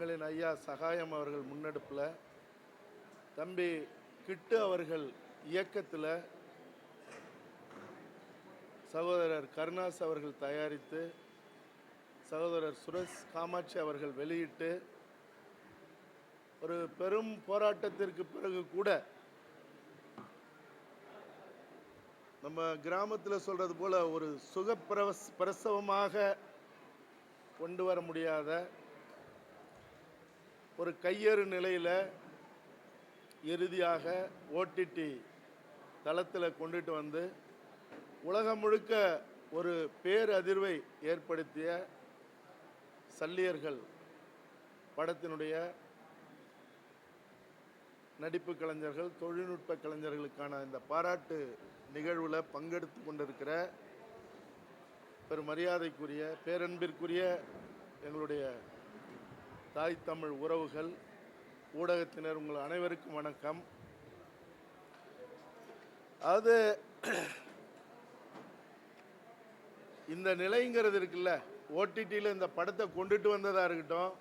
எங்களின் ஐயா சகாயம் அவர்கள் முன்னெடுப்பில், தம்பி கிட்டு அவர்கள் இயக்கத்தில், சகோதரர் கருணாஸ் அவர்கள் தயாரித்து, சகோதரர் சுரேஷ் காமாட்சி அவர்கள் வெளியிட்டு, ஒரு பெரும் போராட்டத்திற்கு பிறகு கூட நம்ம கிராமத்தில் சொல்றது போல ஒரு பிரசவமாக கொண்டு வர முடியாத ஒரு கையறு நிலையில் இறுதியாக ஓடிடி தளத்தில் கொண்டுட்டு வந்து உலகம் முழுக்க ஒரு பேரதிர்வை ஏற்படுத்திய சல்லியர்கள் படத்தினுடைய நடிப்பு கலைஞர்கள், தொழில்நுட்ப கலைஞர்களுக்கான இந்த பாராட்டு நிகழ்வில் பங்கெடுத்து கொண்டிருக்கிற பெருமரியாதைக்குரிய, பேரன்பிற்குரிய எங்களுடைய தாய் தமிழ் உறவுகள், ஊடகத்தினர், உங்கள் அனைவருக்கும் வணக்கம். அது இந்த நிலைங்கிறது இருக்குல்ல, ஓடிடியில் இந்த படத்தை கொண்டுட்டு வந்ததாக இருக்கட்டும்,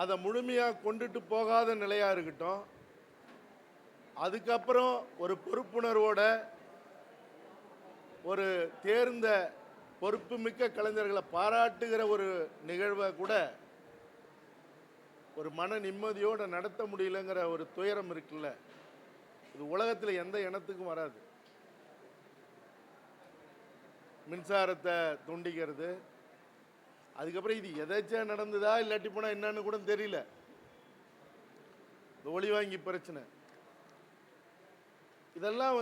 அதை முழுமையாக கொண்டுட்டு போகாத நிலையாக இருக்கட்டும், அதுக்கப்புறம் ஒரு பொறுப்புணர்வோட ஒரு தேர்ந்த பொறுப்புமிக்க கலைஞர்களை பாராட்டுகிற ஒரு நிகழ்வை கூட ஒரு மன நிம்மதியோடு நடத்த முடியலங்கிற ஒரு துயரம் இருக்குல்ல, இது உலகத்தில் எந்த இனத்துக்கும் வராது. மின்சாரத்தை துண்டிக்கிறது, அதுக்கப்புறம் இது எதாச்சும் நடந்ததா இல்லாட்டி போனால் என்னன்னு கூட தெரியல, இந்த ஒளி வாங்கி பிரச்சனை, இதெல்லாம்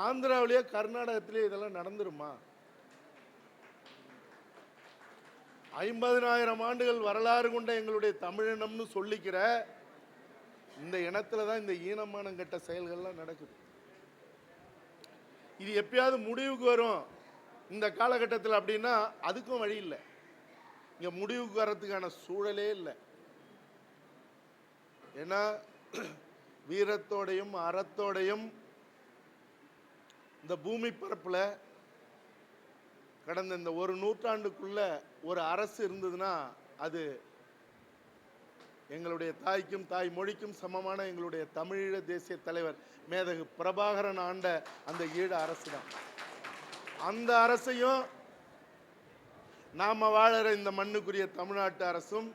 ஆந்திராவிலேயே கர்நாடகத்திலேயே இதெல்லாம் நடந்துருமா? 50,000 ஆண்டுகள் வரலாறு கொண்ட எங்களுடைய தமிழினம்னு சொல்லிக்கிற இந்த இனத்துல தான் இந்த ஈனமானம் கெட்ட செயல்கள்லாம் நடக்குது. இது எப்பயாவது முடிவுக்கு வரும் இந்த காலகட்டத்தில் அப்படின்னா அதுக்கும் வழி இல்லை. இங்க முடிவுக்கு வர்றதுக்கான சூழலே இல்லை. ஏன்னா வீரத்தோடையும் அறத்தோடையும் இந்த பூமி பரப்பில் கடந்த இந்த ஒரு நூற்றாண்டுக்குள்ள ஒரு அரசு இருந்ததுன்னா அது எங்களுடைய தாய்க்கும் தாய் மொழிக்கும் சமமான எங்களுடைய தமிழீழ தேசிய தலைவர் மேதகு பிரபாகரன் ஆண்ட அந்த ஈழ அரசு தான். அந்த அரசையும் நாம வாழற இந்த மண்ணுக்குரிய தமிழ்நாட்டு அரசும்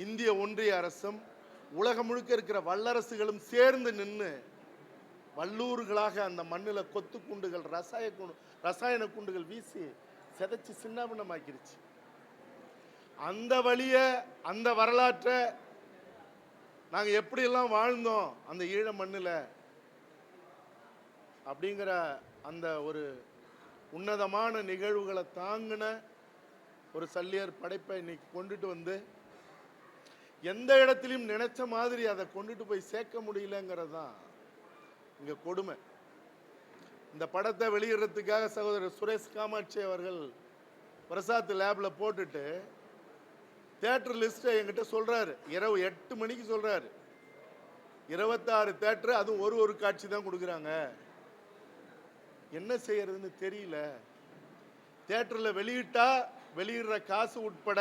இந்திய ஒன்றிய அரசும் உலகம் முழுக்க இருக்கிற வல்லரசுகளும் சேர்ந்து நின்று வல்லூர்களாக அந்த மண்ணில் கொத்து குண்டுகள், ரசாயன குண்டுகள் வீசி செதைச்சு சின்னாபின்னமாக்கிருச்சு. அந்த வழிய, அந்த வரலாற்றை நாங்கள் எப்படியெல்லாம் வாழ்ந்தோம் அந்த ஈழ மண்ணில் அப்படிங்கிற அந்த ஒரு உன்னதமான நிகழ்வுகளை தாங்கின ஒரு சல்லியர் படைப்பை இன்னைக்கு கொண்டுட்டு வந்து எந்த இடத்திலையும் நினைச்ச மாதிரி அதை கொண்டுட்டு போய் சேர்க்க முடியலங்கிறது தான் இங்க கொடுமை. இந்த படத்தை வெளியிடுறதுக்காக சகோதரர் சுரேஷ் காமாட்சி அவர்கள் பிரசாத் லேப்ல போட்டுட்டு தியேட்டர் லிஸ்ட்டை என்கிட்ட சொல்றாரு. இரவு 8 மணிக்கு சொல்றாரு. 26 தியேட்டர், அதுவும் ஒரு காட்சி தான் கொடுக்குறாங்க. என்ன செய்யறதுன்னு தெரியல. தியேட்டர்ல வெளியிட்டா வெளியிடுற காசு உட்பட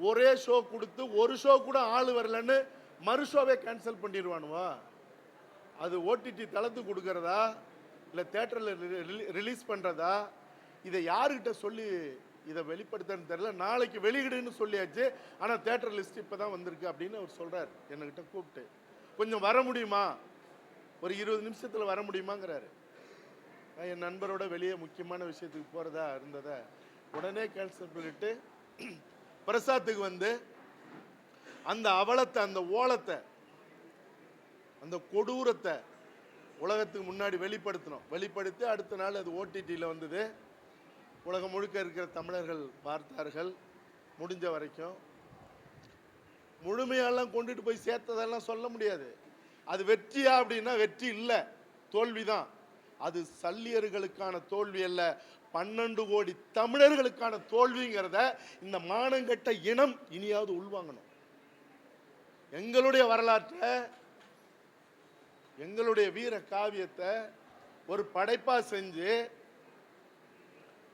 ஒரே ஷோ கொடுத்து ஒரு ஷோ கூட ஆள் வரலன்னு மறு ஷோவே கேன்சல் பண்ணிடுவானுவா? அது ஓடிடி தளத்துக்கு கொடுக்கறதா இல்லை தியேட்டரில் ரிலீஸ் பண்ணுறதா? இதை யாருக்கிட்ட சொல்லி இதை வெளிப்படுத்தன்னு தெரியல. நாளைக்கு வெளியிடுன்னு சொல்லியாச்சு, ஆனால் தியேட்டர் லிஸ்ட் இப்போ தான் வந்திருக்கு அப்படின்னு அவர் சொல்கிறார். என்கிட்ட கூப்பிட்டு கொஞ்சம் வர முடியுமா, ஒரு 20 நிமிஷத்தில் வர முடியுமாங்கிறாரு. என் நண்பரோட வெளியே முக்கியமான விஷயத்துக்கு போகிறதா இருந்ததை உடனே கேன்சல் பண்ணிட்டு பிரசாத்துக்கு அந்த அவலத்தை, அந்த ஓலத்தை, அந்த கொடூரத்தை உலகத்துக்கு முன்னாடி வெளிப்படுத்தி அடுத்த நாள் அது ஓடிடியில் வந்தது. உலகம் முழுக்க இருக்கிற தமிழர்கள் பார்த்தார்கள். முடிஞ்ச வரைக்கும் முழுமையெல்லாம் கொண்டுட்டு போய் சேர்த்ததெல்லாம் சொல்ல முடியாது. அது வெற்றியா அப்படின்னா வெற்றி இல்லை, தோல்விதான். அது சல்லியர்களுக்கான தோல்வி அல்ல, 12 கோடி தமிழர்களுக்கான தோல்விங்கிறத இந்த மானங்கட்ட இனம் இனியாவது உள்வாங்கணும். எங்களுடைய வரலாற்றை, எங்களுடைய வீர காவியத்தை ஒரு படைப்பா செஞ்சு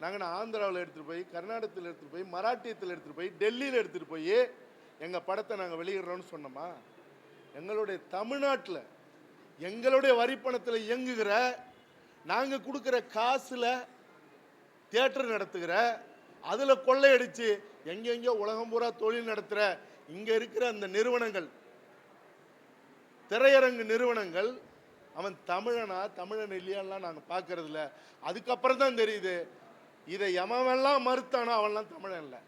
நாங்கள் ஆந்திராவில் எடுத்துகிட்டு போய், கர்நாடகத்தில் எடுத்துகிட்டு போய், மராட்டியத்தில் எடுத்துகிட்டு போய், டெல்லியில் எடுத்துகிட்டு போய் எங்கள் படத்தை நாங்கள் வெளியிடுறோன்னு சொன்னோமா? எங்களுடைய தமிழ்நாட்டில் எங்களுடைய வரிப்பணத்தில் இயங்குகிற, நாங்கள் கொடுக்குற காசில் தியேட்டர் நடத்துகிற, அதில் கொள்ளையடிச்சு எங்கெங்கோ உலகம் பூரா தொழில் நடத்துகிற இங்கே இருக்கிற அந்த நிறுவனங்கள், திரையரங்கு நிறுவனங்கள், அவன் தமிழனா தமிழன் இல்லையான்லாம் நாங்கள் பார்க்கறது இல்லை. அதுக்கப்புறம் தான் தெரியுது இதை எவன்லாம் மறுத்தானோ அவன்லாம் தமிழன் இல்லை.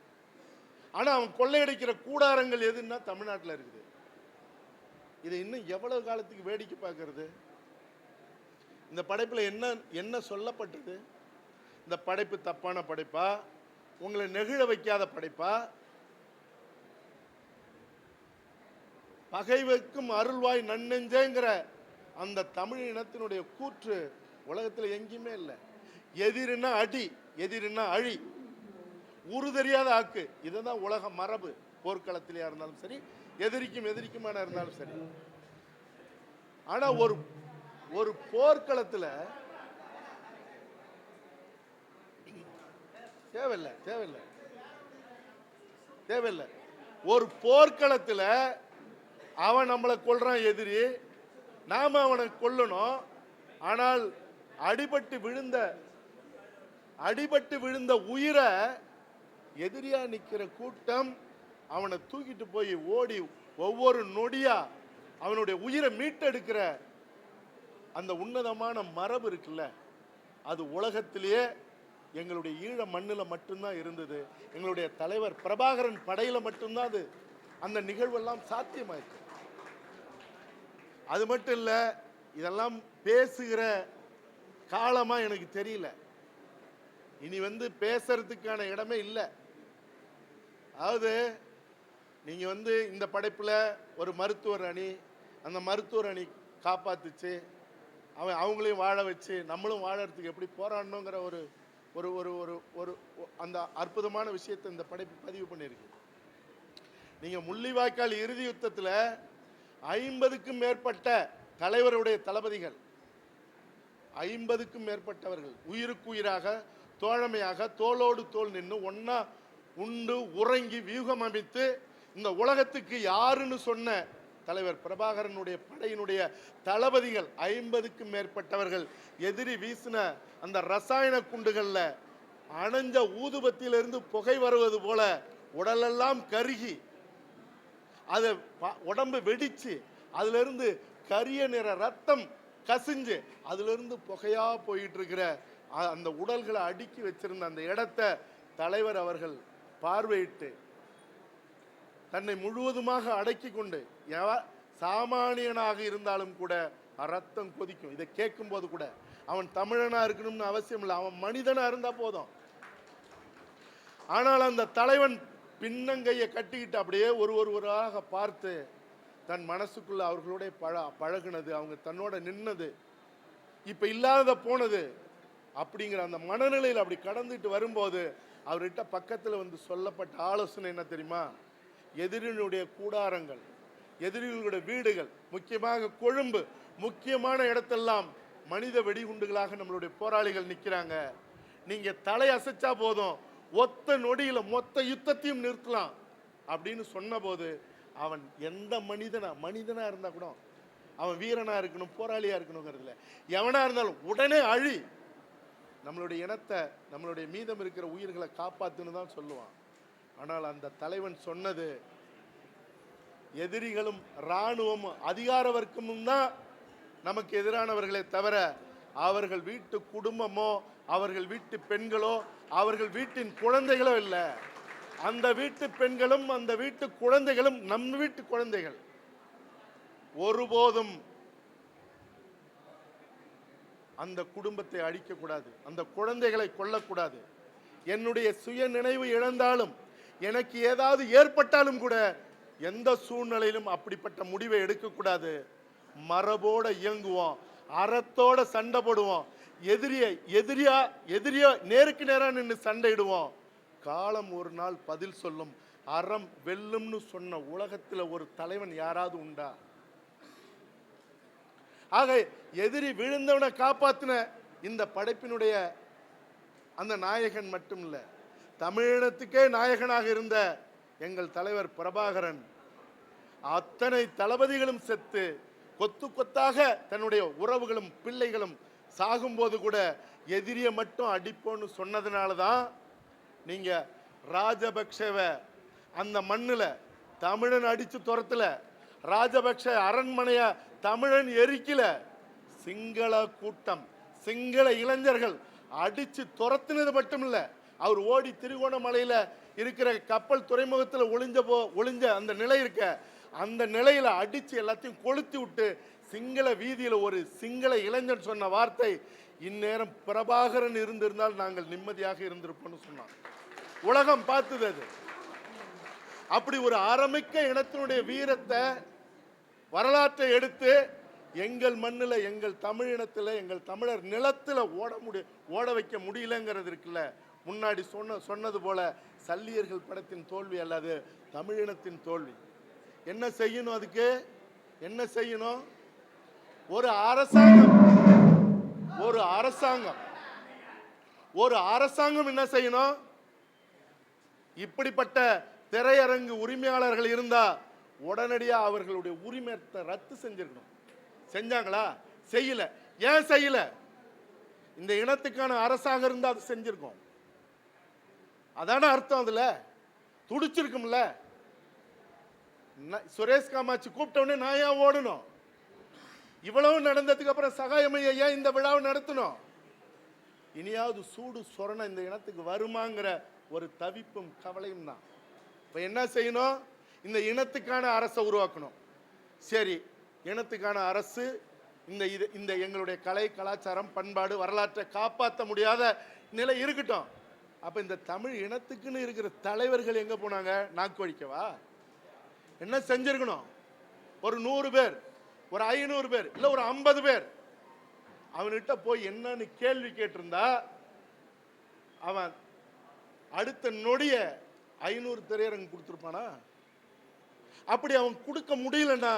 ஆனால் அவன் கொள்ளையடிக்கிற கூடாரங்கள் எதுன்னா தமிழ்நாட்டில் இருக்குது. இதை இன்னும் எவ்வளவு காலத்துக்கு வேடிக்கை பார்க்கறது? இந்த படைப்பில் என்ன என்ன சொல்லப்பட்டது? இந்த படைப்பு தப்பான படைப்பா? உங்களை நெகிழ வைக்காத படைப்பா? பகை வைக்கும் அருள்வாய் நன்னெஞ்சேங்கிற அந்த தமிழ் இனத்தினுடைய கூற்று உலகத்தில் எங்கேயுமே இல்லை. எதிரின்னா அடி, எதிரின்னா அழி, ஊரு தெரியாத ஆக்கு. இதுதான் உலக மரபு. போர்க்களத்திலேயா இருந்தாலும் சரி, எதிரிக்குமான இருந்தாலும் சரி. ஆனா ஒரு போர்க்களத்தில் தேவையில்லை. ஒரு போர்க்களத்தில் அவன் நம்மளை கொல்றான் எதிரி, நாம அவனை கொல்லணும். ஆனால் அடிபட்டு விழுந்த உயிரை எதிரியா நிக்கிற கூட்டம் அவனை தூக்கிட்டு போய் ஓடி ஒவ்வொரு நொடியா அவனுடைய உயிரை மீட்டெடுக்கிற அந்த உன்னதமான மரபு இருக்குல்ல, அது உலகத்திலேயே எங்களுடைய ஈழ மண்ணில் மட்டும்தான் இருந்தது. எங்களுடைய தலைவர் பிரபாகரன் படையில மட்டும்தான் அது அந்த நிகழ்வெல்லாம் சாத்தியமாயிருக்கு. அது மட்டும் இல்ல, இதெல்லாம் பேசுகிற காலமா எனக்கு தெரியல. இனி பேசுறதுக்கான இடமே இல்லை. அதாவது நீங்க இந்த படைப்புல ஒரு மருத்துவர் அணி, அந்த மருத்துவர் அணி காப்பாத்துச்சு, அவங்களையும் வாழ வச்சு நம்மளும் வாழறதுக்கு எப்படி போராடணுங்கிற ஒரு ஒரு ஒரு ஒரு ஒரு அந்த அற்புதமான விஷயத்தை இந்த படைப்பு பதிவு பண்ணியிருக்கு. நீங்க முள்ளிவாய்க்கால் இறுதி யுத்தத்தில் 50க்கும் மேற்பட்ட தலைவருடைய தளபதிகள், 50க்கும் மேற்பட்டவர்கள் உயிருக்கு உயிராக, தோழமையாக, தோளோடு தோள் நின்று ஒன்னா உண்டு உறங்கி வியூகம் அமைத்து இந்த உலகத்துக்கு யாருன்னு சொன்ன தலைவர் பிரபாகரனுடைய படையினுடைய தளபதிகள் 50க்கும் மேற்பட்டவர்கள் எதிரி வீசின அந்த ரசாயன குண்டுகள்ல அணைஞ்ச ஊதுபத்தியிலிருந்து புகை வருவது போல உடலெல்லாம் கருகி, அது உடம்பு வெடிச்சு, அதுல இருந்து கரிய நிற ரத்தம் கசிஞ்சு, அதுல இருந்து புகையா போயிட்டு இருக்கிற அந்த உடல்களை அடுக்கி வச்சிருந்த அந்த இடத்தை தலைவர் அவர்கள் பார்வையிட்டு தன்னை முழுவதுமாக அடக்கி கொண்டு, சாமானியனாக இருந்தாலும் கூட ரத்தம் கொதிக்கும். இதை கேட்கும் போது கூட அவன் தமிழனா இருக்கணும்னு அவசியம் இல்லை, அவன் மனிதனா இருந்தா போதும். ஆனால் அந்த தலைவன் பின்னங்கையை கட்டிக்கிட்டு அப்படியே ஒருவராக பார்த்து தன் மனசுக்குள்ள அவர்களோட பழகுனது, அவங்க தன்னோட நின்னது, இப்ப இல்லாத போனது அப்படிங்கிற அந்த மனநிலையில் அப்படி கடந்துட்டு வரும்போது அவர்கிட்ட பக்கத்தில் சொல்லப்பட்ட ஆலோசனை என்ன தெரியுமா? எதிரிகளுடைய கூடாரங்கள், எதிரிகளுடைய வீடுகள், முக்கியமாக கொழும்பு, முக்கியமான இடத்தெல்லாம் மனித வெடிகுண்டுகளாக நம்மளுடைய போராளிகள் நிற்கிறாங்க. நீங்க தலை அசைச்சா போதும், ஒத்த நொடியில மொத்த யுத்தத்தையும் நிறுத்தலாம் அப்படின்னு சொன்ன போது அவன் எந்த மனிதனா இருந்தா கூட அவன் வீரனா இருக்கணும், போராளியா இருக்கணுங்கிறதுல எவனா இருந்தாலும் உடனே அழி, நம்மளுடைய இனத்தை, நம்மளுடைய மீதம் இருக்கிற உயிர்களை காப்பாத்துன்னு தான் சொல்லுவான். ஆனால் அந்த தலைவன் சொன்னது, எதிரிகளும் இராணுவமும் அதிகார வர்க்கமும் தான் நமக்கு எதிரானவர்களே தவிர அவர்கள் வீட்டு குடும்பமோ, அவர்கள் வீட்டு பெண்களோ, அவர்கள் வீட்டின் குழந்தைகளோ இல்லை. அந்த வீட்டு பெண்களும் அந்த வீட்டு குழந்தைகளும் நம் வீட்டு குழந்தைகள். ஒருபோதும் அந்த குடும்பத்தை அழிக்கக்கூடாது, அந்த குழந்தைகளை கொல்லக்கூடாது. என்னுடைய சுய நினைவு இழந்தாலும், எனக்கு ஏதாவது ஏற்பட்டாலும் கூட எந்த சூழ்நிலையிலும் அப்படிப்பட்ட முடிவை எடுக்கக்கூடாது. மரபோட இயங்குவோம், அறத்தோட சண்டை போடுவோம், எதிரியா நேருக்கு நேரா நின்று சண்டையிடுவோம். காலம் ஒரு நாள் பதில் சொல்லும், அறம் வெல்லும்னு சொன்ன உலகத்துல ஒரு தலைவன் யாராவது உண்டா? ஆக எதிரி விழுந்தவனை காப்பாத்தின இந்த படைப்பினுடைய அந்த நாயகன் மட்டும் இல்லை, தமிழினத்துக்கே நாயகனாக இருந்த எங்கள் தலைவர் பிரபாகரன் அத்தனை தளபதிகளும் செத்து கொத்து கொத்தாக தன்னுடைய உறவுகளும் பிள்ளைகளும் சாகும்போது கூட எதிரியை மட்டும் அடிப்போன்னு சொன்னதுனால தான் நீங்க ராஜபக்சேவை அந்த மண்ணில் தமிழன் அடிச்சு துரத்துல, ராஜபக்ஷ அரண்மனைய தமிழன் எரிக்கல, சிங்கள கூட்டம் சிங்கள இளைஞர்கள் அடிச்சு துரத்துனது மட்டும் இல்ல, அவர் ஓடி திருகோணமலையில இருக்கிற கப்பல் துறைமுகத்தில் ஒளிஞ்ச அந்த நிலை இருக்க, அந்த நிலையில அடிச்சு எல்லாத்தையும் கொளுத்தி விட்டு சிங்கள வீதியில ஒரு சிங்கள இளைஞன் சொன்ன வார்த்தை, இந்நேரம் பிரபாகரன் இருந்திருந்தால் நாங்கள் நிம்மதியாக இருந்திருப்போம்னு சொன்னான். உலகம் பார்த்தது அது. அப்படி ஒரு ஆரம்பிக்க இனத்தினுடைய வீரத்தை வரலாற்றை எடுத்து எங்கள் மண்ணில், எங்கள் தமிழ் இனத்தில், எங்கள் தமிழர் நிலத்தில் ஓட வைக்க முடியலங்கிறது இருக்குல்ல. முன்னாடி சொன்னது போல சல்லியர்கள் படத்தின் தோல்வி அல்லது தமிழினத்தின் தோல்வி. என்ன செய்யணும்? அதுக்கு என்ன செய்யணும்? ஒரு அரசாங்கம் என்ன செய்யணும்? இப்படிப்பட்ட திரையரங்கு உரிமையாளர்கள் இருந்தா உடனடியாக அவர்களுடைய உரிமையை ரத்து செஞ்சிருக்கணும். செஞ்சாங்களா? செய்யல. ஏன் செய்யல? இந்த இனத்துக்கான அரசாங்கம் இருந்தா அது செஞ்சிருக்கோம். அதான அர்த்தம். அதுல துடிச்சிருக்கும்ல. சுரேஷ் காமாட்சி கூப்பிட்டவனே நான் ஏன் ஓடணும்? இவ்வளவு நடந்ததுக்கு அப்புறம் சகாயமையா ஏன் இந்த விழாவை நடத்தணும்? இனியாவது சூடு சொரண இந்த இனத்துக்கு வருமாங்கிற ஒரு தவிப்பும் கவலையும் தான். இப்ப என்ன செய்யணும்? இந்த இனத்துக்கான அரசை உருவாக்கணும். சரி, இனத்துக்கான அரசு இந்த எங்களுடைய கலை கலாச்சாரம் பண்பாடு வரலாற்றை காப்பாற்ற முடியாத நிலை இருக்கட்டும். அப்ப இந்த தமிழ் இனத்துக்குன்னு இருக்கிற தலைவர்கள் எங்க போனாங்க? நாக்கு வழிக்கவா? என்ன செஞ்சிருக்கணும்? ஒரு 100 பேர், ஒரு 500 பேர், இல்ல ஒரு 50 பேர் அவன்கிட்ட போய் என்னன்னு கேள்வி கேட்டிருந்தா அவன் அடுத்த நொடிய 500 திரையரங்கு கொடுத்துருப்பானா? அப்படி அவன் கொடுக்க முடியலன்னா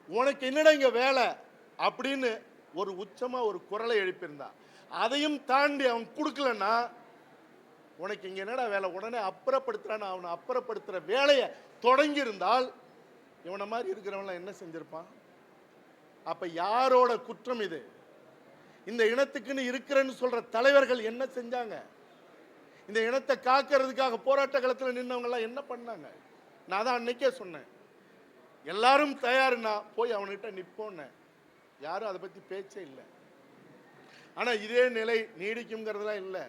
உனக்கு என்னடா இங்க வேலை அப்படின்னு ஒரு உச்சமா ஒரு குரலை எழுப்பியிருந்தா, அதையும் தாண்டி அவன் கொடுக்கலன்னா உனக்கு இங்க என்னடா வேலை, உடனே அப்புறப்படுத்துறான்னு அவனை அப்புறப்படுத்துற வேலையை தொடங்கி இருந்தால் இவனை மாதிரி இருக்கிறவன் என்ன செஞ்சிருப்பான்? அப்ப யாரோட குற்றம் இது? இந்த இனத்துக்குன்னு இருக்கிறேன்னு சொல்ற தலைவர்கள் என்ன செஞ்சாங்க? இந்த இனத்தை காக்கிறதுக்காக போராட்ட களத்தில் நின்றவங்க எல்லாம் என்ன பண்ணாங்க? நான் தான் அன்னைக்கே சொன்னேன், எல்லாரும் தயாருன்னா போய் அவன்கிட்ட நிற்போன்னு. யாரும் அதை பத்தி பேச்சே இல்லை. ஆனா இதே நிலை நீடிக்கும்ங்கிறதுலாம் இல்லை.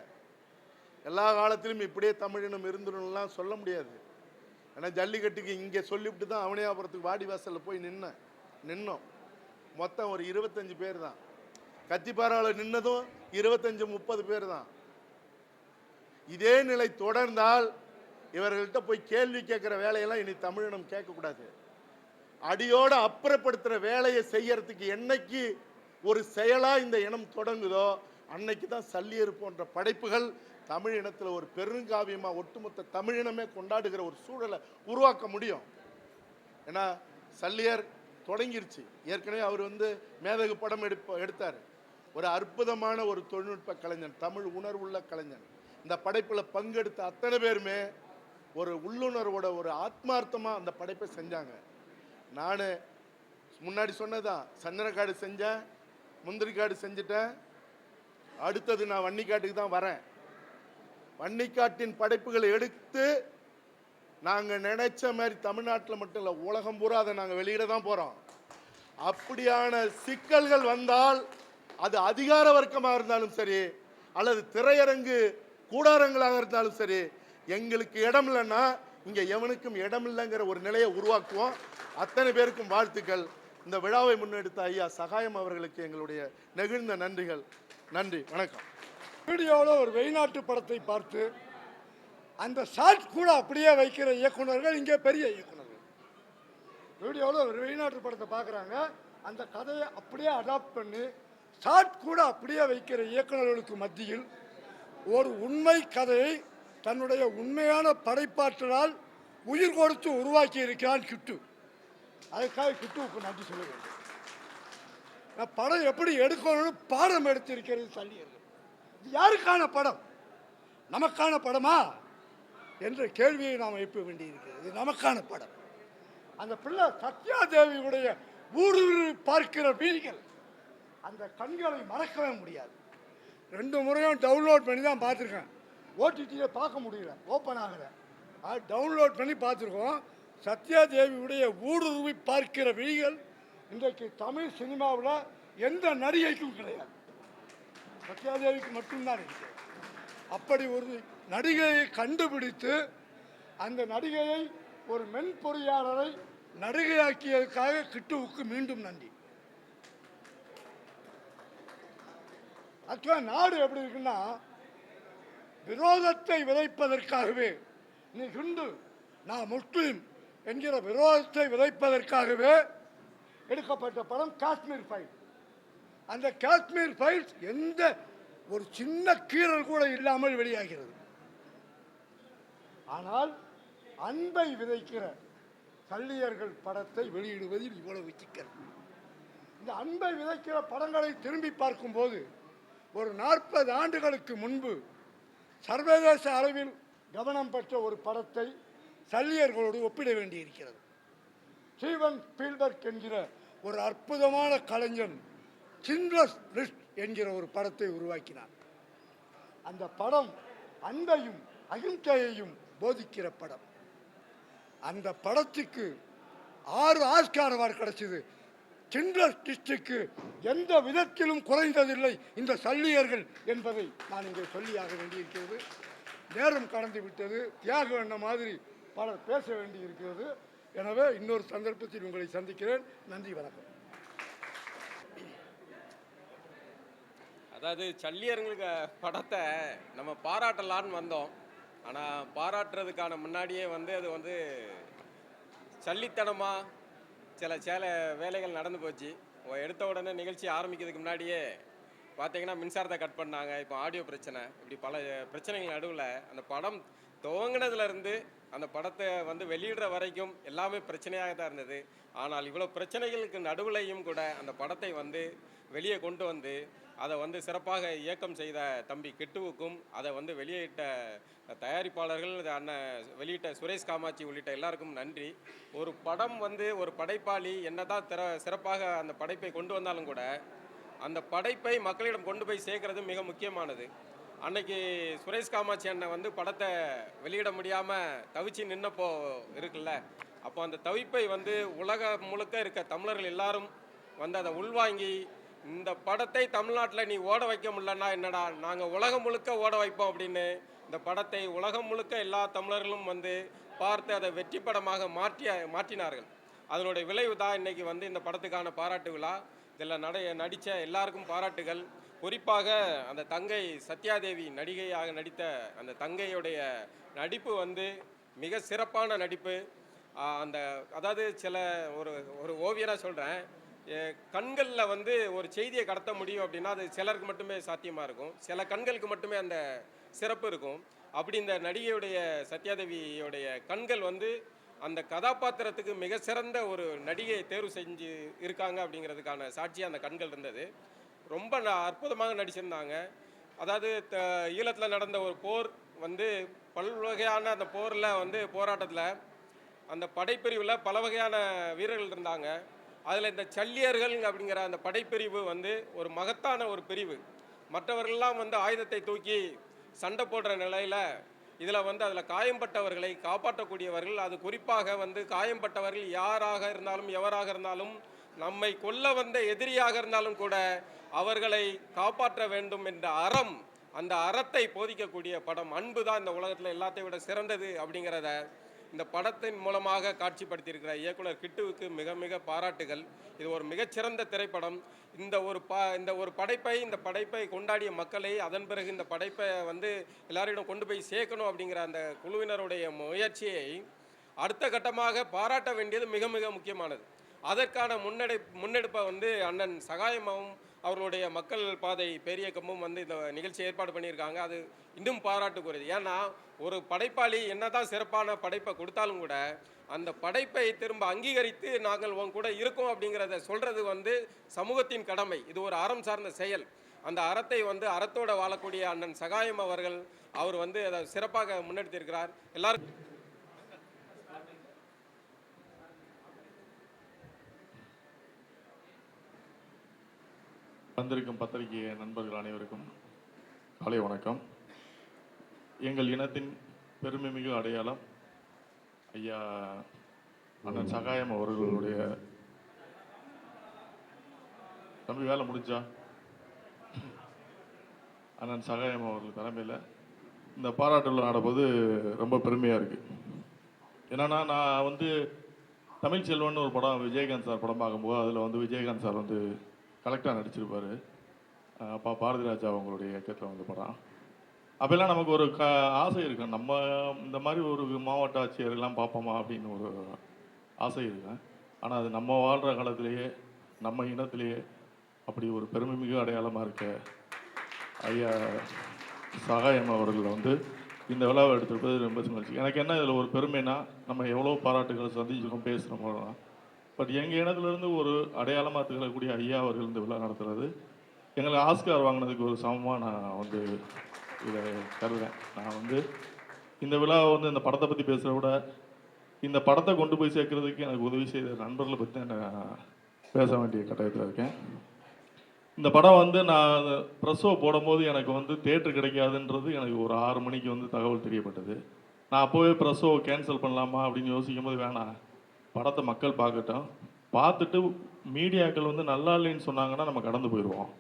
எல்லா காலத்திலும் இப்படியே தமிழினம் இருந்துடணும்லாம் சொல்ல முடியாது. ஏன்னா ஜல்லிக்கட்டுக்கு இங்கே சொல்லிவிட்டு தான் அவனியாபுரத்துக்கு வாடிவாசலில் போய் நின்னோம். மொத்தம் ஒரு 25 பேர் தான். கத்திப்பாராவில் நின்னதும் 25-30 பேர் தான். இதே நிலை தொடர்ந்தால் இவர்கள்ட்ட போய் கேள்வி கேட்கிற வேலையெல்லாம் இனி தமிழினம் கேட்கக்கூடாது. அடியோட அப்புறப்படுத்துற வேலையை செய்யறதுக்கு என்னைக்கு ஒரு செயலா இந்த இனம் தொடங்குதோ அன்னைக்கு தான் சல்லியர் போன்ற படைப்புகள் தமிழ் இனத்துல ஒரு பெருங்காவியமா ஒட்டுமொத்த தமிழினமே கொண்டாடுகிற ஒரு சூழலை உருவாக்க முடியும். ஏன்னா சல்லியர் தொடங்கிருச்சு. ஏற்கனவே அவர் மேதகு படம் எடுத்தார். ஒரு அற்புதமான ஒரு தொழில்நுட்ப கலைஞன், தமிழ் உணர்வுள்ள கலைஞன். இந்த படைப்புல பங்கெடுத்த அத்தனை பேருமே ஒரு உள்ளுணர்வோட ஒரு ஆத்மார்த்தமா அந்த படைப்பை செஞ்சாங்க. நான் முன்னாடி சொன்னதான், சந்தனக்காடு செஞ்சேன், முந்திரிக்காடு செஞ்சுட்டேன். அடுத்தது நான் வன்னிக்காட்டுக்கு தான் வரேன். வன்னிக்காட்டின் படைப்புகளை எடுத்து நாங்க நினைச்ச மாதிரி தமிழ்நாட்டில் மட்டும் இல்லை, உலகம் பூரா அதை நாங்கள் வெளியிட தான் போறோம். அப்படியான சிக்கல்கள் வந்தால் அது அதிகார வர்க்கமாக இருந்தாலும் சரி அல்லது திரையரங்கு கூடாரங்களாக இருந்தாலும் சரி, எங்களுக்கு இடம் இல்லைன்னா இங்க எவனுக்கும் இடம் இல்லைங்கிற ஒரு நிலையை உருவாக்குவோம். அத்தனை பேருக்கும் வாழ்த்துக்கள். இந்த விழாவை முன்னெடுத்த ஐயா சகாயம் அவர்களுக்கு எங்களுடைய நெகிழ்ந்த நன்றிகள். நன்றி, வணக்கம். வீடியோவில் ஒரு வெளிநாட்டு படத்தை பார்த்து அந்த ஷாட் கூட அப்படியே வைக்கிற இயக்குநர்கள் இங்கே பெரிய இயக்குநர்கள். வீடியோவில் ஒரு வெளிநாட்டு படத்தை பார்க்குறாங்க, அந்த கதையை அப்படியே அடாப்ட் பண்ணி ஷாட் கூட அப்படியே வைக்கிற இயக்குநர்களுக்கு மத்தியில் ஒரு உண்மை கதையை தன்னுடைய உண்மையான படைப்பாற்றலால் உயிர் கொடுத்து உருவாக்கி இருக்கிறான் கிட்டு. அதுக்காக கிட்டுவுக்கு நன்றி சொல்ல வேண்டும். படம் எப்படி எடுக்கணும்னு பாடம் எடுத்திருக்கிறது சல்லியர்கள். இது யாருக்கான படம்? நமக்கான படமா என்ற கேள்வியை நாம் எழுப்ப வேண்டியிருக்கிறது. இது நமக்கான படம். அந்த பிள்ளை சத்யாதேவியுடைய ஊடுருவி பார்க்கிற வீடிகள், அந்த கண்களை மறக்கவே முடியாது. 2 முறையும் டவுன்லோட் பண்ணி தான் பார்த்துருக்கேன். ஓடிடியை பார்க்க முடியல, ஓப்பன் ஆகலை. டவுன்லோட் பண்ணி பார்த்துருக்கோம். சத்யாதேவியுடைய ஊடுருவி பார்க்கிற விழிகள் இன்றைக்கு தமிழ் சினிமாவில் எந்த நடிகைக்கும் கிடையாது, சத்யாதேவிக்கு மட்டும்தான் இருக்கு. அப்படி ஒரு நடிகையை கண்டுபிடித்து அந்த நடிகையை ஒரு மென்பொறியாளரை நடிகையாக்கியதற்காக கிட்டுவுக்கு மீண்டும் நன்றி. ஆக்சுவலாக நாடு எப்படி இருக்குன்னா, விரோதத்தை விதைப்பதற்காகவே, நீ ஹிந்து நான் முஸ்லீம் என்கிற விரோதத்தை விதைப்பதற்காகவே எடுக்கப்பட்ட படம் காஷ்மீர் ஃபைல். அந்த காஷ்மீர் ஃபைல்ஸ் எந்த ஒரு சின்ன கீறல் கூட இல்லாமல் வெளியாகிறது. ஆனால் அன்பை விதைக்கிற கள்ளியர்கள் படத்தை வெளியிடுவதில் இவ்வளவு சிக்கல். இந்த அன்பை விதைக்கிற படங்களை திரும்பி பார்க்கும்போது ஒரு 40 ஆண்டுகளுக்கு முன்பு சர்வதேச அளவில் கவனம் பெற்ற ஒரு படத்தை சல்லியர்களோடு ஒப்பிட வேண்டியிருக்கிறது. ஸ்டீவன் ஸ்பீல்பர்க் என்கிற ஒரு அற்புதமான கலைஞன் சிண்ட்லர்ஸ் லிஸ்ட் என்கிற ஒரு படத்தை உருவாக்கினார். அந்த படம் அன்பையும் அகிம்சையையும் போதிக்கிற படம். அந்த படத்துக்கு 6 ஆஸ்கார் அவார்டு கிடைச்சது. சிண்ட்லர்ஸ் லிஸ்டுக்கு எந்த விதத்திலும் குறைந்ததில்லை இந்த சல்லியர்கள் என்பதை நான் இங்கே சொல்லியாக வேண்டியிருக்கிறது. நேரம் கடந்து விட்டது. தியாக என்ற மாதிரி பலர் பேச வேண்டியிருக்கிறது. எனவே இன்னொரு சந்தர்ப்பத்தில் உங்களை சந்திக்கிறேன். நன்றி, வணக்கம். அதாவது சல்லியர்களுக்கு படத்தை நம்ம பாராட்டலான்னு வந்தோம். ஆனால் பாராட்டுறதுக்கான முன்னாடியே அது சல்லித்தனமாக சில வேலைகள் நடந்து போச்சு. எடுத்த உடனே நிகழ்ச்சி ஆரம்பிக்கிறதுக்கு முன்னாடியே பார்த்தீங்கன்னா மின்சாரத்தை கட் பண்ணாங்க. இப்போ ஆடியோ பிரச்சனை, இப்படி பல பிரச்சனைகள் நடுவில் அந்த படம் துவங்கினதுலேருந்து அந்த படத்தை வெளியிடுற வரைக்கும் எல்லாமே பிரச்சனையாக தான் இருந்தது. ஆனால் இவ்வளோ பிரச்சனைகளுக்கு நடுவுலையும் கூட அந்த படத்தை வெளியே கொண்டு அதை சிறப்பாக இயக்கம் செய்த தம்பி கிட்டுவுக்கும், அதை வெளியிட்ட தயாரிப்பாளர்கள், அண்ணன் வெளியிட்ட சுரேஷ் காமாட்சி உள்ளிட்ட எல்லாருக்கும் நன்றி. ஒரு படம் ஒரு படைப்பாளி என்னதான் சிறப்பாக அந்த படைப்பை கொண்டு வந்தாலும் கூட அந்த படைப்பை மக்களிடம் கொண்டு போய் சேர்க்கறது மிக முக்கியமானது. அன்னைக்கு சுரேஷ் காமாட்சி அண்ணன் படத்தை வெளியிட முடியாமல் தவிச்சு நின்னப்போ இருக்குல்ல, அப்போ அந்த தவிப்பை உலகம் முழுக்க இருக்க தமிழர்கள் எல்லாரும் அதை உள்வாங்கி, இந்த படத்தை தமிழ்நாட்டில் நீ ஓட வைக்க முடியலன்னா என்னடா, நாங்கள் உலகம் முழுக்க ஓட வைப்போம் அப்படின்னு இந்த படத்தை உலகம் முழுக்க எல்லா தமிழர்களும் பார்த்து அதை வெற்றி படமாக மாற்றினார்கள். அதனுடைய விளைவு தான் இன்னைக்கு இந்த படத்துக்கான பாராட்டு விழா. இதில் நடித்த எல்லாருக்கும் பாராட்டுகள். குறிப்பாக அந்த தங்கை சத்யாதேவி நடிகையாக நடித்த அந்த தங்கையுடைய நடிப்பு மிக சிறப்பான நடிப்பு. அதாவது ஒரு ஓவியராக சொல்கிறேன், கண்களில் ஒரு செய்தியை கடத்த முடியும் அப்படின்னா அது சிலருக்கு மட்டுமே சாத்தியமாக இருக்கும், சில கண்களுக்கு மட்டுமே அந்த சிறப்பு இருக்கும். அப்படி இந்த நடிகையுடைய சத்யாதேவியோடைய கண்கள் அந்த கதாபாத்திரத்துக்கு மிக சிறந்த ஒரு நடிகையை தேர்வு செஞ்சு இருக்காங்க அப்படிங்கிறதுக்கான சாட்சியாக அந்த கண்கள் இருந்தது. ரொம்ப அற்புதமாக நடிச்சிருந்தாங்க. அதாவது ஈழத்தில் நடந்த ஒரு போர் பல்வகையான அந்த போரில் போராட்டத்தில் அந்த படைப்பிரிவில் பல வகையான வீரர்கள் இருந்தாங்க. அதில் இந்த சல்லியர்கள் அப்படிங்கிற அந்த படைப்பிரிவு ஒரு மகத்தான ஒரு பிரிவு. மற்றவர்கள்லாம் ஆயுதத்தை தூக்கி சண்டை போடுற நிலையில் இதில் அதில் காயம்பட்டவர்களை காப்பாற்றக்கூடியவர்கள், அது குறிப்பாக காயம்பட்டவர்கள் யாராக இருந்தாலும் எவராக இருந்தாலும், நம்மை கொல்ல வந்த எதிரியாக இருந்தாலும் கூட அவர்களை காப்பாற்ற வேண்டும் என்ற அறம், அந்த அறத்தை போதிக்கக்கூடிய படம். அன்பு தான் இந்த உலகத்தில் எல்லாத்தையும் விட சிறந்தது அப்படிங்கிறத இந்த படத்தின் மூலமாக காட்சிப்படுத்தியிருக்கிற இயக்குனர் கிட்டுவுக்கு மிக மிக பாராட்டுகள். இது ஒரு மிகச்சிறந்த திரைப்படம். இந்த ஒரு படைப்பை கொண்டாடிய மக்களை, அதன் பிறகு இந்த படைப்பை எல்லாரிடம் கொண்டு போய் சேர்க்கணும் அப்படிங்கிற அந்த குழுவினருடைய முயற்சியை அடுத்த கட்டமாக பாராட்ட வேண்டியது மிக மிக முக்கியமானது. அதற்கான முன்னெடுப்பை அண்ணன் சகாயமாவும் அவர்களுடைய மக்கள் பாதை பேரியக்கமும் இந்த நிகழ்ச்சி ஏற்பாடு பண்ணியிருக்காங்க. அது இன்னும் பாராட்டுக்குரியது. ஏன்னா ஒரு படைப்பாளி என்னதான் சிறப்பான படைப்பை கொடுத்தாலும் கூட அந்த படைப்பை திரும்ப அங்கீகரித்து நாங்கள் உன் கூட இருக்கோம் அப்படிங்கிறத சொல்கிறது சமூகத்தின் கடமை. இது ஒரு அறம் சார்ந்த செயல். அந்த அறத்தை வந்து அறத்தோட வாழக்கூடிய அண்ணன் சகாயம் அவர்கள் அவர் வந்து அதை சிறப்பாக முன்னெடுத்திருக்கிறார். எல்லாரும் வந்திருக்கும் பத்திரிகை நண்பர்கள் அனைவருக்கும் காலை வணக்கம். எங்கள் இனத்தின் பெருமைமிகு அடையாளம் ஐயா அண்ணன் சகாயம் அவர்களுடைய தம்பி வேலை முடிஞ்சா அண்ணன் சகாயம் அவர்கள் தலைமையில் இந்த பாராட்டு விழா நடப்பது ரொம்ப பெருமையாக இருக்குது. என்னன்னா நான் வந்து தமிழ் செல்வன் ஒரு படம் விஜயகாந்த் சார் படம் பார்க்கும்போது அதில் வந்து விஜயகாந்த் சார் வந்து கலெக்டாக நடிச்சிருப்பார். அப்பா பாரதிராஜா அவங்களுடைய இயக்கத்தில் வந்து படம். அப்போல்லாம் நமக்கு ஒரு ஆசை இருக்கும், நம்ம இந்த மாதிரி ஒரு மாவட்ட ஆட்சியரெல்லாம் பார்ப்போமா அப்படின்னு ஒரு ஆசை இருக்கும். ஆனால் அது நம்ம வாழ்கிற காலத்திலேயே நம்ம இனத்திலேயே அப்படி ஒரு பெருமைமிகு அடையாளமாக இருக்க ஐயா சகாயம் அவர்கள் வந்து இந்த விழாவை எடுத்துருப்பது ரொம்ப மகிழ்ச்சி. எனக்கு என்ன இதில் ஒரு பெருமைனா, நம்ம எவ்வளோ பாராட்டுகளை சந்திச்சிருக்கோம் பேசுகிறோம். பட் எங்கள் இனத்துலேருந்து ஒரு அடையாளமாக திகழக்கூடிய ஐயா அவர்கள் இந்த விழா நடத்துகிறது எங்களுக்கு ஆஸ்கார் வாங்கினதுக்கு ஒரு சமமாக நான் வந்து இதை கருதுறேன். நான் வந்து இந்த விழாவை வந்து இந்த படத்தை பற்றி பேசுகிறத விட இந்த படத்தை கொண்டு போய் சேர்க்கறதுக்கு எனக்கு உதவி செய்த நண்பர்களை பற்றி நான் பேச வேண்டிய கட்டாயத்தில் இருக்கேன். இந்த படம் வந்து நான் ப்ரெஸ்ஸோ போடும்போது எனக்கு வந்து தேட்டர் கிடைக்காதுன்றது எனக்கு ஒரு 6 மணிக்கு வந்து தகவல் தெரியப்பட்டது. நான் அப்போவே ப்ரெஸ்ஸோ கேன்சல் பண்ணலாமா அப்படின்னு யோசிக்கும் போது வேணாம், படத்தை மக்கள் பார்க்கட்டும், பார்த்துட்டு மீடியாக்கள் வந்து நல்லா இல்லைன்னு சொன்னாங்கன்னா நம்ம கடந்து போயிடுவோம்,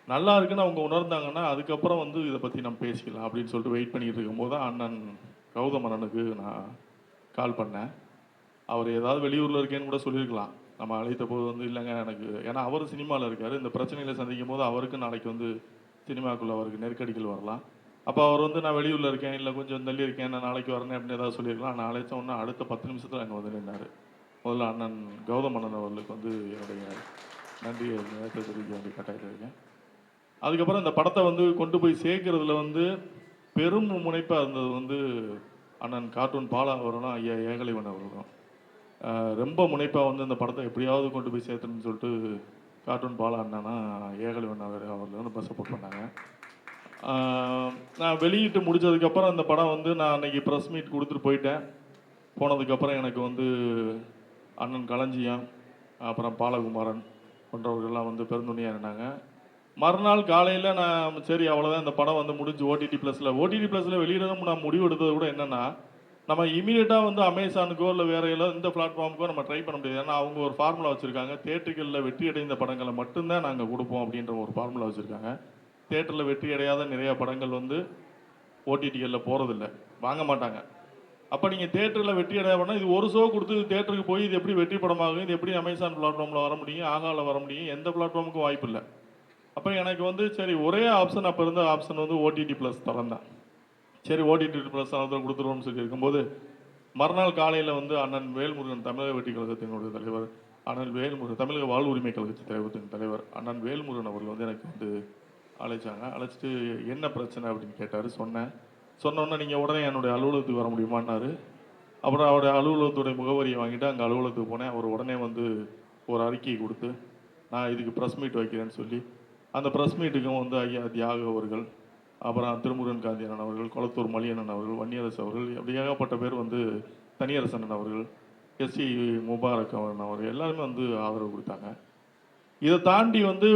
நல்லா இருக்குன்னு அவங்க உணர்ந்தாங்கன்னா அதுக்கப்புறம் வந்து இதை பற்றி நம்ம பேசிக்கலாம் அப்படின்னு சொல்லிட்டு வெயிட் பண்ணிட்டு இருக்கும்போது தான் அண்ணன் கௌதம் அண்ணனுக்கு நான் கால் பண்ணேன். அவர் ஏதாவது வெளியூரில் இருக்கேன்னு கூட சொல்லியிருக்கலாம். நம்ம அழைத்த போது வந்து இல்லைங்க எனக்கு, ஏன்னா அவர் சினிமாவில் இருக்கார், இந்த பிரச்சனைகளை சந்திக்கும் போது அவருக்கு நாளைக்கு வந்து சினிமாக்குள்ளே அவருக்கு நெருக்கடிகள் வரலாம். அப்போ அவர் வந்து நான் வெளியூரில் இருக்கேன், இல்லை கொஞ்சம் தள்ளி இருக்கேன், நான் நாளைக்கு வரேன் அப்படின்னு ஏதாவது சொல்லியிருக்கலாம். நான் அழைச்ச உடனே அடுத்த 10 நிமிஷத்தில் அங்கே வந்து நின்னார். முதல்ல அண்ணன் கௌதம் அண்ணன் அவர்களுக்கு வந்து என்னுடைய நன்றியை நேரத்தை தெரிவிக்க வேண்டிய கட்டாயத்தில் இருக்கேன். அதுக்கப்புறம் இந்த படத்தை வந்து கொண்டு போய் சேர்க்கறதுல வந்து பெரும் முனைப்பாக இருந்தது வந்து அண்ணன் கார்ட்டூன் பாலா அவர்களும் ஐயா ஏகலைவன் அவர்களும் ரொம்ப முனைப்பாக வந்து இந்த படத்தை எப்படியாவது கொண்டு போய் சேர்த்துன்னு சொல்லிட்டு கார்ட்டூன் பாலா அண்ணனா ஏகலைவன் அவர்கள் வந்து ரொம்ப சப்போர்ட் பண்ணாங்க. நான் வெளியிட்டு முடிச்சதுக்கப்புறம் அந்த படம் வந்து நான் அன்றைக்கி ப்ரெஸ் மீட் கொடுத்துட்டு போயிட்டேன். போனதுக்கப்புறம் எனக்கு வந்து அண்ணன் களஞ்சியம் அப்புறம் பாலகுமாரன் போன்றவர்கள்லாம் வந்து பெருந்துணையாக இருந்தாங்க. மறுநாள் காலையில் நான் சரி அவ்வளோதான் இந்த படம் வந்து முடிஞ்சு ஓடிடி ப்ளஸில் வெளியிடணும் நான் முடிவு எடுத்தது கூட என்னென்னா, நம்ம இமீடியட்டாக வந்து அமேசானுக்கோ இல்லை வேறு எல்லாம் இந்த பிளாட்ஃபார்முக்கோ நம்ம ட்ரை பண்ண முடியாது. ஏன்னா அவங்க ஒரு ஃபார்முலா வச்சுருக்காங்க, தேட்டர்களில் வெற்றி அடைந்த படங்களை மட்டும்தான் நாங்கள் கொடுப்போம் அப்படின்ற ஒரு ஃபார்முலா வச்சுருக்காங்க. தேட்டரில் வெற்றி அடையாத நிறைய படங்கள் வந்து ஓடிடிகளில் போகிறதில்ல, வாங்க மாட்டாங்க. அப்போ நீங்கள் தேட்டரில் வெற்றி அடையாமல் இது ஒரு ஷோ கொடுத்து தேட்டருக்கு போய் இது எப்படி வெற்றி படமாகும், இது எப்படி அமேசான் பிளாட்ஃபார்மில் வர முடியும், ஆகாவில் வர முடியும், எந்த பிளாட்ஃபார்முக்கும் வாய்ப்பு இல்லை. அப்போ எனக்கு வந்து சரி ஒரே ஆப்ஷன் அப்போ இருந்த ஆப்ஷன் வந்து ஓடிடி ப்ளஸ் தரம் தான். சரி ஓடிடி ப்ளஸ் தரத்தில் கொடுத்துருவோம்னு சொல்லி இருக்கும்போது மறுநாள் காலையில் வந்து அண்ணன் வேல்முருகன் தமிழக வெற்றி கழகத்தினுடைய தலைவர், அண்ணன் வேல்முருகன் தமிழக வாழ் உரிமை கழகத்தின் தலைவத்தின் தலைவர் அண்ணன் வேல்முருகன் அவர்கள் வந்து எனக்கு வந்து அழைச்சாங்க. அழைச்சிட்டு என்ன பிரச்சனை அப்படின்னு கேட்டார். சொன்னோன்னே நீங்கள் உடனே என்னுடைய அலுவலகத்துக்கு வர முடியுமான்னாரு. அப்புறம் அவருடைய அலுவலகத்துடைய முகவரியை வாங்கிட்டு அங்கே அலுவலகத்துக்கு போனேன். அவர் உடனே வந்து ஒரு அறிக்கையை கொடுத்து நான் இதுக்கு ப்ரெஸ் மீட் வைக்கிறேன்னு சொல்லி அந்த ப்ரெஸ் மீட்டுக்கும் வந்து ஐயா தியாக அவர்கள், அப்புறம் திருமுருகன் காந்தி அண்ணன் அவர்கள், கொளத்தூர் மலியண்ணன் அவர்கள், வன்னியரசு அவர்கள், அப்படி ஏகப்பட்ட பேர் வந்து தனியரசன் அவர்கள், எஸ்சி முபாரக் அவர்கள் எல்லாருமே வந்து ஆதரவு கொடுத்தாங்க. இதை தாண்டி வந்து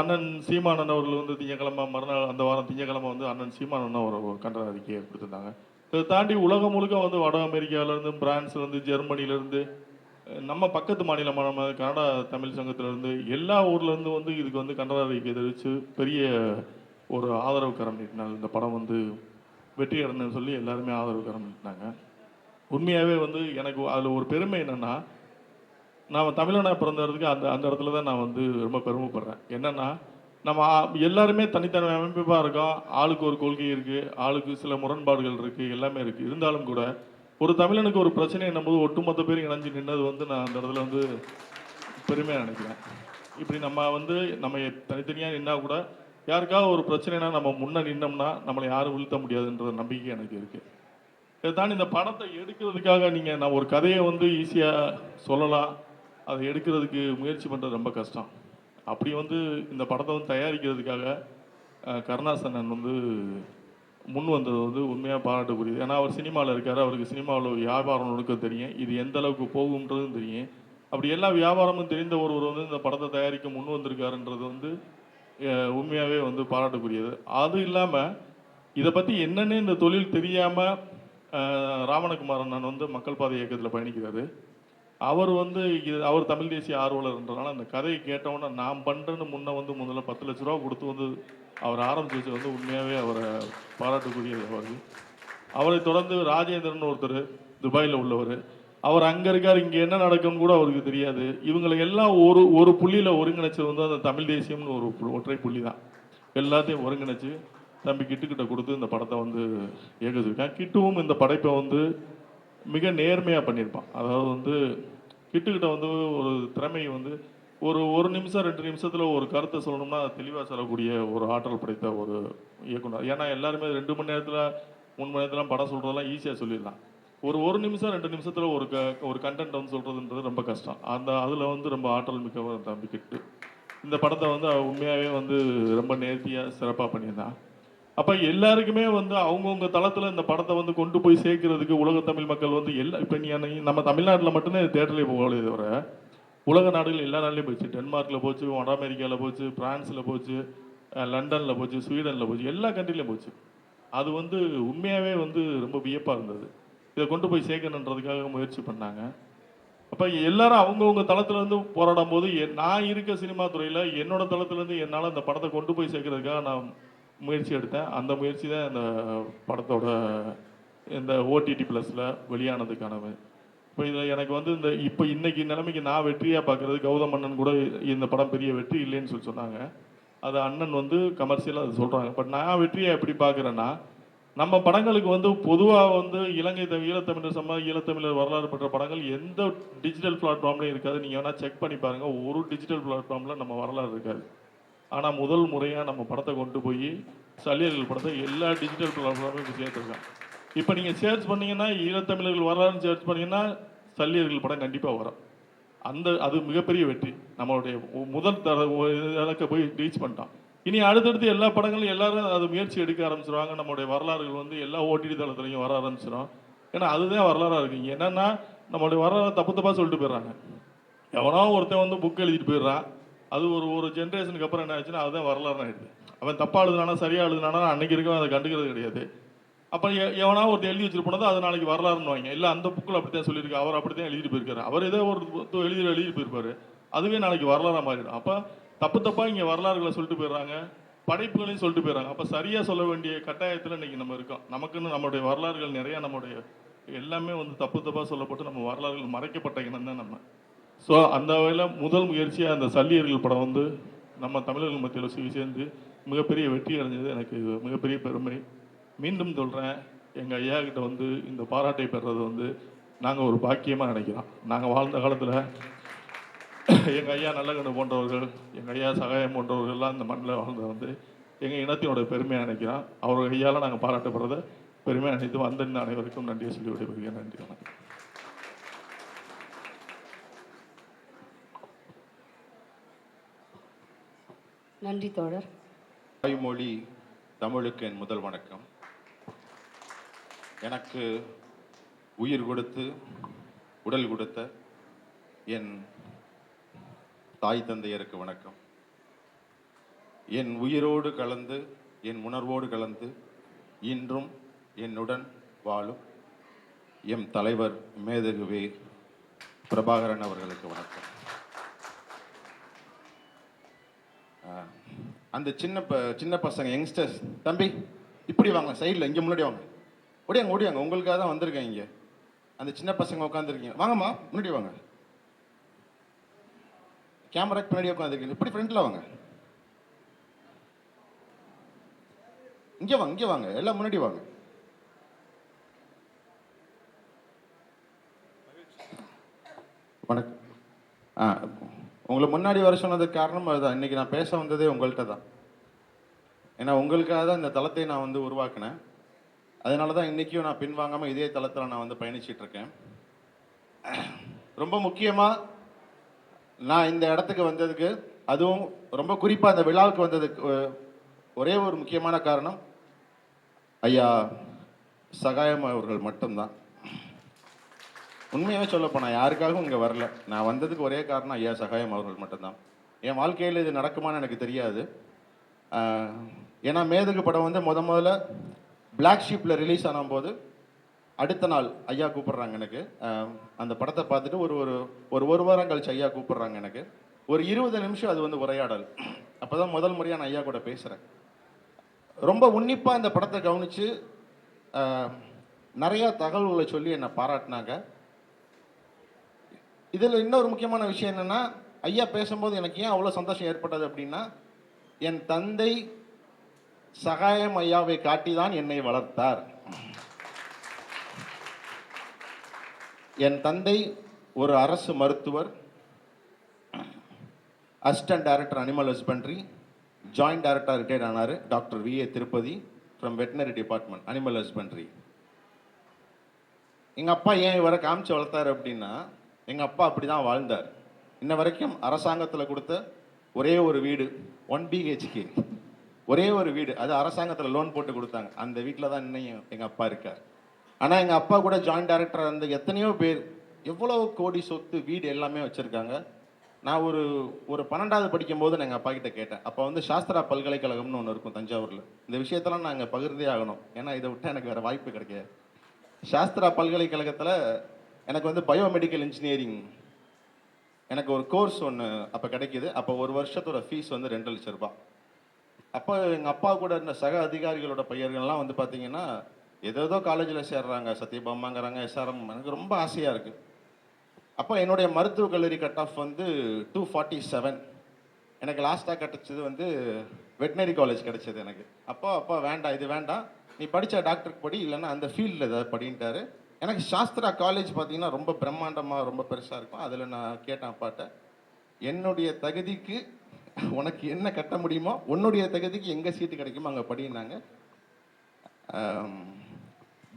அண்ணன் சீமானன் அவர்கள் வந்து திங்கக்கிழமை மறுநாள் அந்த வாரம் திங்கக்கிழமை வந்து அண்ணன் சீமானன் ஒரு கண்டன அறிக்கையை கொடுத்துருந்தாங்க. இதை தாண்டி உலகம் முழுக்க வந்து வட அமெரிக்காவிலேருந்து, பிரான்ஸ்லேருந்து, ஜெர்மனிலேருந்து, நம்ம பக்கத்து மாநிலமான நம்ம கனடா தமிழ் சங்கத்திலேருந்து எல்லா ஊர்லேருந்து வந்து இதுக்கு வந்து கண்டன அறிக்கை தெரிவித்து பெரிய ஒரு ஆதரவு கரம் நீட்டினாங்க. இந்த படம் வந்து வெற்றி அடைந்ததுன்னு சொல்லி எல்லாருமே ஆதரவு கரம் நீட்டினாங்க. உண்மையாகவே வந்து எனக்கு அதில் ஒரு பெருமை என்னென்னா, நான் தமிழனாக பிறந்ததுக்கு அந்த இடத்துல தான் நான் வந்து ரொம்ப பெருமைப்படுறேன். என்னென்னா நம்ம எல்லாருமே தனித்தனி அமைப்பாக இருக்கோம், ஆளுக்கு ஒரு கொள்கை இருக்குது, ஆளுக்கு சில முரண்பாடுகள் இருக்குது, எல்லாமே இருக்குது. இருந்தாலும் கூட ஒரு தமிழனுக்கு ஒரு பிரச்சனை என்னும்போது ஒட்டுமொத்த பேரும் இணைஞ்சு நின்னது வந்து நான் அந்த இடத்துல வந்து பெருமையாக நினைக்கிறேன். இப்படி நம்ம வந்து நம்ம தனித்தனியாக நின்னா கூட யாருக்காவது ஒரு பிரச்சனைனா நம்ம முன்னே நின்னோம்னா நம்மளை யாரும் வீழ்த்த முடியாதுன்ற நம்பிக்கை எனக்கு இருக்குது. இதை தாண்டி இந்த படத்தை எடுக்கிறதுக்காக நான் ஒரு கதையை வந்து ஈஸியாக சொல்லலாம், அதை எடுக்கிறதுக்கு முயற்சி பண்ணுறது ரொம்ப கஷ்டம். அப்படி வந்து இந்த படத்தை வந்து தயாரிக்கிறதுக்காக கருணாசனன் வந்து முன் வந்தது வந்து உண்மையாக பாராட்டக்கூடியது. ஏன்னா அவர் சினிமாவில் இருக்கார், அவருக்கு சினிமாவில் வியாபாரம் நுணுக்கம் தெரியும், இது எந்த அளவுக்கு போகும்ன்றதும் தெரியும். அப்படி எல்லா வியாபாரமும் தெரிந்த ஒருவர் வந்து இந்த படத்தை தயாரிக்க முன் வந்திருக்காருன்றது வந்து உண்மையாகவே வந்து பாராட்டக்கூடியது. அது இல்லாமல் இதை பற்றி என்னென்னு இந்த தொழில் தெரியாமல் ராவணகுமார் அண்ணன் வந்து மக்கள் பாதை இயக்கத்தில் பயணிக்கிறாரு. அவர் வந்து அவர் தமிழ் தேசிய ஆர்வலர்ன்றனால அந்த கதையை கேட்டவுடனே நான் பண்ணுறேன்னு வந்து முதல்ல 10 லட்ச ரூபா கொடுத்து வந்து அவர் ஆரம்பிச்சு வந்து உண்மையாகவே அவரை பாராட்டக்கூடியது. அவரை தொடர்ந்து ராஜேந்திரன் ஒருத்தர் துபாயில் உள்ளவர், அவர் அங்கே இருக்கார், இங்கே என்ன நடக்கும்னு கூட அவருக்கு தெரியாது. இவங்களை எல்லாம் ஒரு புள்ளியில் ஒருங்கிணைச்சது வந்து அந்த தமிழ் தேசியம்னு ஒரு ஒற்றை புள்ளி தான். எல்லாத்தையும் ஒருங்கிணைச்சு தம்பி கிட்ட கொடுத்து இந்த படத்தை வந்து இயக்கிருக்கேன். கிட்டுவும் இந்த படைப்பை வந்து மிக நேர்மையாக பண்ணியிருப்பான். அதாவது வந்து கிட்ட வந்து ஒரு திறமை வந்து ஒரு நிமிஷம் 2 நிமிஷத்தில் ஒரு கருத்தை சொல்லணும்னா தெளிவாக சொல்லக்கூடிய ஒரு ஆற்றல் படைத்த ஒரு இயக்குனர். ஏன்னா எல்லாருமே 2 மணி நேரத்தில் 3 மணி நேரத்தில் படம் சொல்கிறதெல்லாம் ஈஸியாக சொல்லிடலாம். ஒரு நிமிஷம் 2 நிமிஷத்தில் ஒரு கண்டென்ட் வந்து சொல்கிறதுன்றது ரொம்ப கஷ்டம். அதில் வந்து ரொம்ப ஆற்றல் மிக்க தம்பி கிட்டு இந்த படத்தை வந்து உண்மையாகவே வந்து ரொம்ப நேர்த்தியாக சிறப்பாக பண்ணியிருந்தான். அப்போ எல்லாருக்குமே வந்து அவங்கவுங்க தளத்தில் இந்த படத்தை வந்து கொண்டு போய் சேர்க்கறதுக்கு உலக தமிழ் மக்கள் வந்து இப்போ நம்ம தமிழ்நாட்டில் மட்டும்தான் தேட்டரில் போகலையே தவிர உலக நாடுகள் எல்லா நாட்டிலையும் போச்சு. டென்மார்க்கில் போச்சு, வட அமெரிக்காவில் போச்சு, பிரான்ஸில் போச்சு, லண்டனில் போச்சு, ஸ்வீடனில் போச்சு, எல்லா கண்ட்ரிலையும் போச்சு. அது வந்து உண்மையாகவே வந்து ரொம்ப வியப்பாக இருந்தது. இதை கொண்டு போய் சேர்க்கணுன்றதுக்காக முயற்சி பண்ணாங்க. அப்போ எல்லாரும் அவங்கவுங்க தளத்துலேருந்து போராடும் போது நான் இருக்க சினிமா துறையில் என்னோட தளத்துலேருந்து என்னால் அந்த படத்தை கொண்டு போய் சேர்க்கறதுக்காக நான் முயற்சி எடுத்தேன். அந்த முயற்சி தான் இந்த படத்தோட இந்த OTT ப்ளஸில் வெளியானதுக்கான. இப்போ இதில் எனக்கு வந்து இப்போ இன்னைக்கு நிலைமைக்கு நான் வெற்றியாக பார்க்குறது, கௌதம் அண்ணன் கூட இந்த படம் பெரிய வெற்றி இல்லைன்னு சொன்னாங்க. அது அண்ணன் வந்து கமர்ஷியலாக அது சொல்கிறாங்க. பட் நான் வெற்றியை எப்படி பார்க்குறேன்னா, நம்ம படங்களுக்கு வந்து பொதுவாக வந்து ஈழத்தமிழர் வரலாறு பெற்ற படங்கள் எந்த டிஜிட்டல் பிளாட்ஃபார்ம்லையும் இருக்காது. நீங்கள் வேணால் செக் பண்ணி பாருங்கள், ஒரு டிஜிட்டல் பிளாட்ஃபார்மில் நம்ம வரலாறு இருக்காது. ஆனால் முதல் முறையாக நம்ம படத்தை கொண்டு போய் சல்லியர்கள் படத்தை எல்லா டிஜிட்டல் பிளாட்ஃபார்மையும் சேர்த்துருக்காங்க. இப்போ நீங்கள் சர்ச் பண்ணிங்கன்னா ஈழத்தமிழர்கள் வரலாறுன்னு சர்ச் பண்ணிங்கன்னா சல்லியர்கள் படம் கண்டிப்பாக வரும். அது மிகப்பெரிய வெற்றி. நம்மளுடைய முதல் இலக்க போய் ரீச் பண்ணிட்டோம். இனி அடுத்தடுத்து எல்லா படங்களும் எல்லாரும் அது முயற்சி எடுக்க ஆரம்பிச்சிருவாங்க. நம்மளுடைய வரலாறுகள் வந்து எல்லா OTT தளத்துலையும் வர ஆரம்பிச்சிடும். ஏன்னா அதுதான் வரலாறாக இருக்குங்க. என்னென்னா நம்மளுடைய வரலாறு தப்பாக சொல்லிட்டு போயிடுறாங்க. எவனோ ஒருத்தன் வந்து புக் எழுதிட்டு போயிடுறான். அது ஒரு ஜென்ரேஷனுக்கு அப்புறம் என்ன ஆச்சுன்னா அதுதான் வரலாறுன்னு ஆயிடுது. அவன் தப்பாக எழுதுனானா சரியாக எழுதுனானா அன்னைக்கு இருக்கவன் அதை கண்டுக்கிறது கிடையாது. அப்போ எவனா ஒருத்தர் எழுதி வச்சுட்டு போனது அது நாளைக்கு வரலாறுன்னு வாங்க. இல்லை அந்த புக்கில் அப்படித்தான் சொல்லியிருக்கு, அவர் அப்படித்தான் எழுதிட்டு போயிருக்காரு, அவர் ஏதோ ஒரு எழுதிட்டு போயிருப்பாரு, அதுவே நாளைக்கு வரலாறாக மாறிடும். அப்போ தப்பாக இங்கே வரலாறுகளை சொல்லிட்டு போயிடுறாங்க, படைப்புகளையும் சொல்லிட்டு போயிடுறாங்க. அப்போ சரியாக சொல்ல வேண்டிய கட்டாயத்தில் இன்னைக்கு நம்ம இருக்கோம். நமக்குன்னு நம்மளுடைய வரலாறுகள் நிறையா, நம்மளுடைய எல்லாமே வந்து தப்பாக சொல்லப்பட்டு நம்ம வரலாறுகள் மறைக்கப்பட்ட இனம் தான் நம்ம. ஸோ அந்த வகையில் முதல் முயற்சியாக அந்த சல்லியர்கள் படம் வந்து நம்ம தமிழர்கள் மத்தியில் சேர்ந்து மிகப்பெரிய வெற்றி அடைஞ்சது எனக்கு மிகப்பெரிய பெருமை. மீண்டும் சொல்கிறேன், எங்கள் ஐயா கிட்ட வந்து இந்த பாராட்டை பெறுறது வந்து நாங்கள் ஒரு பாக்கியமாக நினைக்கிறோம். நாங்கள் வாழ்ந்த காலத்தில் எங்கள் ஐயா நல்லகண்ணு போன்றவர்கள், எங்கள் ஐயா சகாயம் போன்றவர்கள்லாம் இந்த மண்ணில் வாழ்ந்த வந்து எங்கள் இனத்தினோட பெருமையாக நினைக்கிறோம். அவர்கள் ஐயால் நாங்கள் பாராட்டப்படுறத பெருமையாக நினைத்து வந்த அனைவருக்கும் நன்றியை சொல்லி விடைபெறுகிறேன். நன்றி, வணக்கம். நன்றி தோழர். தாய்மொழி தமிழுக்கு என் முதல் வணக்கம். எனக்கு உயிர் கொடுத்து உடல் கொடுத்த என் தாய் தந்தையருக்கு வணக்கம். என் உயிரோடு கலந்து என் உணர்வோடு கலந்து இன்றும் என்னுடன் வாழும் எம் தலைவர் மேதகுவே பிரபாகரன் அவர்களுக்கு வணக்கம். அந்த சின்ன பசங்க யங்ஸ்டர்ஸ், தம்பி இப்படி வாங்க, சைடில் இங்கே முன்னாடி வாங்க, ஓடியாங்க உங்களுக்காக தான் வந்திருக்கேன். இங்கே அந்த சின்ன பசங்க உட்காந்துருக்கீங்க, வாங்கம்மா முன்னாடி வாங்க. கேமராக்கு பின்னாடி உட்காந்துருக்கீங்க, இப்படி ஃப்ரண்ட்டில் வாங்க. இங்கே வாங்க எல்லாம் முன்னாடி வாங்க. வணக்கம். உங்களை முன்னாடி வர சொன்னதுக்கு காரணம் அதுதான். இன்றைக்கி நான் பேச வந்ததே உங்கள்கிட்ட தான். ஏன்னா உங்களுக்காக தான் இந்த தளத்தை நான் வந்து உருவாக்கினேன். அதனால தான் இன்றைக்கும் நான் பின்வாங்காமல் இதே தளத்தில் நான் வந்து பயணிச்சிட்ருக்கேன். ரொம்ப முக்கியமாக நான் இந்த இடத்துக்கு வந்ததுக்கு அதுவும் ரொம்ப குறிப்பாக அந்த விழாவுக்கு வந்ததுக்கு ஒரே ஒரு முக்கியமான காரணம் ஐயா சகாயம் அவர்கள் மட்டும்தான். உண்மையாகவே சொல்லப்போனால் யாருக்காகவும் இங்கே வரல. நான் வந்ததுக்கு ஒரே காரணம் ஐயா சகாயம் அவர்கள் மட்டும்தான். என் வாழ்க்கையில் இது நடக்குமான்னு எனக்கு தெரியாது. ஏன்னா மேதகு படம் வந்து முதல்ல பிளாக் ஷீப்பில் ரிலீஸ் ஆனும்போது அடுத்த நாள் ஐயா கூப்பிட்றாங்க எனக்கு. அந்த படத்தை பார்த்துட்டு ஒரு வாரம் கழிச்சு ஐயா கூப்பிட்றாங்க எனக்கு. ஒரு 20 நிமிஷம் அது வந்து உரையாடல். அப்போ தான் முதல் முறையாக நான் ஐயா கூட பேசுகிறேன். ரொம்ப உன்னிப்பாக அந்த படத்தை கவனித்து நிறையா தகவல்களை சொல்லி என்னை பாராட்டினாங்க. இதில் இன்னொரு முக்கியமான விஷயம் என்னென்னா, ஐயா பேசும்போது எனக்கு ஏன் அவ்வளோ சந்தோஷம் ஏற்பட்டது அப்படின்னா, என் தந்தை சகாயம் ஐயாவை காட்டி தான் என்னை வளர்த்தார். என் தந்தை ஒரு அரசு மருத்துவர், assistant director animal husbandry, joint director retired ஆனார் doctor V A. Tirupati from veterinary department animal husbandry. எங்கள் அப்பா ஏன் இவரை காமிச்சு வளர்த்தார் அப்படின்னா, எங்கள் அப்பா அப்படி தான் வாழ்ந்தார். இன்ன வரைக்கும் அரசாங்கத்தில் கொடுத்த ஒரே ஒரு வீடு 1 BHK, ஒரே ஒரு வீடு, அது அரசாங்கத்தில் லோன் போட்டு கொடுத்தாங்க. அந்த வீட்டில் தான் இன்னும் எங்கள் அப்பா இருக்கார். ஆனால் எங்கள் அப்பா கூட ஜாயிண்ட் டைரக்டராக இருந்த எத்தனையோ பேர் எவ்வளோ கோடி சொத்து வீடு எல்லாமே வச்சுருக்காங்க. நான் ஒரு 12வது படிக்கும்போது நான் எங்கள் அப்பா கிட்ட கேட்டேன். அப்போ வந்து சாஸ்திரா பல்கலைக்கழகம்னு ஒன்று இருக்கும் தஞ்சாவூரில். இந்த விஷயத்தெல்லாம் நான் அங்கே பகிர்ந்தே ஆகணும், ஏன்னா இதை விட்டால் எனக்கு வேறு வாய்ப்பு கிடைக்காது. சாஸ்திரா பல்கலைக்கழகத்தில் எனக்கு வந்து பயோமெடிக்கல் இன்ஜினியரிங் எனக்கு ஒரு கோர்ஸ் ஒன்று அப்போ கிடைக்கிது. அப்போ ஒரு வருஷத்தோட ஃபீஸ் வந்து 2 லட்சம் ரூபாய். அப்போ எங்கள் அப்பா கூட இருந்த சக அதிகாரிகளோட பையர்கள்லாம் வந்து பார்த்தீங்கன்னா ஏதோ காலேஜில் சேர்றாங்க, சத்யபாமாங்கிறாங்க, SRM. எனக்கு ரொம்ப ஆசையாக இருக்குது. அப்போ என்னுடைய மருத்துவக் கல்லூரி கட் ஆஃப் வந்து 247. எனக்கு லாஸ்ட்டாக கிடச்சது வந்து வெட்டினரி காலேஜ் கிடச்சது எனக்கு. அப்போ வேண்டாம், இது வேண்டாம், நீ படித்த டாக்டருக்கு படி, இல்லைன்னா அந்த ஃபீல்டில் ஏதாவது படின்ட்டாரு. எனக்கு சாஸ்திரா காலேஜ் பார்த்தீங்கன்னா ரொம்ப பிரம்மாண்டமாக ரொம்ப பெருசாக இருக்கும். அதில் நான் கேட்டேன் அப்பாட்ட, என்னுடைய தகுதிக்கு உனக்கு என்ன கட்ட முடியுமோ, உன்னுடைய தகுதிக்கு எங்கே சீட்டு கிடைக்குமோ அங்கே படினாங்க.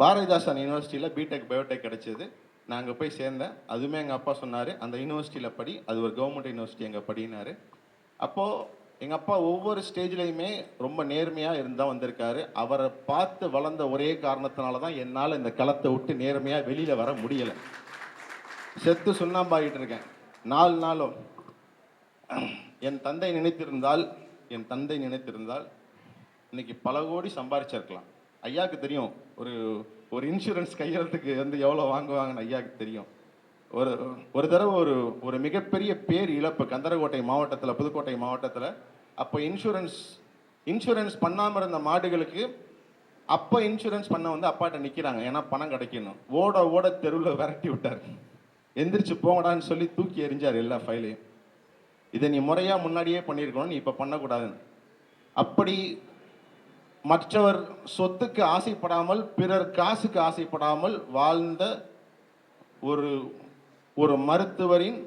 பாரதிதாசன் யூனிவர்சிட்டியில் பிடெக் பயோடெக் கிடைச்சது. நான் அங்கே போய் சேர்ந்தேன். அதுவுமே எங்கள் அப்பா சொன்னார், அந்த யூனிவர்சிட்டியில் படி, அது ஒரு கவர்மெண்ட் யூனிவர்சிட்டி, அங்கே படினார். அப்போது எங்கள் அப்பா ஒவ்வொரு ஸ்டேஜ்லேயுமே ரொம்ப நேர்மையாக இருந்தால் வந்திருக்காரு. அவரை பார்த்து வளர்ந்த ஒரே காரணத்தினால தான் என்னால் இந்த களத்தை விட்டு நேர்மையாக வெளியில் வர முடியலை. செத்து சுண்ணாம்பாகிட்டு இருக்கேன் 4 நாளும். என் தந்தை நினைத்திருந்தால் இன்னைக்கு பல கோடி சம்பாரிச்சிருக்கலாம். ஐயாவுக்கு தெரியும் ஒரு இன்சூரன்ஸ் கையெழுத்துக்கு வந்து எவ்வளோ வாங்குவாங்கன்னு ஐயாவுக்கு தெரியும். ஒரு தடவை ஒரு மிகப்பெரிய பேர் இழப்பு கந்தரகோட்டை மாவட்டத்தில், புதுக்கோட்டை மாவட்டத்தில். அப்போ இன்சூரன்ஸ் பண்ணாமல் இருந்த மாடுகளுக்கு அப்போ இன்சூரன்ஸ் பண்ண வந்து அப்பாட்ட நிற்கிறாங்க, ஏன்னா பணம் கிடைக்கணும். ஓட தெருவில் விரட்டி விட்டார். எந்திரிச்சு போங்கடான்னு சொல்லி தூக்கி எறிஞ்சார் எல்லா ஃபைலையும். இதை நீ முறையாக முன்னாடியே பண்ணியிருக்கணும், நீ இப்போ பண்ணக்கூடாதுன்னு. அப்படி மற்றவர் சொத்துக்கு ஆசைப்படாமல், பிறர் காசுக்கு ஆசைப்படாமல் வாழ்ந்த ஒரு மருத்துவரின்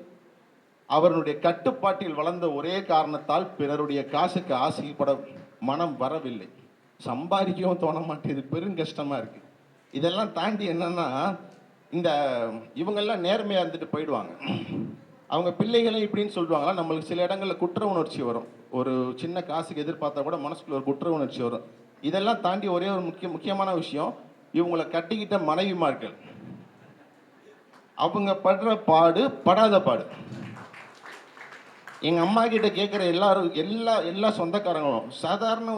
அவருடைய கட்டுப்பாட்டில் வளர்ந்த ஒரே காரணத்தால் பிறருடைய காசுக்கு ஆசைப்பட மனம் வரவில்லை. சம்பாதிக்கவும் தோண மாட்டேது, பெருங்கஷ்டமாக இருக்குது. இதெல்லாம் தாண்டி என்னன்னா, இவங்கெல்லாம் நேர்மையாக இருந்துட்டு போயிடுவாங்க. அவங்க பிள்ளைகளை இப்படின்னு சொல்லுவாங்களா, நம்மளுக்கு சில இடங்களில் குற்ற உணர்ச்சி வரும். ஒரு சின்ன காசுக்கு எதிர்பார்த்தா கூட மனசுக்குள்ள ஒரு குற்ற உணர்ச்சி வரும். இதெல்லாம் தாண்டி ஒரே ஒரு முக்கியமான விஷயம், இவங்களை கட்டிக்கிட்ட மனைவிமார்கள் அவங்க படுற பாடு படாத பாடு. எங்கள் அம்மா கிட்ட கேட்குற எல்லா சொந்தக்காரங்களும் சாதாரண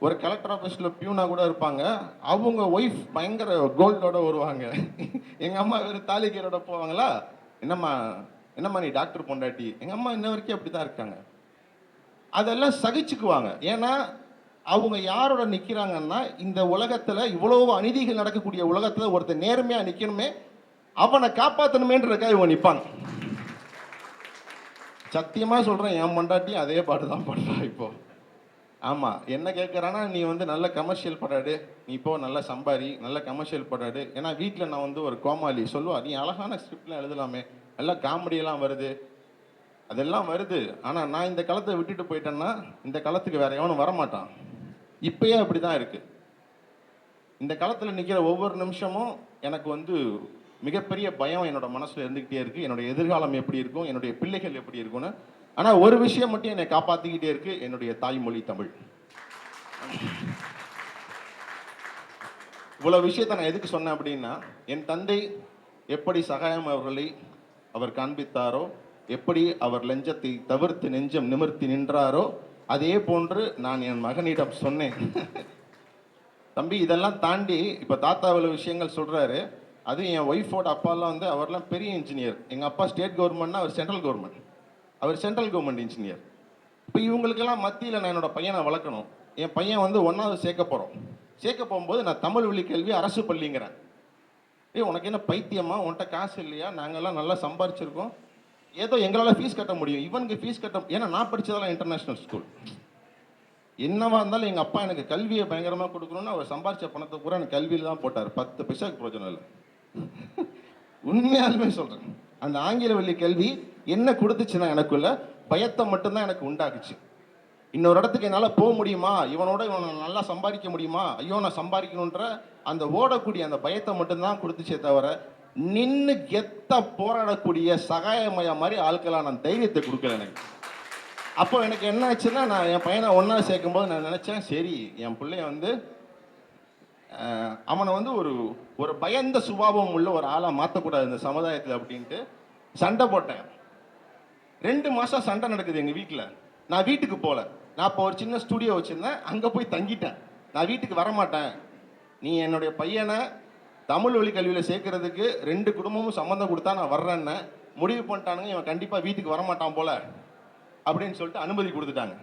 ஒரு கலெக்டர் ஆஃபீஸில் பியூனா கூட இருப்பாங்க. அவங்க ஒய்ஃப் பயங்கர கோல்டோட வருவாங்க. எங்கள் அம்மா வேறு தாலிக்கரோட போவாங்களா, என்னம்மா நீ டாக்டர் பொண்டாட்டி. எங்கள் அம்மா இன்ன வரைக்கும் அப்படி தான் இருக்காங்க. அதெல்லாம் சகிச்சுக்குவாங்க. ஏன்னா அவங்க யாரோட நிற்கிறாங்கன்னா, இந்த உலகத்தில் இவ்வளவு அநீதிகள் நடக்கக்கூடிய உலகத்தில் ஒருத்தர் நேர்மையாக நிற்கணுமே, அவனை காப்பாற்றணுமேன்றதுக்காக இவங்க நிற்பாங்க. சத்தியமாக சொல்கிறேன், என் பொண்டாட்டியும் அதே பாட்டு தான் பண்ணுறா இப்போ. ஆமாம், என்ன கேட்குறான்னா, நீ வந்து நல்ல கமர்ஷியல் படாடு, நீ இப்போ நல்ல சம்பாரி, நல்ல கமர்ஷியல் படாடு. ஏன்னா வீட்டில் நான் வந்து ஒரு கோமாளி சொல்லுவா, நீ அழகான ஸ்கிரிப்ட்லாம் எழுதலாமே, நல்லா காமெடியெல்லாம் வருது, அதெல்லாம் வருது. ஆனால் நான் இந்த களத்தை விட்டுட்டு போயிட்டேன்னா இந்த களத்துக்கு வேற எவனும் வரமாட்டான். இப்பயே அப்படி தான் இருக்குது. இந்த களத்தில் நிற்கிற ஒவ்வொரு நிமிஷமும் எனக்கு வந்து மிகப்பெரிய பயம் என்னோட மனசில் இருந்துக்கிட்டே இருக்குது. என்னுடைய எதிர்காலம் எப்படி இருக்கும், என்னுடைய பிள்ளைகள் எப்படி இருக்கும்னு. ஆனால் ஒரு விஷயம் மட்டும் என்னை காப்பாற்றிக்கிட்டே இருக்கு, என்னுடைய தாய்மொழி தமிழ். இவ்வளவு விஷயத்தை நான் எதுக்கு சொன்னேன் அப்படின்னா, என் தந்தை எப்படி சகாயம் அவர்களை அவர் காண்பித்தாரோ, எப்படி அவர் லஞ்சத்தை தவிர்த்து நெஞ்சம் நிமிர்த்தி நின்றாரோ, அதே போன்று நான் என் மகனிடம் சொன்னேன். தம்பி, இதெல்லாம் தாண்டி இப்போ தாத்தா இவ்வளவு விஷயங்கள் சொல்றாரு. அது என் ஒய்ஃபோட அப்பாலாம் வந்து அவர்லாம் பெரிய இன்ஜினியர். எங்கள் அப்பா ஸ்டேட் கவர்மெண்ட்னா அவர் சென்ட்ரல் கவர்மெண்ட். அவர் சென்ட்ரல் கவர்மெண்ட் இன்ஜினியர். இப்போ இவங்களுக்கெல்லாம் மத்தியில் நான் என்னோட பையனை வளர்க்கணும். என் பையன் வந்து 1வது சேர்க்க போகிறோம். சேர்க்க போகும்போது நான் தமிழ் வழி கல்வி அரசு பள்ளிங்கிறேன். உனக்கு என்ன பைத்தியமா? உன்கிட்ட காசு இல்லையா? நாங்கள்லாம் நல்லா சம்பாரிச்சிருக்கோம், ஏதோ எங்களால் ஃபீஸ் கட்ட முடியும், இவனுக்கு ஃபீஸ் கட்ட, ஏன்னா நான் படித்ததெல்லாம் இன்டர்நேஷ்னல் ஸ்கூல். என்னவா இருந்தாலும் எங்கள் அப்பா எனக்கு கல்வியை பயங்கரமாக கொடுக்கணும்னு அவர் சம்பாரிச்ச பணத்தை பூரா எனக்கு கல்வியில் தான் போட்டார். 10 பைசாக்கு பிரயோஜனம் இல்லை. உண்மையாலுமே சொல்கிறேன். அந்த ஆங்கில வழி கல்வி என்ன கொடுத்துச்சுன்னா எனக்குள்ள பயத்தை மட்டும்தான் எனக்கு உண்டாக்குச்சு. இன்னொரு இடத்துக்கு என்னால் போக முடியுமா, இவனோட இவனை நல்லா சம்பாதிக்க முடியுமா, ஐயோ நான் சம்பாதிக்கணுன்ற அந்த ஓடக்கூடிய அந்த பயத்தை மட்டும்தான் கொடுத்துச்சே தவிர, நின்று கெத்த போராடக்கூடிய சகாயமய மாதிரி ஆட்களாக நான் தைரியத்தை கொடுக்கல எனக்கு. அப்போ எனக்கு என்ன ஆச்சுன்னா, நான் என் பையனை 1வது சேர்க்கும்போது நான் நினச்சேன், சரி என் பிள்ளைய வந்து அவனை வந்து ஒரு பயந்த சுபாவம் உள்ள ஒரு ஆளாக மாற்றக்கூடாது இந்த சமுதாயத்தில் அப்படின்ட்டு சண்டை போட்டேன். 2 மாதம் சண்டை நடக்குது எங்கள் வீட்டில். நான் வீட்டுக்கு போகல. நான் இப்போ ஒரு சின்ன ஸ்டூடியோ வச்சுருந்தேன், அங்கே போய் தங்கிட்டேன். நான் வீட்டுக்கு வரமாட்டேன், நீ என்னுடைய பையனை தமிழ் வழி கல்வியில் சேர்க்கறதுக்கு 2 குடும்பமும் சம்மந்தம் கொடுத்தா நான் வர்றேன்னு முடிவு பண்ணிட்டானுங்க. இவன் கண்டிப்பாக வீட்டுக்கு வரமாட்டான் போல அப்படின்னு சொல்லிட்டு அனுமதி கொடுத்துட்டாங்க.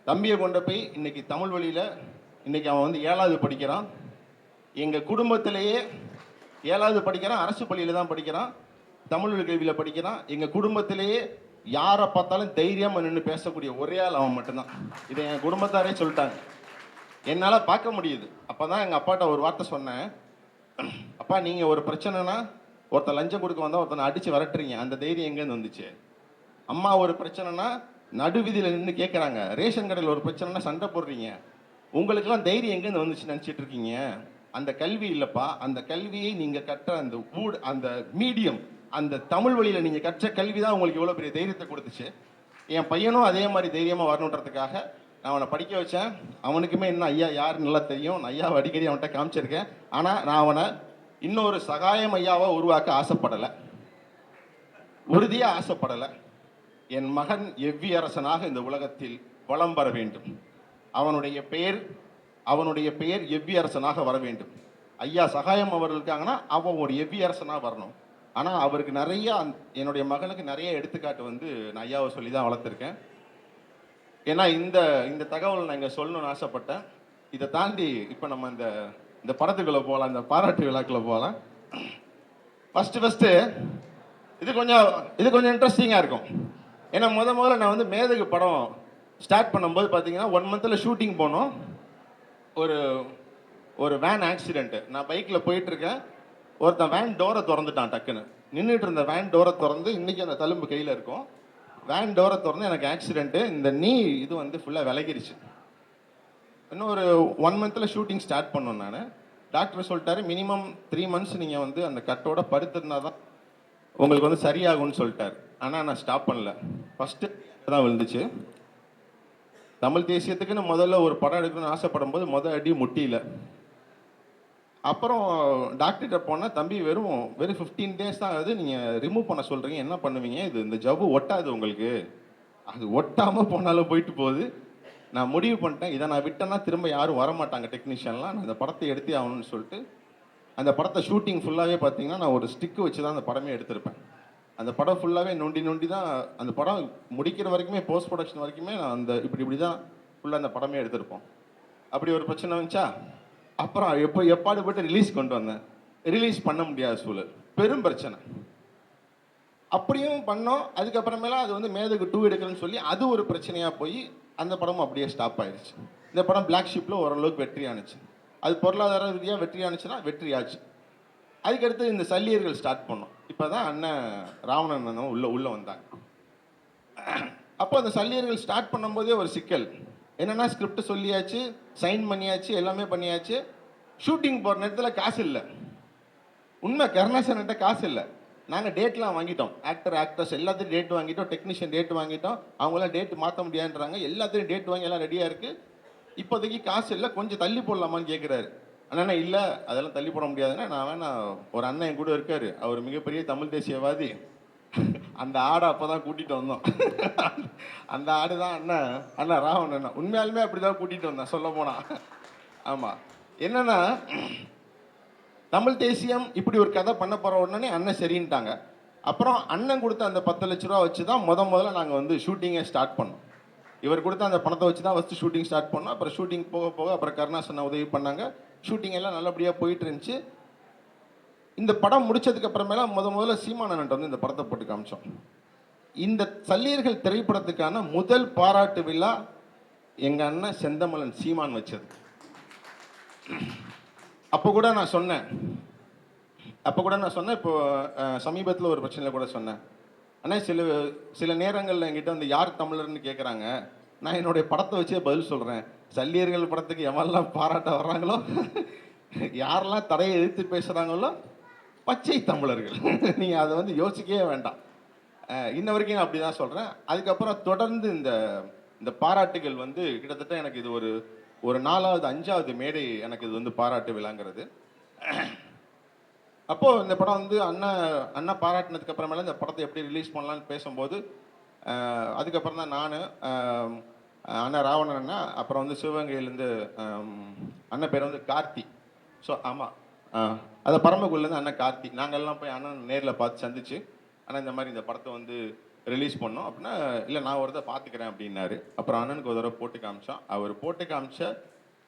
தம்பியை கொண்டு போய் இன்னைக்கு தமிழ் வழியில் இன்னைக்கு அவன் வந்து 7வது படிக்கிறான். எங்கள் குடும்பத்திலேயே 7வது படிக்கிறான், அரசு பள்ளியில் தான் படிக்கிறான், தமிழ் வழி கல்வியில் படிக்கிறான். எங்கள் குடும்பத்திலேயே யாரை பார்த்தாலும் தைரியமாக நின்று பேசக்கூடிய ஒரே ஆள் அவன் மட்டும்தான். இதை என் குடும்பத்தாரே சொல்லிட்டாங்க, என்னால் பார்க்க முடியுது. அப்போ தான் எங்கள் அப்பாட்ட ஒரு வார்த்தை சொன்னேன், அப்பா நீங்கள் ஒரு பிரச்சனைனா ஒருத்தர் லஞ்சம் கொடுக்க வந்தால் ஒருத்தனை அடித்து விரட்டுறீங்க, அந்த தைரியம் எங்கேருந்து வந்துச்சு? அம்மா ஒரு பிரச்சனைனா நடுவிதியில் நின்று கேட்குறாங்க, ரேஷன் கடையில் ஒரு பிரச்சனைனா சண்டை போடுறீங்க, உங்களுக்கெல்லாம் தைரியம் எங்கேருந்து வந்துச்சு நினச்சிட்டு இருக்கீங்க? அந்த கல்வி இல்லைப்பா, அந்த கல்வியை நீங்கள் கற்ற அந்த அந்த மீடியம், அந்த தமிழ் வழியில் நீங்கள் கற்ற கல்வி தான் உங்களுக்கு இவ்வளோ பெரிய தைரியத்தை கொடுத்துச்சு. என் பையனும் அதே மாதிரி தைரியமாக வரணுன்றதுக்காக நான் அவனை படிக்க வச்சேன். அவனுக்குமே இன்னும் ஐயா யார் நல்லா தெரியும், நான் ஐயாவை அடிக்கடி அவன்கிட்ட காமிச்சிருக்கேன். ஆனால் நான் அவனை இன்னொரு சகாயம் ஐயாவை உருவாக்க ஆசைப்படலை, உறுதியாக ஆசைப்படலை. என் மகன் எவ்வியரசனாக இந்த உலகத்தில் வலம் வர வேண்டும். அவனுடைய பெயர் எவ்வியரசனாக வர வேண்டும். ஐயா சகாயம் அவர் இருக்காங்கன்னா அவன் ஒரு எவ்வியரசனாக வரணும். ஆனால் அவருக்கு நிறைய, என்னுடைய மகனுக்கு நிறைய எடுத்துக்காட்டு வந்து நான் ஐயாவை சொல்லி தான் வளர்த்துருக்கேன். ஏன்னா இந்த தகவல் நான் இங்கே சொல்லணும்னு ஆசைப்பட்டேன். இதை தாண்டி இப்போ நம்ம இந்த படத்துக்குள்ளே போகலாம், இந்த பாராட்டு விழாக்குள்ளே போகலாம். ஃபஸ்ட்டு இது கொஞ்சம் இன்ட்ரெஸ்டிங்காக இருக்கும். ஏன்னா முதல்ல நான் வந்து மேதகு படம் ஸ்டார்ட் பண்ணும்போது பார்த்தீங்கன்னா 1 மந்தில் ஷூட்டிங் போனோம். ஒரு வேன் ஆக்சிடென்ட்டு. நான் பைக்கில் போயிட்டுருக்கேன், ஒருத்தன் வேன் டோரை திறந்துட்டான். டக்குன்னு நின்றுட்டு இருந்த வேன் டோரை திறந்து, இன்றைக்கி அந்த தழும்பு கையில் இருக்கும், வேன் டோரை திறந்து எனக்கு ஆக்சிடென்ட்டு. இந்த இது வந்து ஃபுல்லாக விலகிருச்சு. இன்னும் ஒரு 1 மந்தில் ஷூட்டிங் ஸ்டார்ட் பண்ணோம். நான் டாக்டர் சொல்லிட்டாரு, மினிமம் 3 மந்த்ஸ் நீங்கள் வந்து அந்த கட்டோட படுத்திருந்தா தான் உங்களுக்கு வந்து சரியாகும்னு சொல்லிட்டார். ஆனால் நான் ஸ்டாப் பண்ணல. ஃபஸ்ட்டு தான் விழுந்துச்சு. தமிழ் தேசியத்துக்குன்னு முதல்ல ஒரு படம் எடுக்கணும்னு ஆசைப்படும் போது அடி முட்டியில். அப்புறம் டாக்டர்கிட்ட போனால், தம்பி வெறும் 15 டேஸ் தான் ஆகுது, நீங்கள் ரிமூவ் பண்ண சொல்கிறீங்க, என்ன பண்ணுவீங்க? இந்த ஜவ்வு ஒட்டாது உங்களுக்கு, அது ஒட்டாமல் போனாலும் போயிட்டு போகுது. நான் முடிவு பண்ணிட்டேன், இதை நான் விட்டேன்னா திரும்ப யாரும் வரமாட்டாங்க டெக்னீஷியன்லாம், நான் இந்த படத்தை எடுத்தே ஆகணும்னு சொல்லிட்டு அந்த படத்தை ஷூட்டிங் ஃபுல்லாகவே பார்த்தீங்கன்னா நான் ஒரு ஸ்டிக்கு வச்சு தான் அந்த படமே எடுத்திருப்பேன். அந்த படம் ஃபுல்லாகவே நொண்டி தான் அந்த படம் முடிக்கிற வரைக்குமே, போஸ்ட் ப்ரொடக்ஷன் வரைக்குமே நான் இப்படி தான் ஃபுல்லாக அந்த படமே எடுத்திருப்போம். அப்படி ஒரு பிரச்சனை வந்துச்சா, அப்புறம் எப்பாடுபட்டு ரிலீஸ் கொண்டு வந்தேன். ரிலீஸ் பண்ண முடியாத சூழல், பெரும் பிரச்சனை. அப்படியும் பண்ணோம். அதுக்கப்புறமேல அது வந்து மேதகு 2 எடுக்கணும்னு சொல்லி அது ஒரு பிரச்சனையாக போய் அந்த படமும் அப்படியே ஸ்டாப் ஆயிடுச்சு. இந்த படம் பிளாக் ஷிப்பில் ஓரளவுக்கு வெற்றியானுச்சு. அது பொருளாதார ரீதியாக வெற்றியானுச்சுன்னா வெற்றியாச்சு. அதுக்கடுத்து இந்த சல்லியர்கள் ஸ்டார்ட் பண்ணோம். இப்போ தான் அண்ணன் ராவணன் அண்ணன் உள்ளே வந்தாங்க. அப்போ அந்த சல்லியர்கள் ஸ்டார்ட் பண்ணும்போதே ஒரு சிக்கல் என்னென்னா, ஸ்கிரிப்ட் சொல்லியாச்சு, சைன் பண்ணியாச்சு, எல்லாமே பண்ணியாச்சு. ஷூட்டிங் போகிற நேரத்தில் காசு இல்லை. உண்மை, கருணாசன்கிட்ட காசு இல்லை. நாங்கள் டேட்லாம் வாங்கிட்டோம், ஆக்டர் ஆக்ட்ரஸ் எல்லாத்தையும் டேட் வாங்கிட்டோம், டெக்னீஷியன் டேட் வாங்கிட்டோம், அவங்களாம் டேட் மாற்ற முடியாதுன்றாங்க, எல்லாத்தையும் டேட் வாங்கி எல்லாம் ரெடியாக இருக்குது, இப்போதைக்கு காசு இல்லை, கொஞ்சம் தள்ளி போடலாமான்னு கேட்குறாரு. அண்ணா இல்லை அதெல்லாம் தள்ளி போட முடியாதுன்னா, நான் வேணா ஒரு அண்ணன் என் கூட இருக்காரு, அவர் மிகப்பெரிய தமிழ் தேசியவாதி, அந்த ஆடை அப்போ தான் கூட்டிகிட்டு வந்தோம். அந்த ஆடு தான் அண்ணன் அண்ணன் ராவன் அண்ணா, உண்மையாலுமே அப்படி தான் கூட்டிகிட்டு வந்தேன் சொல்ல போனால். ஆமாம், என்னன்னா தமிழ் தேசியம் இப்படி ஒரு கதை பண்ண போகிற உடனே அண்ணன் சரின்ட்டாங்க. அப்புறம் அண்ணன் கொடுத்த அந்த 10 லட்ச ரூபா வச்சு தான் முதல்ல நாங்கள் வந்து ஷூட்டிங்கை ஸ்டார்ட் பண்ணோம். இவர் கொடுத்த அந்த பணத்தை வச்சு தான் ஃபஸ்ட்டு ஷூட்டிங் ஸ்டார்ட் பண்ணோம். அப்புறம் ஷூட்டிங் போக போக அப்புறம் கருணாஸ் அண்ணா உதவி பண்ணாங்க, ஷூட்டிங் எல்லாம் நல்லபடியாக போயிட்டு இருந்துச்சு. இந்த படம் முடிச்சதுக்கு அப்புறமேல முதல்ல சீமான் அண்ணன்ட்ட வந்து இந்த படத்தை போட்டு காமிச்சோம். இந்த சல்லியர்கள் திரைப்படத்துக்கான முதல் பாராட்டு விழா எங்கள் அண்ணன் செந்தமலன் சீமான் வச்சது. அப்போ கூட நான் சொன்னேன், இப்போ சமீபத்தில் ஒரு பிரச்சனையில் கூட சொன்னேன், அண்ணா சில நேரங்களில் என்கிட்ட வந்து யார் தமிழர்னு கேட்குறாங்க, நான் என்னுடைய படத்தை வச்சே பதில் சொல்கிறேன். சல்லியர்கள் படத்துக்கு எவெல்லாம் பாராட்ட வர்றாங்களோ, யாரெல்லாம் தடையை எதிர்த்து பேசுகிறாங்களோ பச்சை தமிழர்கள். நீங்கள் அதை வந்து யோசிக்கவே வேண்டாம். இன்ன வரைக்கும் நான் அப்படி தான் சொல்கிறேன். அதுக்கப்புறம் தொடர்ந்து இந்த பாராட்டுகள் வந்து கிட்டத்தட்ட எனக்கு இது ஒரு 4வது 5வது மேடை எனக்கு இது வந்து பாராட்டு விழாங்கிறது. அப்போது இந்த படம் வந்து அண்ணா பாராட்டினதுக்கு அப்புறமேல இந்த படத்தை எப்படி ரிலீஸ் பண்ணலான்னு பேசும்போது, அதுக்கப்புறம் தான் நான் அண்ணன் ராவணன் அண்ணா, அப்புறம் வந்து சிவகங்கையிலேருந்து அண்ணன் பேர் வந்து கார்த்தி. ஸோ ஆமாம், அதை பரமக்குடிலேருந்து அண்ணன் கார்த்தி, நாங்கள்லாம் போய் அண்ணன் நேரில் பார்த்து சந்திச்சு, ஆனால் இந்த மாதிரி இந்த படத்தை வந்து ரிலீஸ் பண்ணோம் அப்படின்னா, இல்லை நான் ஒரு தடவை பார்த்துக்கிறேன் அப்படின்னாரு. அப்புறம் அண்ணனுக்கு ஒரு தடவை போட்டு காமிச்சோம். அவர் போட்டு காமிச்ச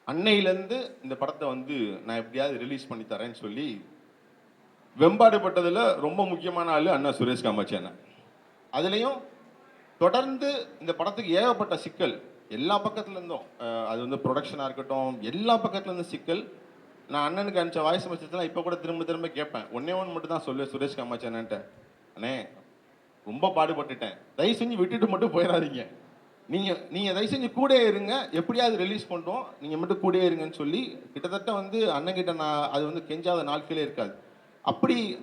அன்னையிலேருந்து இந்த படத்தை வந்து நான் எப்படியாவது ரிலீஸ் பண்ணி தரேன்னு சொல்லி வெம்பாடுபட்டதில் ரொம்ப முக்கியமான ஆள் அண்ணா சுரேஷ் காமாட்சி அண்ணன். அதுலேயும் தொடர்ந்து இந்த படத்துக்கு ஏகப்பட்ட சிக்கல் எல்லா பக்கத்துலேருந்தும், அது வந்து ப்ரொடக்ஷனாக இருக்கட்டும், எல்லா பக்கத்துலேருந்து சிக்கல். நான் அண்ணனுக்கு அனுப்பிச்ச வாய்ஸ் மெசேஜ்லாம் இப்போ கூட திரும்ப கேட்பேன். ஒன்றே மட்டும் தான் சொல்லுவேன் சுரேஷ் காமாட்சி அண்ணன்ட்ட, அண்ணே ரொம்ப பாடுபட்டுட்டேன், தயவு செஞ்சு விட்டுட்டு மட்டும் போயிடாதீங்க, நீங்கள் தயவு செஞ்சு கூட இருங்க, எப்படியாவது ரிலீஸ் பண்ணுறோம், நீங்கள் மட்டும் கூட இருங்கன்னு சொல்லி கிட்டத்தட்ட வந்து அண்ணன்கிட்ட நான் அது வந்து கெஞ்சாத நாட்களே இருக்காது.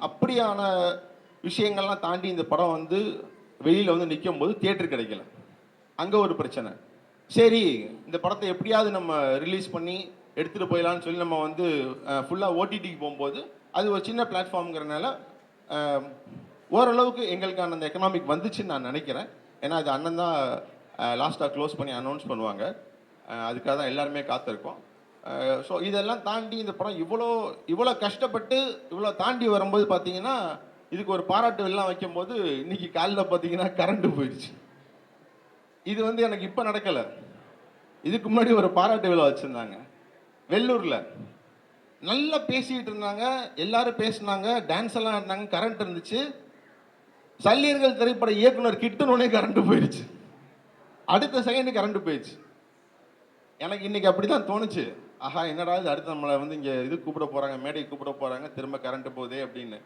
அப்படியான விஷயங்கள்லாம் தாண்டி இந்த படம் வந்து வெளியில் வந்து நிற்கும் போது தியேட்டர் கிடைக்கல, அங்கே ஒரு பிரச்சனை. சரி இந்த படத்தை எப்படியாவது நம்ம ரிலீஸ் பண்ணி எடுத்துகிட்டு போயிடலான்னு சொல்லி நம்ம வந்து ஃபுல்லாக ஓடிடிக்கு போகும்போது அது ஒரு சின்ன பிளாட்ஃபார்ம்ங்கிறனால ஓரளவுக்கு எங்களுக்கான அந்த எக்கனாமிக் வந்துச்சுன்னு நான் நினைக்கிறேன். ஏன்னா அது அண்ணன் தான் லாஸ்ட்டாக க்ளோஸ் பண்ணி அனௌன்ஸ் பண்ணுவாங்க, அதுக்காக தான் எல்லாருமே காத்திருக்கோம். ஸோ இதெல்லாம் தாண்டி இந்த படம் இவ்வளோ கஷ்டப்பட்டு இவ்வளோ தாண்டி வரும்போது பார்த்தீங்கன்னா, இதுக்கு ஒரு பாராட்டு விழா வைக்கும்போது இன்னைக்கு காலையில் பார்த்தீங்கன்னா கரண்ட்டு போயிடுச்சு. இது வந்து எனக்கு இப்போ நடக்கலை, இதுக்கு முன்னாடி ஒரு பாராட்டு விழா வச்சுருந்தாங்க வெள்ளூரில், நல்லா பேசிக்கிட்டு இருந்தாங்க, எல்லாரும் பேசினாங்க, டான்ஸ் எல்லாம் ஆடினாங்க, கரண்ட் இருந்துச்சு. சல்லியர்கள் திரைப்பட இயக்குனர் கிட்டனோடனே கரண்ட் போயிடுச்சு, அடுத்த செகண்ட் கரண்ட் போயிடுச்சு. எனக்கு இன்னைக்கு அப்படி தான் தோணுச்சு, ஆஹா என்னடா இது, அடுத்து நம்மளை வந்து இங்கே இது கூப்பிட போகிறாங்க, மேடை கூப்பிட போகிறாங்க, திரும்ப கரண்ட் போகுதே அப்படின்னு.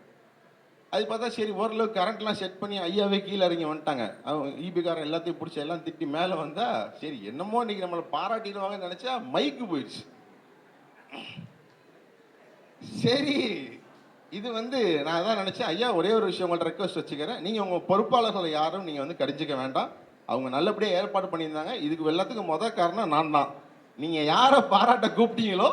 அது பார்த்தா சரி ஓரளவுக்கு கரண்ட்லாம் செட் பண்ணி ஐயாவே கீழே இறங்கி வந்துட்டாங்க. அவங்க ஈபிக்காரன் எல்லாத்தையும் பிடிச்சி எல்லாம் திட்டி மேலே வந்தா சரி என்னமோ இன்னைக்கு நம்மளை பாராட்டிடுவாங்கன்னு நினச்சா மைக்கு போயிடுச்சு. சரி இது வந்து நான் அதான் நினச்சேன், ஐயா ஒரே ஒரு விஷயம் உங்கள்ட்ட ரெக்வஸ்ட் வச்சுக்கிறேன், நீங்கள் உங்கள் பொறுப்பாளர்களை யாரும் நீங்கள் வந்து கடிஞ்சிக்க வேண்டாம், அவங்க நல்லபடியாக ஏற்பாடு பண்ணியிருந்தாங்க, இதுக்கு எல்லாத்துக்கும் முதல் காரணம் நான் தான். நீங்கள் யாரை பாராட்ட கூப்பிட்டீங்களோ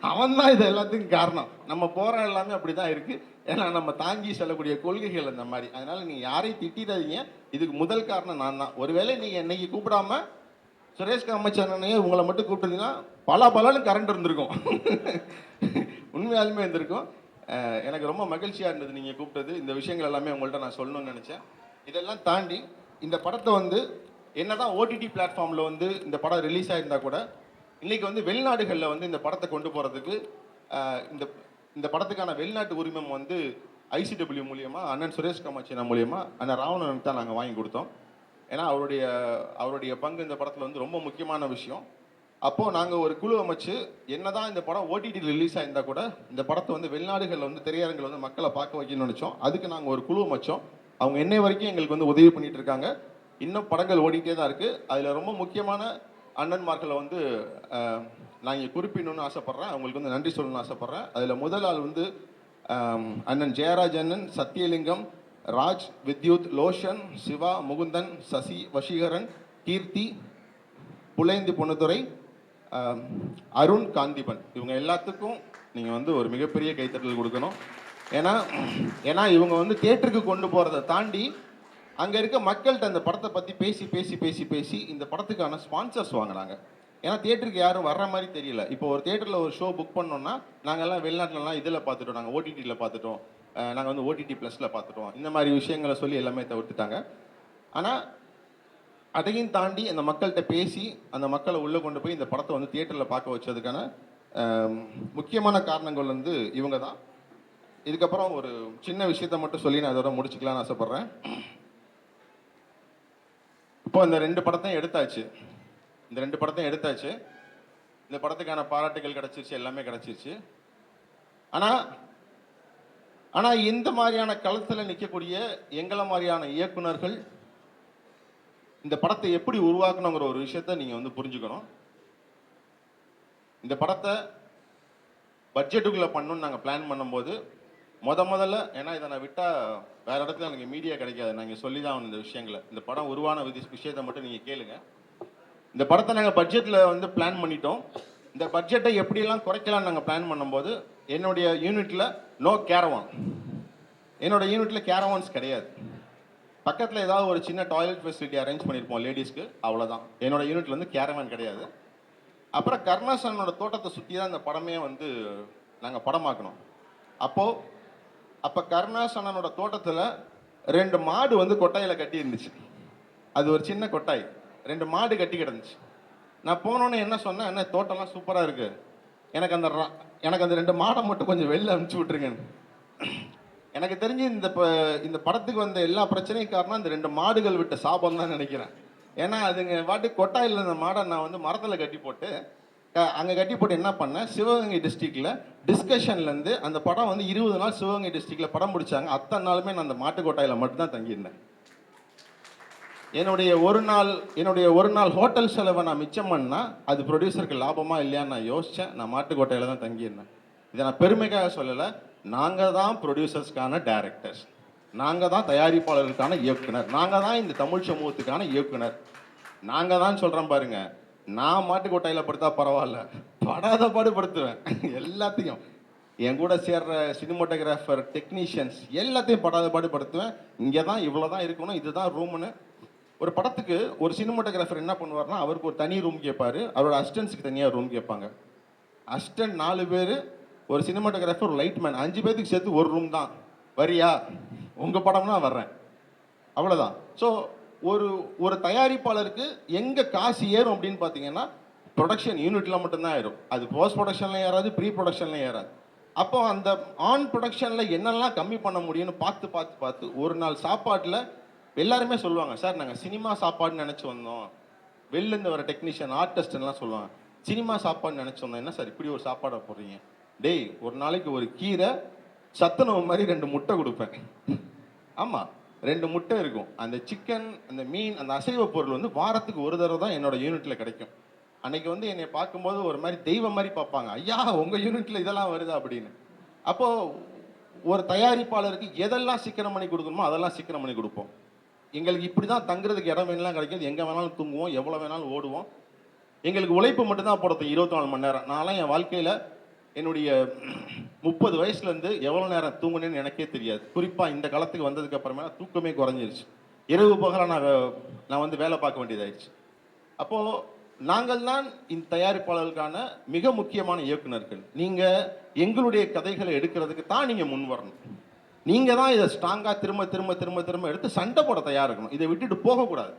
அவன் தான் இது எல்லாத்துக்கும் காரணம். நம்ம போகிற எல்லாமே அப்படி தான் இருக்குது, ஏன்னா நம்ம தாங்கி செல்லக்கூடிய கொள்கைகள் அந்த மாதிரி. அதனால் நீங்கள் யாரையும் திட்டிடாதீங்க, இதுக்கு முதல் காரணம் நான் தான். ஒருவேளை நீங்கள் இன்னைக்கு கூப்பிடாம சுரேஷ் காமாட்சி அண்ணனையே உங்களை மட்டும் கூப்பிட்டீங்கன்னா பலன்னு கரண்ட் இருந்திருக்கும், உண்மையாலுமே இருந்திருக்கும். எனக்கு ரொம்ப மகிழ்ச்சியாக இருந்தது நீங்கள் கூப்பிட்டது, இந்த விஷயங்கள் எல்லாமே உங்கள்கிட்ட நான் சொல்லணும்னு நினச்சேன். இதெல்லாம் தாண்டி இந்த படத்தை வந்து என்னதான் ஓடிடி பிளாட்ஃபார்மில் வந்து இந்த படம் ரிலீஸ் ஆகிருந்தா கூட இன்றைக்கி வந்து வெளிநாடுகளில் வந்து இந்த படத்தை கொண்டு போகிறதுக்கு இந்த படத்துக்கான வெளிநாட்டு உரிமம் வந்து ICW மூலியமாக அண்ணன் சுரேஷ் காமாட்சி அண்ணன் மூலியமாக அண்ணன் ராவணனுக்கு தான் நாங்கள் வாங்கி கொடுத்தோம். ஏன்னா அவருடைய பங்கு இந்த படத்தில் வந்து ரொம்ப முக்கியமான விஷயம். அப்போது நாங்கள் ஒரு குழு அமைச்சு என்னதான் இந்த படம் ஓடிடி ரிலீஸ் ஆகிருந்தால் கூட இந்த படத்தை வந்து வெளிநாடுகளில் வந்து திரையரங்கில் வந்து மக்களை பார்க்க வைக்கணும்னு நினச்சோம். அதுக்கு நாங்கள் ஒரு குழு அமைச்சோம். அவங்க என்னை வரைக்கும் எங்களுக்கு வந்து உதவி பண்ணிகிட்டு இருக்காங்க. இன்னும் படங்கள் ஓடிட்டே தான் இருக்குது. அதில் ரொம்ப முக்கியமான அண்ணன்மார்களை வந்து நான் இங்கே குறிப்பிடணும்னு ஆசைப்பட்றேன், அவங்களுக்கு வந்து நன்றி சொல்லணும்னு ஆசைப்பட்றேன். அதில் முதல் ஆள் வந்து அண்ணன் ஜெயராஜ் அண்ணன், சத்யலிங்கம், ராஜ், வித்யுத், லோஷன், சிவா, முகுந்தன், சசி, வசீகரன், கீர்த்தி, புலேந்தி பொண்ணுத்துறை, அருண், காந்திபன், இவங்க எல்லாத்துக்கும் நீங்கள் வந்து ஒரு மிகப்பெரிய கைத்தட்டல் கொடுக்கணும். ஏன்னா இவங்க வந்து தியேட்டருக்கு கொண்டு போகிறத தாண்டி அங்கே இருக்க மக்கள்கிட்ட அந்த படத்தை பற்றி பேசி பேசி பேசி பேசி இந்த படத்துக்கான ஸ்பான்சர்ஸ் வாங்கினாங்க. ஏன்னா தியேட்டருக்கு யாரும் வர்ற மாதிரி தெரியல. இப்போ ஒரு தியேட்டரில் ஒரு ஷோ புக் பண்ணோம்னா நாங்கள்லாம் வெளிநாட்டிலலாம் இதில் பார்த்துட்டோம், நாங்கள் ஓடிடியில் பார்த்துட்டோம், நாங்கள் வந்து ஓடிடி ப்ளஸில் பார்த்துட்டோம், இந்த மாதிரி விஷயங்களை சொல்லி எல்லாமே தவிர்த்துட்டாங்க. ஆனால் அதையும் தாண்டி அந்த மக்கள்கிட்ட பேசி அந்த மக்களை உள்ளே கொண்டு போய் இந்த படத்தை வந்து தியேட்டரில் பார்க்க வச்சதுக்கான முக்கியமான காரணங்கள் வந்து இவங்க தான். இதுக்கப்புறம் ஒரு சின்ன விஷயத்த மட்டும் சொல்லி நான் அதோட முடிச்சுக்கலாம்னு ஆசைப்பட்றேன். இப்போ இந்த ரெண்டு படத்தையும் எடுத்தாச்சு. இந்த படத்துக்கான பாராட்டுகள் கிடச்சிருச்சு, எல்லாமே கிடச்சிருச்சு. ஆனால் இந்த மாதிரியான களத்தில் நிற்கக்கூடிய எங்களை மாதிரியான இயக்குனர்கள் இந்த படத்தை எப்படி உருவாக்கணுங்கிற ஒரு விஷயத்த நீங்கள் வந்து புரிஞ்சுக்கணும். இந்த படத்தை பட்ஜெட்டுக்குள்ளே பண்ணணும்னு நாங்கள் பிளான் பண்ணும்போது முதல்ல, ஏன்னா இதை நான் விட்டால் வேறு இடத்துல எனக்கு மீடியா கிடைக்காது, நாங்கள் சொல்லி தான் இந்த விஷயங்களை, இந்த படம் உருவான விஷயத்தை மட்டும் நீங்கள் கேளுங்க. இந்த படத்தை நாங்கள் பட்ஜெட்டில் வந்து பிளான் பண்ணிட்டோம். இந்த பட்ஜெட்டை எப்படியெல்லாம் குறைக்கலாம்னு நாங்கள் பிளான் பண்ணும்போது என்னுடைய யூனிட்டில் என்னோட யூனிட்டில் கேரவான்ஸ் கிடையாது. பக்கத்தில் ஏதாவது ஒரு சின்ன டாய்லெட் ஃபெசிலிட்டி அரேஞ்ச் பண்ணியிருப்போம் லேடிஸ்க்கு, அவ்வளோதான். என்னோட யூனிட்ல வந்து கேரவான் கிடையாது. அப்புறம் கருணாசனோட தோட்டத்தை சுற்றி தான் இந்த படமே வந்து நாங்கள் படமாக்கணும். அப்போ கருணாசனோட தோட்டத்தில் 2 மாடு வந்து கொட்டாயில் கட்டி இருந்துச்சு. அது ஒரு சின்ன கொட்டாய், 2 மாடு கட்டி கிடந்துச்சு. நான் போனோன்னே என்ன சொன்னேன், என்ன தோட்டம்லாம் சூப்பராக இருக்குது, எனக்கு அந்த 2 மாடை மட்டும் கொஞ்சம் வெளில அனுப்பிச்சி விட்ருங்கன்னு. எனக்கு தெரிஞ்சு இந்த படத்துக்கு வந்த எல்லா பிரச்சனையும் காரணம் இந்த 2 மாடுகள் விட்ட சாபம் தான் நினைக்கிறேன். ஏன்னா அதுங்க வாட்டி கொட்டாயில் இந்த மாடை நான் வந்து மரத்தில் கட்டி போட்டு என்ன பண்ணேன், சிவகங்கை டிஸ்ட்ரிக்டில் டிஸ்கஷன்லேருந்து அந்த படம் வந்து 20 நாள் சிவகங்கை டிஸ்ட்ரிக்டில் படம் முடிச்சாங்க. அத்தனை நாளுமே நான் அந்த மாட்டு கொட்டாயில் மட்டும்தான் தங்கியிருந்தேன். என்னுடைய ஒரு நாள் ஹோட்டல் செலவை நான் மிச்சம் பண்ணால் அது ப்ரொடியூசருக்கு லாபமா இல்லையான்னு நான் யோசித்தேன். நான் மாட்டுக்கோட்டையில் தான் தங்கியிருந்தேன். இதை நான் பெருமைக்காக சொல்லலை, நாங்கள் தான் ப்ரொடியூசர்ஸ்க்கான டைரக்டர்ஸ், நாங்கள் தான் தயாரிப்பாளர்களுக்கான இயக்குனர், நாங்கள் தான் இந்த தமிழ் சமூகத்துக்கான இயக்குனர், நாங்கள் தான் சொல்கிறேன் பாருங்க. நான் மாட்டுக்கோட்டையில் படுத்தா பரவாயில்ல, படாத பாடுபடுத்துவேன் எல்லாத்தையும். என் கூட சேர்ற சினிமோட்டோகிராஃபர், டெக்னீஷியன்ஸ் எல்லாத்தையும் படாத பாடுபடுத்துவேன். இங்கே தான் இவ்வளோ தான் இருக்கணும், இதுதான் ரூம்னு. ஒரு படத்துக்கு ஒரு சினிமோட்டோகிராஃபர் என்ன பண்ணுவார்னா, அவருக்கு ஒரு தனி ரூம் கேட்பாரு, அவரோட அசிஸ்டன்ஸுக்கு தனியாக ரூம் கேட்பாங்க. அசிஸ்டன்ட் 4 பேர், ஒரு சினிமாட்டோகிராஃபர், ஒரு லைட்மேன், 5 பேருக்கு சேர்த்து ஒரு ரூம் தான். வரியா, உங்கள் படம்னா வர்றேன், அவ்வளோதான். ஸோ ஒரு தயாரிப்பாளருக்கு எங்கே காசு ஏறும் அப்படின்னு பார்த்தீங்கன்னா ப்ரொடக்ஷன் யூனிட்டில் மட்டும்தான் ஏறும். அது போஸ்ட் ப்ரொடக்ஷனில் ஏறாது, ப்ரீ ப்ரொடக்ஷனில் ஏறாது. அப்போ அந்த ஆன் ப்ரொடக்ஷனில் என்னெல்லாம் கம்மி பண்ண முடியும்னு பார்த்து ஒரு நாள் சாப்பாட்டில் எல்லாருமே சொல்லுவாங்க, சார் நாங்கள் சினிமா சாப்பாடுன்னு நினச்சி வந்தோம். வெளிலேருந்து வர டெக்னீஷியன், ஆர்டிஸ்ட்லாம் சொல்லுவாங்க, சினிமா சாப்பாடுன்னு நினச்சி வந்தோம், என்ன சார் இப்படி ஒரு சாப்பாடை போடுறீங்க? டேய், ஒரு நாளைக்கு ஒரு கீரை சத்துணவு மாதிரி 2 முட்டை கொடுப்பேன். ஆமாம், 2 முட்டை இருக்கும். அந்த சிக்கன், அந்த மீன், அந்த அசைவ பொருள் வந்து வாரத்துக்கு ஒரு தடவை தான் என்னோட யூனிட்டில் கிடைக்கும். அன்னைக்கு வந்து என்னை பார்க்கும்போது ஒரு மாதிரி தெய்வம் மாதிரி பார்ப்பாங்க, ஐயா உங்கள் யூனிட்டில் இதெல்லாம் வருதா அப்படின்னு. அப்போது ஒரு தயாரிப்பாளருக்கு எதெல்லாம் சிக்கனம் பண்ணி கொடுக்கணுமோ அதெல்லாம் சிக்கனம் பண்ணி கொடுப்போம். எங்களுக்கு இப்படி தான் தங்குறதுக்கு இடம் வேணாலும் கிடைக்காது, எங்கே வேணாலும் தூங்குவோம், எவ்வளோ வேணாலும் ஓடுவோம். எங்களுக்கு உழைப்பு மட்டும்தான் போடுறது 24 மணி நேரம். நான்லாம் என் வாழ்க்கையில் என்னுடைய 30 வயசுலேருந்து எவ்வளோ நேரம் தூங்குனேன்னு எனக்கே தெரியாது. குறிப்பாக இந்த காலத்துக்கு வந்ததுக்கு அப்புறமே தூக்கமே குறைஞ்சிருச்சு. இரவு பகலாக நான் வந்து வேலை பார்க்க வேண்டியதாகிடுச்சு. அப்போது நாங்கள் தான் இந்த தயாரிப்பாளர்களுக்கான மிக முக்கியமான இயக்குனர்கள். நீங்கள் எங்களுடைய கதைகளை எடுக்கிறதுக்கு தான் நீங்கள் முன் வரணும். நீங்கள் தான் இதை ஸ்ட்ராங்காக திரும்ப எடுத்து சண்டை போட தயாராக இருக்கணும். இதை விட்டுட்டு போகக்கூடாது.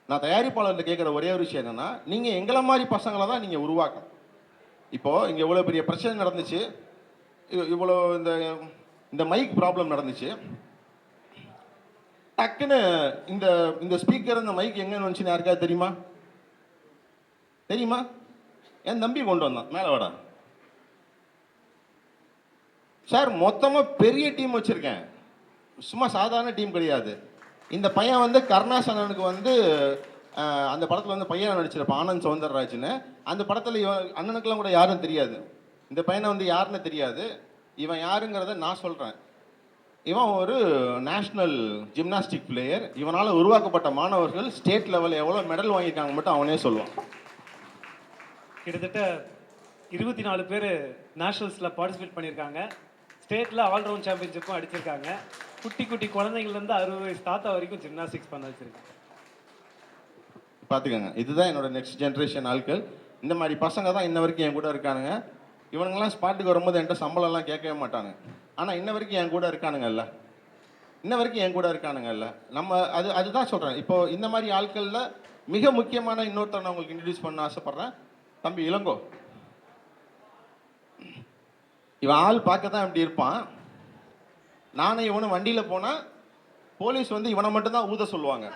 நான் தயாரிப்பாளர்கிட்ட கேட்குற ஒரே ஒரு விஷயம் என்னென்னா, நீங்கள் எங்களை மாதிரி பசங்களை தான் நீங்கள் உருவாக்கணும். இப்போது இங்கே இவ்வளோ பெரிய பிரச்சனை நடந்துச்சு, இவ்வளோ இந்த மைக் ப்ராப்ளம் நடந்துச்சு. டக்குன்னு இந்த ஸ்பீக்கர், இந்த மைக் எங்கே வந்துச்சுன்னு யாருக்காவது தெரியுமா? என் தம்பி கொண்டு வந்தான், மேலே வாடா சார். மொத்தமாக பெரிய டீம் வச்சுருக்கேன், சும்மா சாதாரண டீம் கிடையாது. இந்த பையன் வந்து கருணாசனனுக்கு வந்து அந்த படத்தில் வந்து பையன் நடிச்சிருப்பான், ஆனந்த் சௌந்தரராஜ்னு. அந்த படத்தில் அண்ணனுக்கெல்லாம் கூட யாரும் தெரியாது, இந்த பையனை வந்து யாருன்னு தெரியாது. இவன் யாருங்கிறத நான் சொல்கிறேன். இவன் ஒரு நேஷ்னல் ஜிம்னாஸ்டிக் பிளேயர். இவனால் உருவாக்கப்பட்ட மாணவர்கள் ஸ்டேட் லெவலில் எவ்வளோ மெடல் வாங்கியிருக்காங்க மட்டும் அவனே சொல்லுவான். கிட்டத்தட்ட 24 பேர் நேஷனல்ஸில் பார்ட்டிசிபேட் பண்ணியிருக்காங்க. ஸ்டேட்டில் ஆல்ரவுண்ட் சாம்பியன்ஷிப்பும் அடிச்சிருக்காங்க. குட்டி குட்டி குழந்தைங்கள்லேருந்து 60 வயசு தாத்தா வரைக்கும் ஜிம்னாஸ்டிக்ஸ் பண்ண வச்சுருக்காங்க. பார்த்துக்கோங்க, இதுதான் என்னோட நெக்ஸ்ட் ஜென்ரேஷன் ஆட்கள். இந்த மாதிரி பசங்க தான் இன்ன வரைக்கும் என் கூட இருக்கானுங்க. இவனுங்கெல்லாம் ஸ்பாட்டுக்கு வரும்போது என்கிட்ட சம்பளம்லாம் கேட்கவே மாட்டானுங்க. ஆனால் இன்ன வரைக்கும் என் கூட இருக்கானுங்கல்ல, இன்ன வரைக்கும் என் கூட இருக்கானுங்கல்ல. நம்ம அதுதான் சொல்கிறேன். இப்போ இந்த மாதிரி ஆட்களில் மிக முக்கியமான இன்னொருத்தர் நான் உங்களுக்கு இன்ட்ரடியூஸ் பண்ண ஆசைப்பட்றேன். தம்பி இளங்கோ. இவன் ஆள் பார்க்க தான் இப்படி இருப்பான். நானும் இவனும் வண்டியில் போனால் போலீஸ் வந்து இவனை மட்டும்தான் ஊத சொல்லுவாங்க.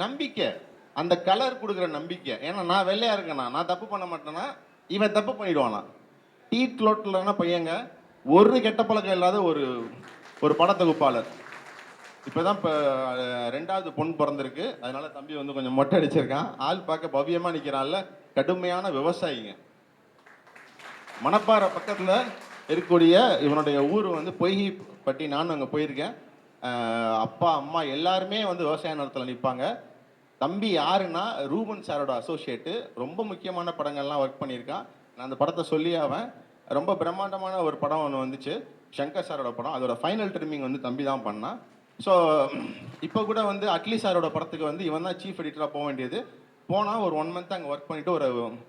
நம்பிக்கை, அந்த கலர் கொடுக்குற நம்பிக்கை. ஏன்னா நான் வெள்ளையா இருக்கேனா, நான் தப்பு பண்ண மாட்டேன்னா இவன் தப்பு பண்ணிடுவானா. டீ க்ளோட்டில்னா பையங்க, ஒரு கெட்ட பழக்கம் இல்லாத ஒரு படத்தொகுப்பாளர். இப்போதான் இப்போ 2வது பொண்ணு பிறந்திருக்கு. அதனால தம்பி வந்து கொஞ்சம் மொட்டை அடிச்சிருக்கான். ஆள் பார்க்க பவ்யமாக நிற்கிறான்ல. கடுமையான விவசாயிங்க. மணப்பாறை பக்கத்தில் இருக்கக்கூடிய இவனுடைய ஊர் வந்து பொய்கைப்பட்டி. நானும் அங்கே போயிருக்கேன். அப்பா அம்மா எல்லாருமே வந்து விவசாய நிலத்தில் நிற்பாங்க. தம்பி யாருன்னா ரூபன் சாரோட அசோசியேட்டு. ரொம்ப முக்கியமான படங்கள்லாம் ஒர்க் பண்ணியிருக்கான். நான் அந்த படத்தை சொல்லி அவன் ரொம்ப பிரம்மாண்டமான ஒரு படம் ஒன்று வந்துச்சு, சங்கர் சாரோட படம். அதோட ஃபைனல் ட்ரிம்மிங் வந்து தம்பி தான் பண்ணான். ஸோ இப்போ கூட வந்து அட்லி சாரோட படத்துக்கு வந்து இவன் தான் சீஃப் எடிட்டராக போக வேண்டியது. போனால் ஒரு 1 மந்த் அங்கே ஒர்க் பண்ணிவிட்டு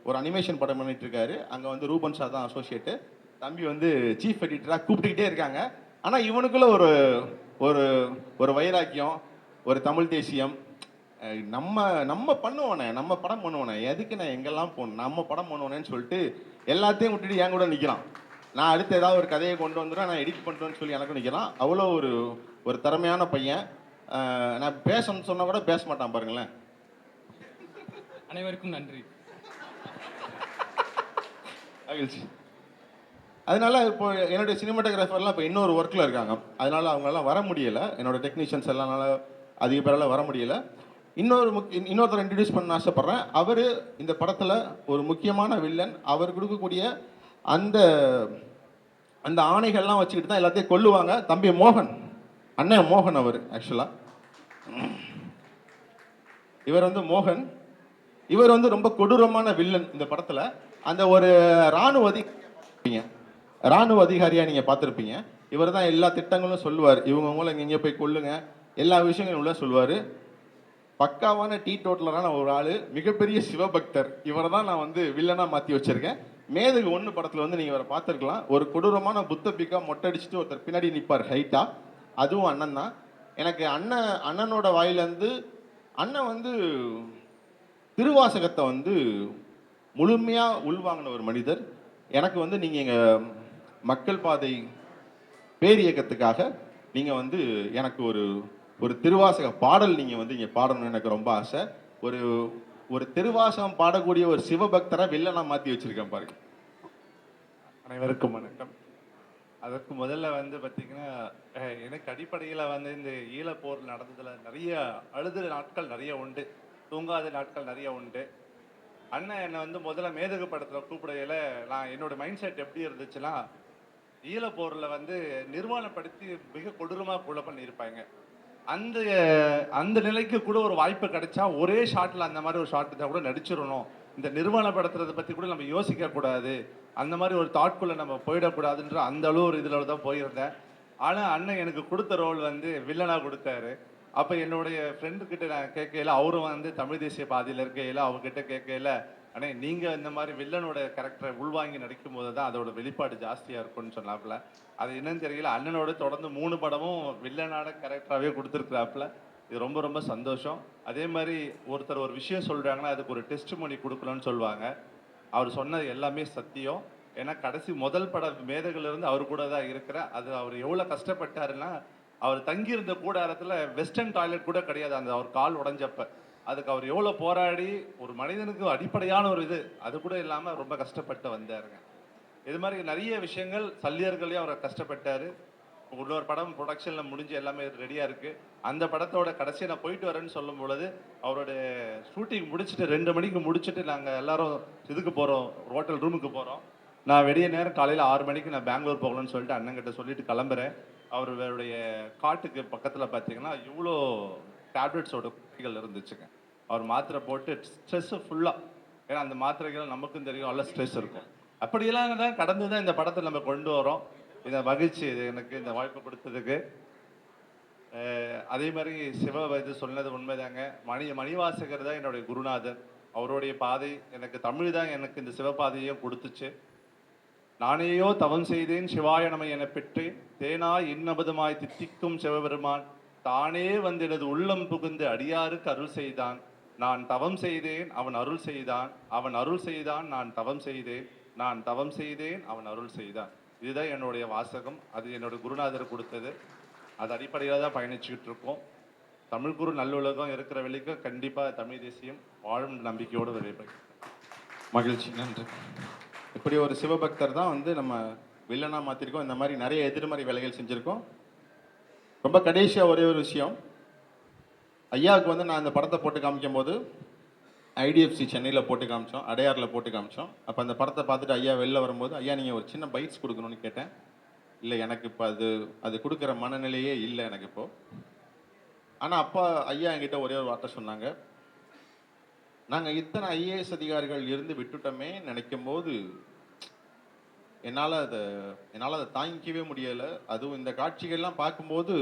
ஒரு அனிமேஷன் படம் பண்ணிட்டு இருக்காரு. அங்கே வந்து ரூபன் சார் தான் அசோசியேட்டு. தம்பி வந்து சீஃப் எடிட்டராக கூப்பிட்டுக்கிட்டே இருக்காங்க. ஆனால் இவனுக்குள்ள ஒரு ஒரு வைராக்கியம், ஒரு தமிழ் தேசியம். நம்ம பண்ணுவோனே, நம்ம படம் பண்ணுவோனே, எதுக்கு நான் எங்கெல்லாம் போகணும், நம்ம படம் பண்ணுவோனேன்னு சொல்லிட்டு எல்லாத்தையும் விட்டுட்டு என் கூட நிற்கிறான். நான் அடுத்து ஏதாவது ஒரு கதையை கொண்டு வந்துடுறேன், நான் எடிட் பண்ணுறேன்னு சொல்லி எனக்கு நிற்கிறான். அவ்வளோ ஒரு திறமையான பையன். நான் பேசணும்னு சொன்னால் கூட பேச மாட்டான் பாருங்களேன். அனைவருக்கும் நன்றி. மகிழ்ச்சி. அதனால இப்போ என்னுடைய சினிமாட்டோகிராஃபர்லாம் இப்போ இன்னொரு ஒர்க்கில் இருக்காங்க. அதனால அவங்கெல்லாம் வர முடியலை. என்னோட டெக்னீஷியன்ஸ் எல்லாம் அதிக பேரெல்லாம் வர முடியலை. இன்னொருத்தர் இன்ட்ரடியூஸ் பண்ண ஆசைப்பட்றேன். அவர் இந்த படத்தில் ஒரு முக்கியமான வில்லன். அவர் கொடுக்கக்கூடிய அந்த ஆணைகள்லாம் வச்சுக்கிட்டு தான் எல்லாத்தையும் கொல்லுவாங்க. தம்பி மோகன், அண்ணன் மோகன். அவர் ஆக்சுவலாக இவர் வந்து மோகன். இவர் வந்து ரொம்ப கொடூரமான வில்லன் இந்த படத்தில். அந்த ஒரு இராணுவ அதிகாரியாக நீங்கள் பார்த்துருப்பீங்க. இவர் தான் எல்லா திட்டங்களும் சொல்லுவார். இவங்க இங்கே போய் கொல்லுங்க, எல்லா விஷயங்களும் உள்ள சொல்லுவார். பக்காவான டீ டோட்டலரான ஒரு ஆள், மிகப்பெரிய சிவபக்தர். இவரை தான் நான் வந்து வில்லனாக மாற்றி வச்சுருக்கேன். மேதகு 1 படத்தில் வந்து நீங்கள் இவரை பார்த்துருக்கலாம். ஒரு கொடூரமான புத்த பிக்கா மொட்டை அடிச்சுட்டு ஒருத்தர் பின்னாடி நிற்பார் ஹைட்டாக. அதுவும் அண்ணன் தான். எனக்கு அண்ணனோட வாயிலேருந்து அண்ணன் வந்து திருவாசகத்தை வந்து முழுமையாக உள்வாங்கின ஒரு மனிதர். எனக்கு வந்து நீங்கள் எங்கள் மக்கள் பாதை பேரியக்கத்துக்காக நீங்கள் வந்து எனக்கு ஒரு திருவாசக பாடல் நீங்கள் வந்து இங்கே பாடணும்னு எனக்கு ரொம்ப ஆசை. ஒரு திருவாசகம் பாடக்கூடிய ஒரு சிவபக்தரை வில்லனா மாற்றி வச்சிருக்கேன் பாருங்க. அனைவருக்கும் வணக்கம். அதற்கு முதல்ல வந்து பார்த்தீங்கன்னா, எனக்கு அடிப்படையில் வந்து இந்த ஈழப்போர் நடந்ததில் நிறைய அழுத நாட்கள் நிறைய உண்டு, தூங்காத நாட்கள் நிறைய உண்டு. அண்ணன் என்னை வந்து முதல்ல மேதகு படத்தில் கூப்பிடையில நான் என்னோட மைண்ட் செட் எப்படி இருந்துச்சுன்னா, ஈழப்போரில் வந்து நிர்வாணப்படுத்தி மிக கொடூரமாக கொலை பண்ணியிருப்பாங்க. அந்த நிலைக்கு கூட ஒரு வாய்ப்பு கிடைச்சா ஒரே ஷாட்டில் அந்த மாதிரி ஒரு ஷாட் தான் கூட நடிச்சிடணும். இந்த நிர்வாணப்படுத்துறதை பற்றி கூட நம்ம யோசிக்க கூடாது, அந்த மாதிரி ஒரு தாட்குள்ளே நம்ம போயிடக்கூடாதுன்ற அந்த அளவு ஒரு இதில் தான் போயிருந்தேன். ஆனால் அண்ணன் எனக்கு கொடுத்த ரோல் வந்து வில்லனாக கொடுத்தாரு. அப்போ என்னுடைய ஃப்ரெண்டுக்கிட்ட நான் கேட்கையில, அவரும் வந்து தமிழ் தேசிய பாதையில் இருக்கையில் அவங்ககிட்ட கேட்கையில, அண்ணே நீங்கள் இந்த மாதிரி வில்லனோட கேரக்டரை உள்வாங்கி நடிக்கும் போது தான் அதோட வெளிப்பாடு ஜாஸ்தியாக இருக்கும்னு சொன்னாப்புல. அது என்னன்னு தெரியல, அண்ணனோட தொடர்ந்து 3 படமும் வில்லனான கேரக்டராகவே கொடுத்துருக்குறாப்புல. இது ரொம்ப ரொம்ப சந்தோஷம். அதே மாதிரி ஒருத்தர் ஒரு விஷயம் சொல்கிறாங்கன்னா அதுக்கு ஒரு டெஸ்ட் மணி கொடுக்கணும்னு சொல்லுவாங்க. அவர் சொன்னது எல்லாமே சத்தியம். ஏன்னா கடைசி முதல் பட மேதகிலிருந்து அவர் கூட தான் இருக்கிறேன். அது அவர் எவ்வளோ கஷ்டப்பட்டாருன்னா, அவர் தங்கியிருந்த கூடாரத்தில் வெஸ்டர்ன் டாய்லெட் கூட கிடையாது. அவர் கால் உடஞ்சப்ப அதுக்கு அவர் எவ்வளோ போராடி, ஒரு மனிதனுக்கு அடிப்படையான ஒரு அது கூட இல்லாமல் ரொம்ப கஷ்டப்பட்டு வந்தாருங்க. இது மாதிரி நிறைய விஷயங்கள் சல்லியர்களையும் அவர் கஷ்டப்பட்டார். இன்னொரு படம் ப்ரொடக்ஷனில் முடிஞ்சு எல்லாமே ரெடியாக இருக்குது. அந்த படத்தோட கடைசியை நான் போயிட்டு வரேன்னு சொல்லும் பொழுது, அவரோட ஷூட்டிங் முடிச்சுட்டு 2 மணிக்கு முடிச்சுட்டு நாங்கள் எல்லாரும் இதுக்கு போகிறோம், ஹோட்டல் ரூமுக்கு போகிறோம். நான் வெடிய நேரம் காலையில் 6 மணிக்கு நான் பெங்களூர் போகணும்னு சொல்லிட்டு அண்ணன்கிட்ட சொல்லிட்டு கிளம்புறேன். அவருடைய காட்டுக்கு பக்கத்தில் பார்த்தீங்கன்னா இவ்வளோ டேப்லெட்ஸோட குட்டிகள் இருந்துச்சுங்க. அவர் மாத்திரை போட்டு ஸ்ட்ரெஸ்ஸு ஃபுல்லாக, ஏன்னா அந்த மாத்திரைகள் நமக்கும் தெரியும் நல்ல ஸ்ட்ரெஸ் இருக்கும். அப்படியெல்லாம் தான் கடந்து தான் இந்த படத்தை நம்ம கொண்டு வரோம். இதை மகிழ்ச்சி இது எனக்கு இந்த வாய்ப்பு கொடுத்ததுக்கு. அதே மாதிரி சிவ இது சொன்னது உண்மைதாங்க. மணிவாசகர் தான் என்னுடைய குருநாதர். அவருடைய பாதை எனக்கு தமிழ் தான் எனக்கு இந்த சிவபாதையும் கொடுத்துச்சு. நானேயோ தவம் செய்தேன் சிவாய நம என பெற்றேன், தேனாய் இன்னபதுமாய் தித்திக்கும் சிவபெருமான் தானே வந்து எனது உள்ளம் புகுந்து அடியாருக்கு அருள் செய்தான். நான் தவம் செய்தேன் அவன் அருள் செய்தான், அவன் அருள் செய்தான் நான் தவம் செய்தேன், நான் தவம் செய்தேன் அவன் அருள் செய்தான். இதுதான் என்னுடைய வாசகம். அது என்னோட குருநாதர் கொடுத்தது. அது அடிப்படையில் தான் பயணிச்சுக்கிட்டு இருக்கோம். தமிழ் குரு நல்லுலகம் இருக்கிற வரைக்கும் கண்டிப்பாக தமிழ் தேசியம் வாழும் நம்பிக்கையோடு வெளிப்படுறேன். மகிழ்ச்சி, நன்றி. இப்படி ஒரு சிவபக்தர் தான் வந்து நம்ம வில்லனா மாற்றிருக்கோம். இந்த மாதிரி நிறைய எதிர்மறை வேலைகள் செஞ்சுருக்கோம். ரொம்ப கடைசியாக ஒரே ஒரு விஷயம், ஐயாவுக்கு வந்து நான் இந்த படத்தை போட்டு காமிக்கும் போது ஐடிஎஃப்சி சென்னையில் போட்டு காமிச்சோம், அடையாரில் போட்டு காமிச்சோம். அப்போ அந்த படத்தை பார்த்துட்டு ஐயா வெளில வரும்போது, ஐயா நீங்கள் ஒரு சின்ன பைட்ஸ் கொடுக்கணும்னு கேட்டேன். இல்லை எனக்கு இப்போ அது கொடுக்குற மனநிலையே இல்லை எனக்கு இப்போது. ஆனால் அப்பா ஐயா என்கிட்ட ஒரே ஒரு வார்த்தை சொன்னாங்க, நாங்கள் இத்தனை ஐஏஎஸ் அதிகாரிகள் இருந்து விட்டுட்டோமே நினைக்கும் போது என்னால் அதை தாங்கிக்கவே முடியலை. அதுவும் இந்த காட்சிகள்லாம் பார்க்கும்போது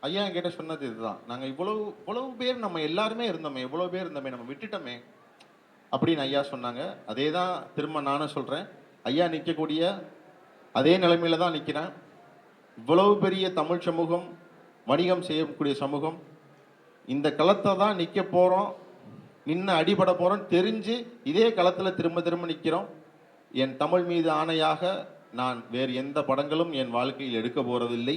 ஐயா என்கிட்ட சொன்னது இதுதான், நாங்கள் இவ்வளவு பேர் நம்ம எல்லாருமே இருந்தோமே, இவ்வளோ பேர் இருந்தோமே, நம்ம விட்டுட்டோமே அப்படின்னு ஐயா சொன்னாங்க. அதே தான் திரும்ப நானும் சொல்கிறேன். ஐயா நிற்கக்கூடிய அதே நிலைமையில தான் நிற்கிறேன். இவ்வளவு பெரிய தமிழ் சமூகம், வணிகம் செய்யக்கூடிய சமூகம், இந்த களத்தை தான் நிற்க போகிறோம், நின்று அடிபட போகிறோம் தெரிஞ்சு இதே களத்தில் திரும்ப திரும்ப நிற்கிறோம். என் தமிழ் மீது ஆணையாக நான் வேறு எந்த படங்களும் என் வாழ்க்கையில் எடுக்க போகிறதில்லை.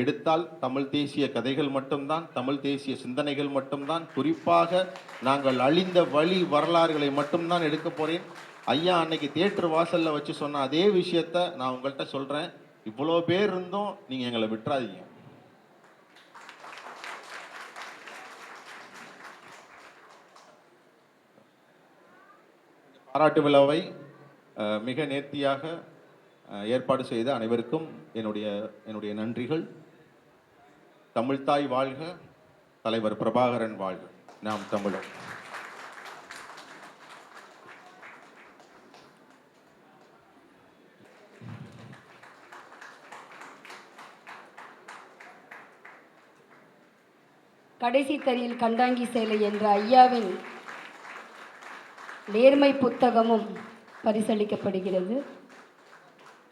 எடுத்தால் தமிழ் தேசிய கதைகள் மட்டும்தான், தமிழ் தேசிய சிந்தனைகள் மட்டும்தான், குறிப்பாக நாங்கள் அழிந்த வழி வரலாறுகளை மட்டும்தான் எடுக்க போகிறேன். ஐயா அன்னைக்கு தியேட்டர் வாசலில் வச்சு சொன்ன அதே விஷயத்த நான் உங்கள்கிட்ட சொல்கிறேன், இவ்வளோ பேர் இருந்தும் நீங்கள் எங்களை விட்டுறாதீங்க. பாராட்டு விழாவை மிக நேர்த்தியாக ஏற்பாடு செய்த அனைவருக்கும் என்னுடைய நன்றிகள். தமிழ்தாய் வாழ்க, தலைவர் பிரபாகரன் வாழ்க, நாம் தமிழர். கடைசி தரியில் கண்டாங்கி சேலை என்ற ஐயாவின் நேர்மை புத்தகமும் பரிசளிக்கப்படுகிறது.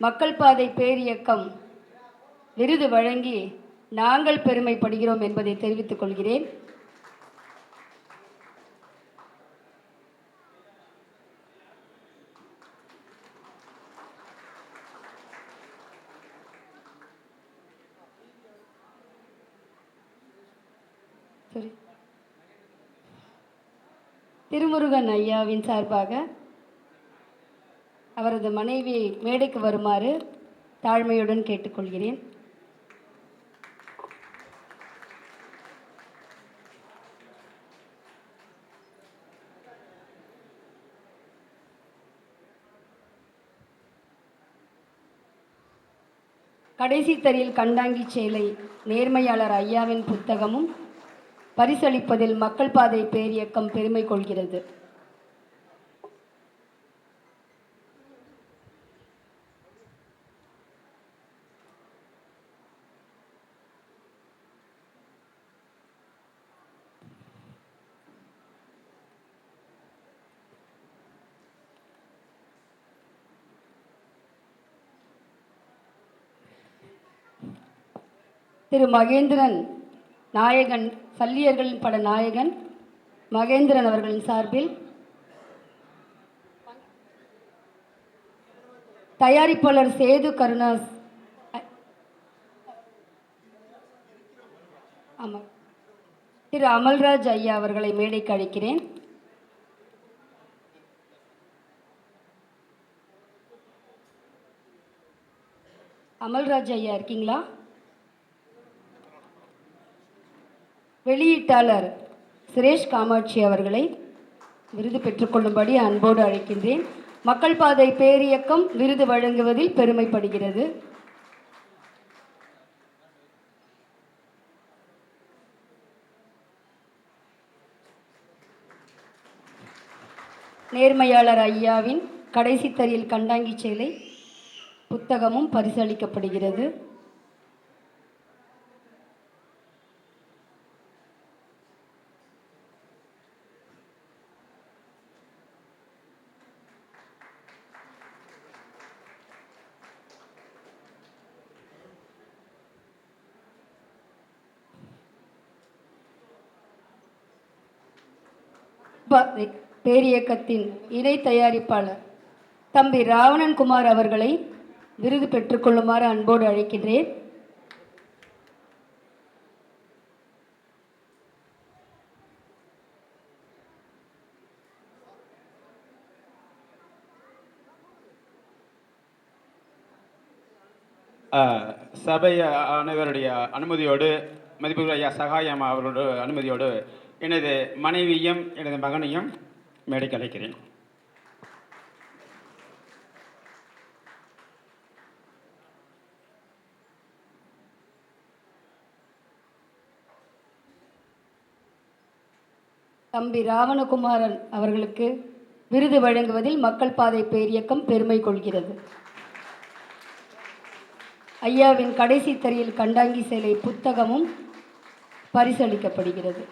மக்கள் பாதை பேரியக்கம் விருது வழங்கி நாங்கள் பெருமைப்படுகிறோம் என்பதை தெரிவித்துக் கொள்கிறேன். திருமுருகன் ஐயாவின் சார்பாக அவரது மனைவி மேடைக்கு வருமாறு தாழ்மையுடன் கேட்டுக்கொள்கிறேன். கடைசி தரியில் கண்டாங்கி சேலை நேர்மையாளர் ஐயாவின் புத்தகமும் பரிசளிப்பதில் மக்கள் பாதை பேரியக்கம் பெருமை கொள்கிறது. திரு மகேந்திரன் நாயகன், சல்லியர்களின் பட நாயகன் மகேந்திரன் அவர்களின் சார்பில் தயாரிப்பாளர் சேது கருணாஸ், ஆமாம், திரு அமல்ராஜ் ஐயா அவர்களை மேடைக்கு அழைக்கிறேன். அமல்ராஜ் ஐயா இருக்கீங்களா? வெளியீட்டாளர் சுரேஷ் காமாட்சி அவர்களை விருது பெற்றுக்கொள்ளும்படி அன்போடு அழைக்கின்றேன். மக்கள் பாதை பேரியக்கம் விருது வழங்குவதில் பெருமைப்படுகிறது. நேர்மையாளர் ஐயாவின் கடைசி தறியில் கண்டாங்கி சேலை புத்தகமும் பரிசளிக்கப்படுகிறது. பேரியக்கத்தின் இணை தயாரிப்பாளர் தம்பி ராவணன்குமார் அவர்களை விருது பெற்றுக்கொள்ளுமாறு அன்போடு அழைக்கின்றேன். சபை அனைவருடைய அனுமதியோடு, மதிப்புக்குரிய ஐயா சகாயம் அவர்களோட அனுமதியோடு எனது மனைவியும் எனது மகனையும் மேடைக்கு அழைக்கிறேன். தம்பி ராவணகுமாரன் அவர்களுக்கு விருது வழங்குவதில் மக்கள் பாதை பேரியக்கம் பெருமை கொள்கிறது. ஐயாவின் கடைசி தறியில் கண்டாங்கி சேலை புத்தகமும் பரிசளிக்கப்படுகிறது.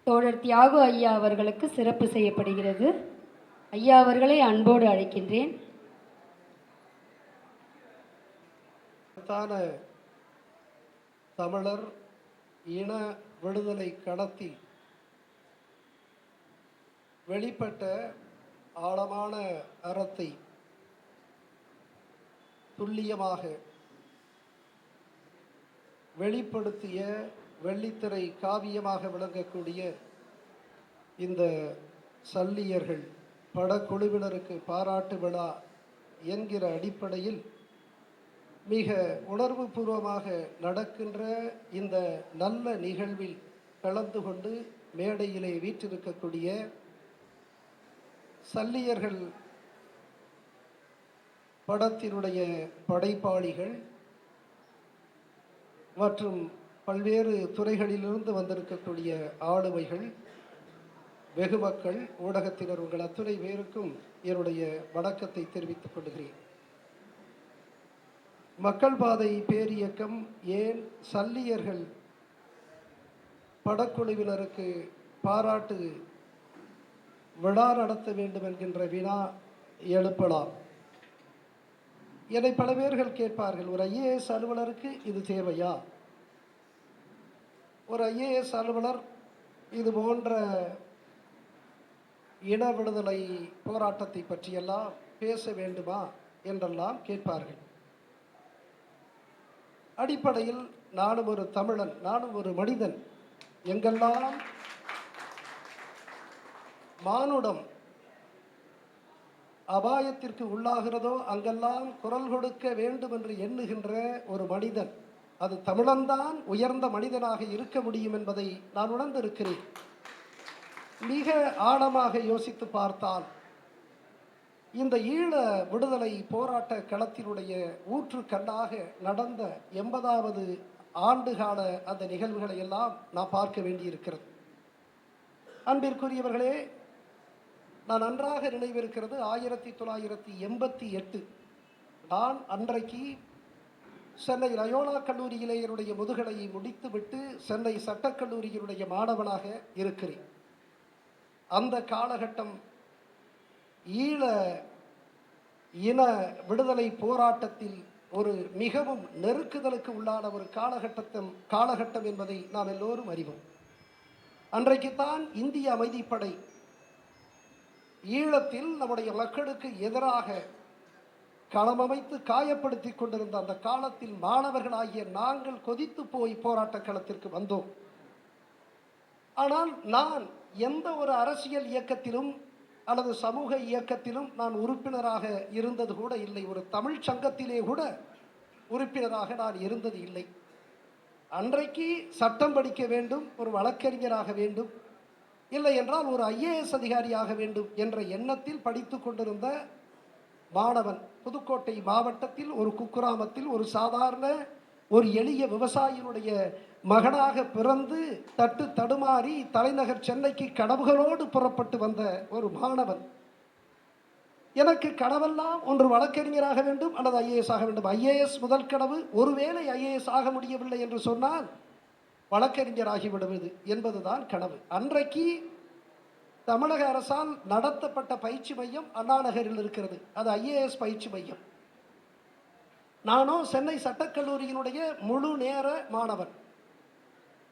தோழர் தியாகு ஐயா அவர்களுக்கு சிறப்பு செய்யப்படுகிறது. ஐயா அவர்களை அன்போடு அழைக்கின்றேன். தமிழர் இன விடுதலை கடத்தி வெளிப்பட்ட ஆழமான அறத்தை துல்லியமாக வெளிப்படுத்திய வெள்ளித்திரை காவியமாக விளங்கக்கூடிய இந்த சல்லியர்கள் படக்குழுவினருக்கு பாராட்டு விழா என்கிற அடிப்படையில் மிக உணர்வுபூர்வமாக நடக்கின்ற இந்த நல்ல நிகழ்வில் கலந்து கொண்டு மேடையிலே வீற்றிருக்கக்கூடிய சல்லியர்கள் படத்தினுடைய படைப்பாளிகள் மற்றும் பல்வேறு துறைகளிலிருந்து வந்திருக்கக்கூடிய ஆளுமைகள், வெகுமக்கள், ஊடகத்தினர் உங்கள் அத்துணை பேருக்கும் என்னுடைய வணக்கத்தை தெரிவித்துக் கொள்கிறேன். மக்கள் பாதை பேரியக்கம் ஏன் சல்லியர்கள் படக்குழுவினருக்கு பாராட்டு விழா நடத்த வேண்டும் என்கின்ற வினா எழுப்பலாம். என்னை பல பேர்கள் கேட்பார்கள், ஒரு ஐஏஎஸ் அலுவலருக்கு இது தேவையா? ஒரு ஐஏஎஸ் அலுவலர் இது போன்ற இன விடுதலை போராட்டத்தை பற்றியெல்லாம் பேச வேண்டுமா என்றெல்லாம் கேட்பார்கள். அடிப்படையில் நானும் ஒரு தமிழன், நானும் ஒரு மனிதன். எங்கெல்லாம் மானுடம் அபாயத்திற்கு உள்ளாகிறதோ அங்கெல்லாம் குரல் கொடுக்க வேண்டும் என்று எண்ணுகின்ற ஒரு மனிதன், அது தமிழன்தான் உயர்ந்த மனிதனாக இருக்க முடியும் என்பதை நான் உணர்ந்திருக்கிறேன். மிக ஆழமாக யோசித்து பார்த்தால் இந்த ஈழ விடுதலை போராட்ட களத்தினுடைய ஊற்றுக்கண்ணாக நடந்த 80வது ஆண்டுகால அந்த நிகழ்வுகளை எல்லாம் நாம் பார்க்க வேண்டியிருக்கிறது. அன்பிற்குரியவர்களே, நான் நன்றாக நினைவிருக்கிறது, 1988 நான் அன்றைக்கு சென்னை லயோலா கல்லூரியிலே என்னுடைய முதுகலையை முடித்துவிட்டு சென்னை சட்டக்கல்லூரியினுடைய மாணவனாக இருக்கிறேன். அந்த காலகட்டம் ஈழ இன விடுதலை போராட்டத்தில் ஒரு மிகவும் நெருக்குதலுக்கு உள்ளான ஒரு காலகட்டம் என்பதை நாம் எல்லோரும் அறிவோம். அன்றைக்குத்தான் இந்திய அமைதிப்படை ஈழத்தில் நம்முடைய மக்களுக்கு எதிராக களமமைத்து காயப்படுத்தி கொண்டிருந்த அந்த காலத்தில் மாணவர்களாகிய நாங்கள் கொதித்து போய் போராட்ட களத்திற்கு வந்தோம். ஆனால் நான் எந்த ஒரு அரசியல் இயக்கத்திலும் அல்லது சமூக இயக்கத்திலும் நான் உறுப்பினராக இருந்தது கூட இல்லை. ஒரு தமிழ் சங்கத்திலே கூட உறுப்பினராக நான் இருந்தது இல்லை. அன்றைக்கு சட்டம் படிக்க வேண்டும், ஒரு வழக்கறிஞராக வேண்டும், இல்லை என்றால் ஒரு ஐஏஎஸ் அதிகாரியாக வேண்டும் என்ற எண்ணத்தில் படித்து கொண்டிருந்த மாணவன். புதுக்கோட்டை மாவட்டத்தில் ஒரு குக்கிராமத்தில் ஒரு சாதாரண ஒரு எளிய விவசாயியினுடைய மகனாக பிறந்து தட்டு தடுமாறி தலைநகர் சென்னைக்கு கனவுகளோடு புறப்பட்டு வந்த ஒரு மாணவன். எனக்கு கனவெல்லாம் ஒன்று வழக்கறிஞராக வேண்டும் அல்லது ஐஏஎஸ் ஆக வேண்டும். ஐஏஎஸ் முதல் கனவு. ஒருவேளை ஐஏஎஸ் ஆக முடியவில்லை என்று சொன்னால் வழக்கறிஞராகி விடுவது என்பதுதான் கனவு. அன்றைக்கு தமிழக அரசால் நடத்தப்பட்ட பயிற்சி மையம் அண்ணா நகரில் இருக்கிறது. அது ஐஏஎஸ் பயிற்சி மையம். நானும் சென்னை சட்டக்கல்லூரியினுடைய முழு நேர மாணவன்.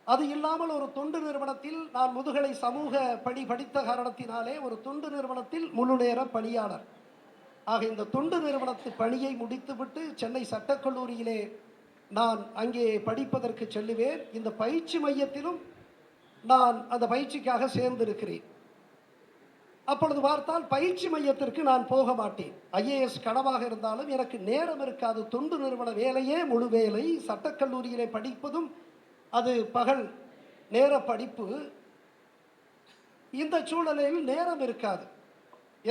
அது இல்லாமல் ஒரு தொண்டு நிறுவனத்தில் நான் முதுகலை சமூக பணி படித்த காரணத்தினாலே ஒரு தொண்டு நிறுவனத்தில் முழு நேர பணியாளர். ஆக இந்த தொண்டு நிறுவனத்து பணியை முடித்துவிட்டு சென்னை சட்டக்கல்லூரியிலே நான் அங்கே படிப்பதற்கு செல்லுவேன். இந்த பயிற்சி மையத்திலும் நான் அந்த பயிற்சிக்காக சேர்ந்திருக்கிறேன். அப்பொழுது பார்த்தால் பயிற்சி மையத்திற்கு நான் போக மாட்டேன். ஐஏஎஸ் கனவாக இருந்தாலும் எனக்கு நேரம் இருக்காது. தொண்டு நிறுவன வேலையே முழு வேலை. சட்டக்கல்லூரியிலே படிப்பதும் அது பகல் நேர படிப்பு. இந்த சூழலில் நேரம் இருக்காது.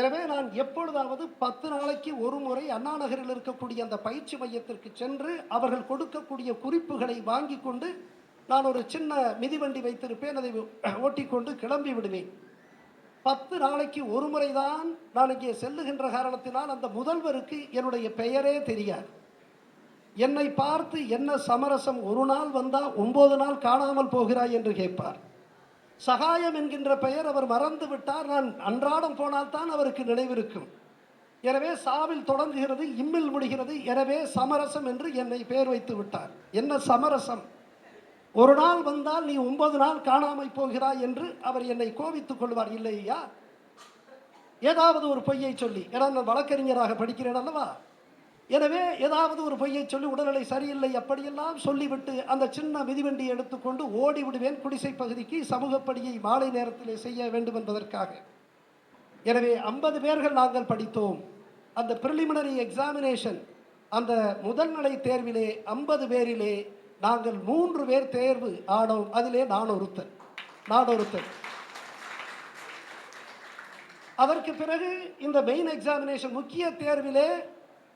எனவே நான் எப்பொழுதாவது 10 நாளைக்கு ஒரு முறை அண்ணா நகரில் இருக்கக்கூடிய அந்த பயிற்சி மையத்திற்கு சென்று அவர்கள் கொடுக்கக்கூடிய குறிப்புகளை வாங்கி கொண்டு நான் ஒரு சின்ன மிதிவண்டி வைத்திருப்பேன். அதை ஓட்டிக்கொண்டு கிளம்பி விடுவேன். 10 நாளைக்கு ஒரு முறை தான் நான் இங்கே செல்லுகின்ற காரணத்தினால் அந்த முதல்வருக்கு என்னுடைய பெயரே தெரியாது. என்னை பார்த்து என்ன சமரசம், ஒரு நாள் வந்தால் 9 நாள் காணாமல் போகிறாய் என்று கேட்பார். சகாயம் என்கின்ற பெயர் அவர் மறந்து விட்டார். நான் அன்றாடம் போனால்தான் அவருக்கு நினைவிருக்கும். எனவே சாவில் தொடங்குகிறது, இம்மில் முடிகிறது. எனவே சமரசம் என்று என்னை பெயர் வைத்து விட்டார். என்ன சமரசம்? ஒரு நாள் வந்தால் நீ 9 நாள் காணாமல் போகிறாய் என்று அவர் என்னை கோபித்துக் கொள்வார். இல்லையா, ஏதாவது ஒரு பொய்யை சொல்லி, ஏன்னா நான் வழக்கறிஞராக படிக்கிறேன் அல்லவா, எனவே ஏதாவது ஒரு பொய்யை சொல்லி உடல்நிலை சரியில்லை அப்படியெல்லாம் சொல்லிவிட்டு அந்த சின்ன மிதிவண்டியை எடுத்துக்கொண்டு ஓடி விடுவேன் குடிசை பகுதிக்கு சமூகப்படியை மாலை நேரத்திலே செய்ய வேண்டும் என்பதற்காக. எனவே 50 பேர்கள் நாங்கள் படித்தோம். அந்த ப்ரிலிமினரி எக்ஸாமினேஷன், அந்த முதல்நிலை தேர்விலே 50 பேரிலே நாங்கள் 3 பேர் தேர்வு ஆனோம். அதிலே நான் ஒருத்தன். அதற்கு பிறகு இந்த மெயின் எக்ஸாமினேஷன் முக்கிய தேர்விலே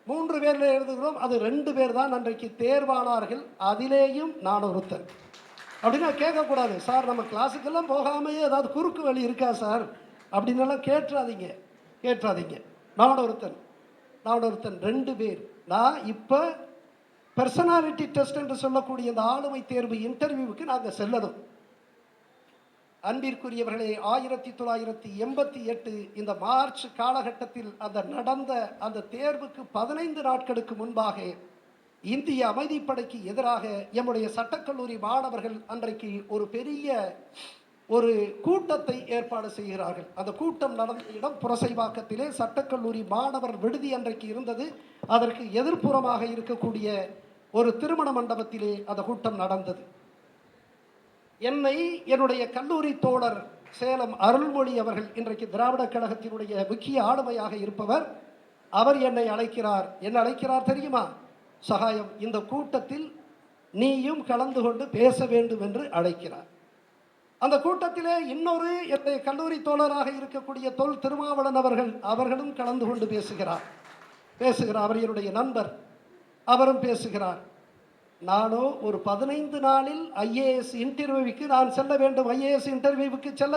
3 பேரில் எழுதுகிறோம். அது 2 பேர் தான் அன்றைக்கு தேர்வானார்கள். அதிலேயும் நான் ஒருத்தன். அப்படின்னா கேட்கக்கூடாது, சார் நம்ம கிளாஸுக்கெல்லாம் போகாமையே ஏதாவது குறுக்கு வழி இருக்கா சார் அப்படின்னெல்லாம் கேட்டுறாதீங்க. நான் ஒருத்தன் 2 பேர். நான் இப்போ பர்சனாலிட்டி டெஸ்ட் என்று சொல்லக்கூடிய இந்த ஆளுமை தேர்வு இன்டர்வியூவுக்கு நாங்கள் செல்லணும். அன்பிற்குரியவர்களே, 1988 இந்த மார்ச் காலகட்டத்தில் நடந்த அந்த தேர்வுக்கு 15 நாட்களுக்கு முன்பாக இந்திய அமைதிப்படைக்கு எதிராக எம்முடைய சட்டக்கல்லூரி மாணவர்கள் அன்றைக்கு ஒரு பெரிய ஒரு கூட்டத்தை ஏற்பாடு செய்கிறார்கள். அந்த கூட்டம் நடந்த இடம் புரசைவாக்கத்திலே சட்டக்கல்லூரி மாணவர் விடுதி அன்றைக்கு இருந்தது. அதற்கு எதிர்ப்புறமாக இருக்கக்கூடிய ஒரு திருமண மண்டபத்திலே அந்த கூட்டம் நடந்தது. என்னை என்னுடைய கல்லூரி தோழர் சேலம் அருள்மொழி அவர்கள், இன்றைக்கு திராவிட கழகத்தினுடைய முக்கிய ஆளுமையாக இருப்பவர், அவர் என்னை அழைக்கிறார். என்ன அழைக்கிறார் தெரியுமா? சகாயம், இந்த கூட்டத்தில் நீயும் கலந்து கொண்டு பேச வேண்டும் என்று அழைக்கிறார். அந்த கூட்டத்திலே இன்னொரு என்னுடைய கல்லூரி தோழராக இருக்கக்கூடிய தொல் திருமாவளவன் அவர்களும் கலந்து கொண்டு பேசுகிறார். அவர் என்னுடைய நண்பர், அவரும் பேசுகிறார். நானோ ஒரு 15 நாளில் ஐஏஎஸ் இன்டர்வியூவுக்கு நான் செல்ல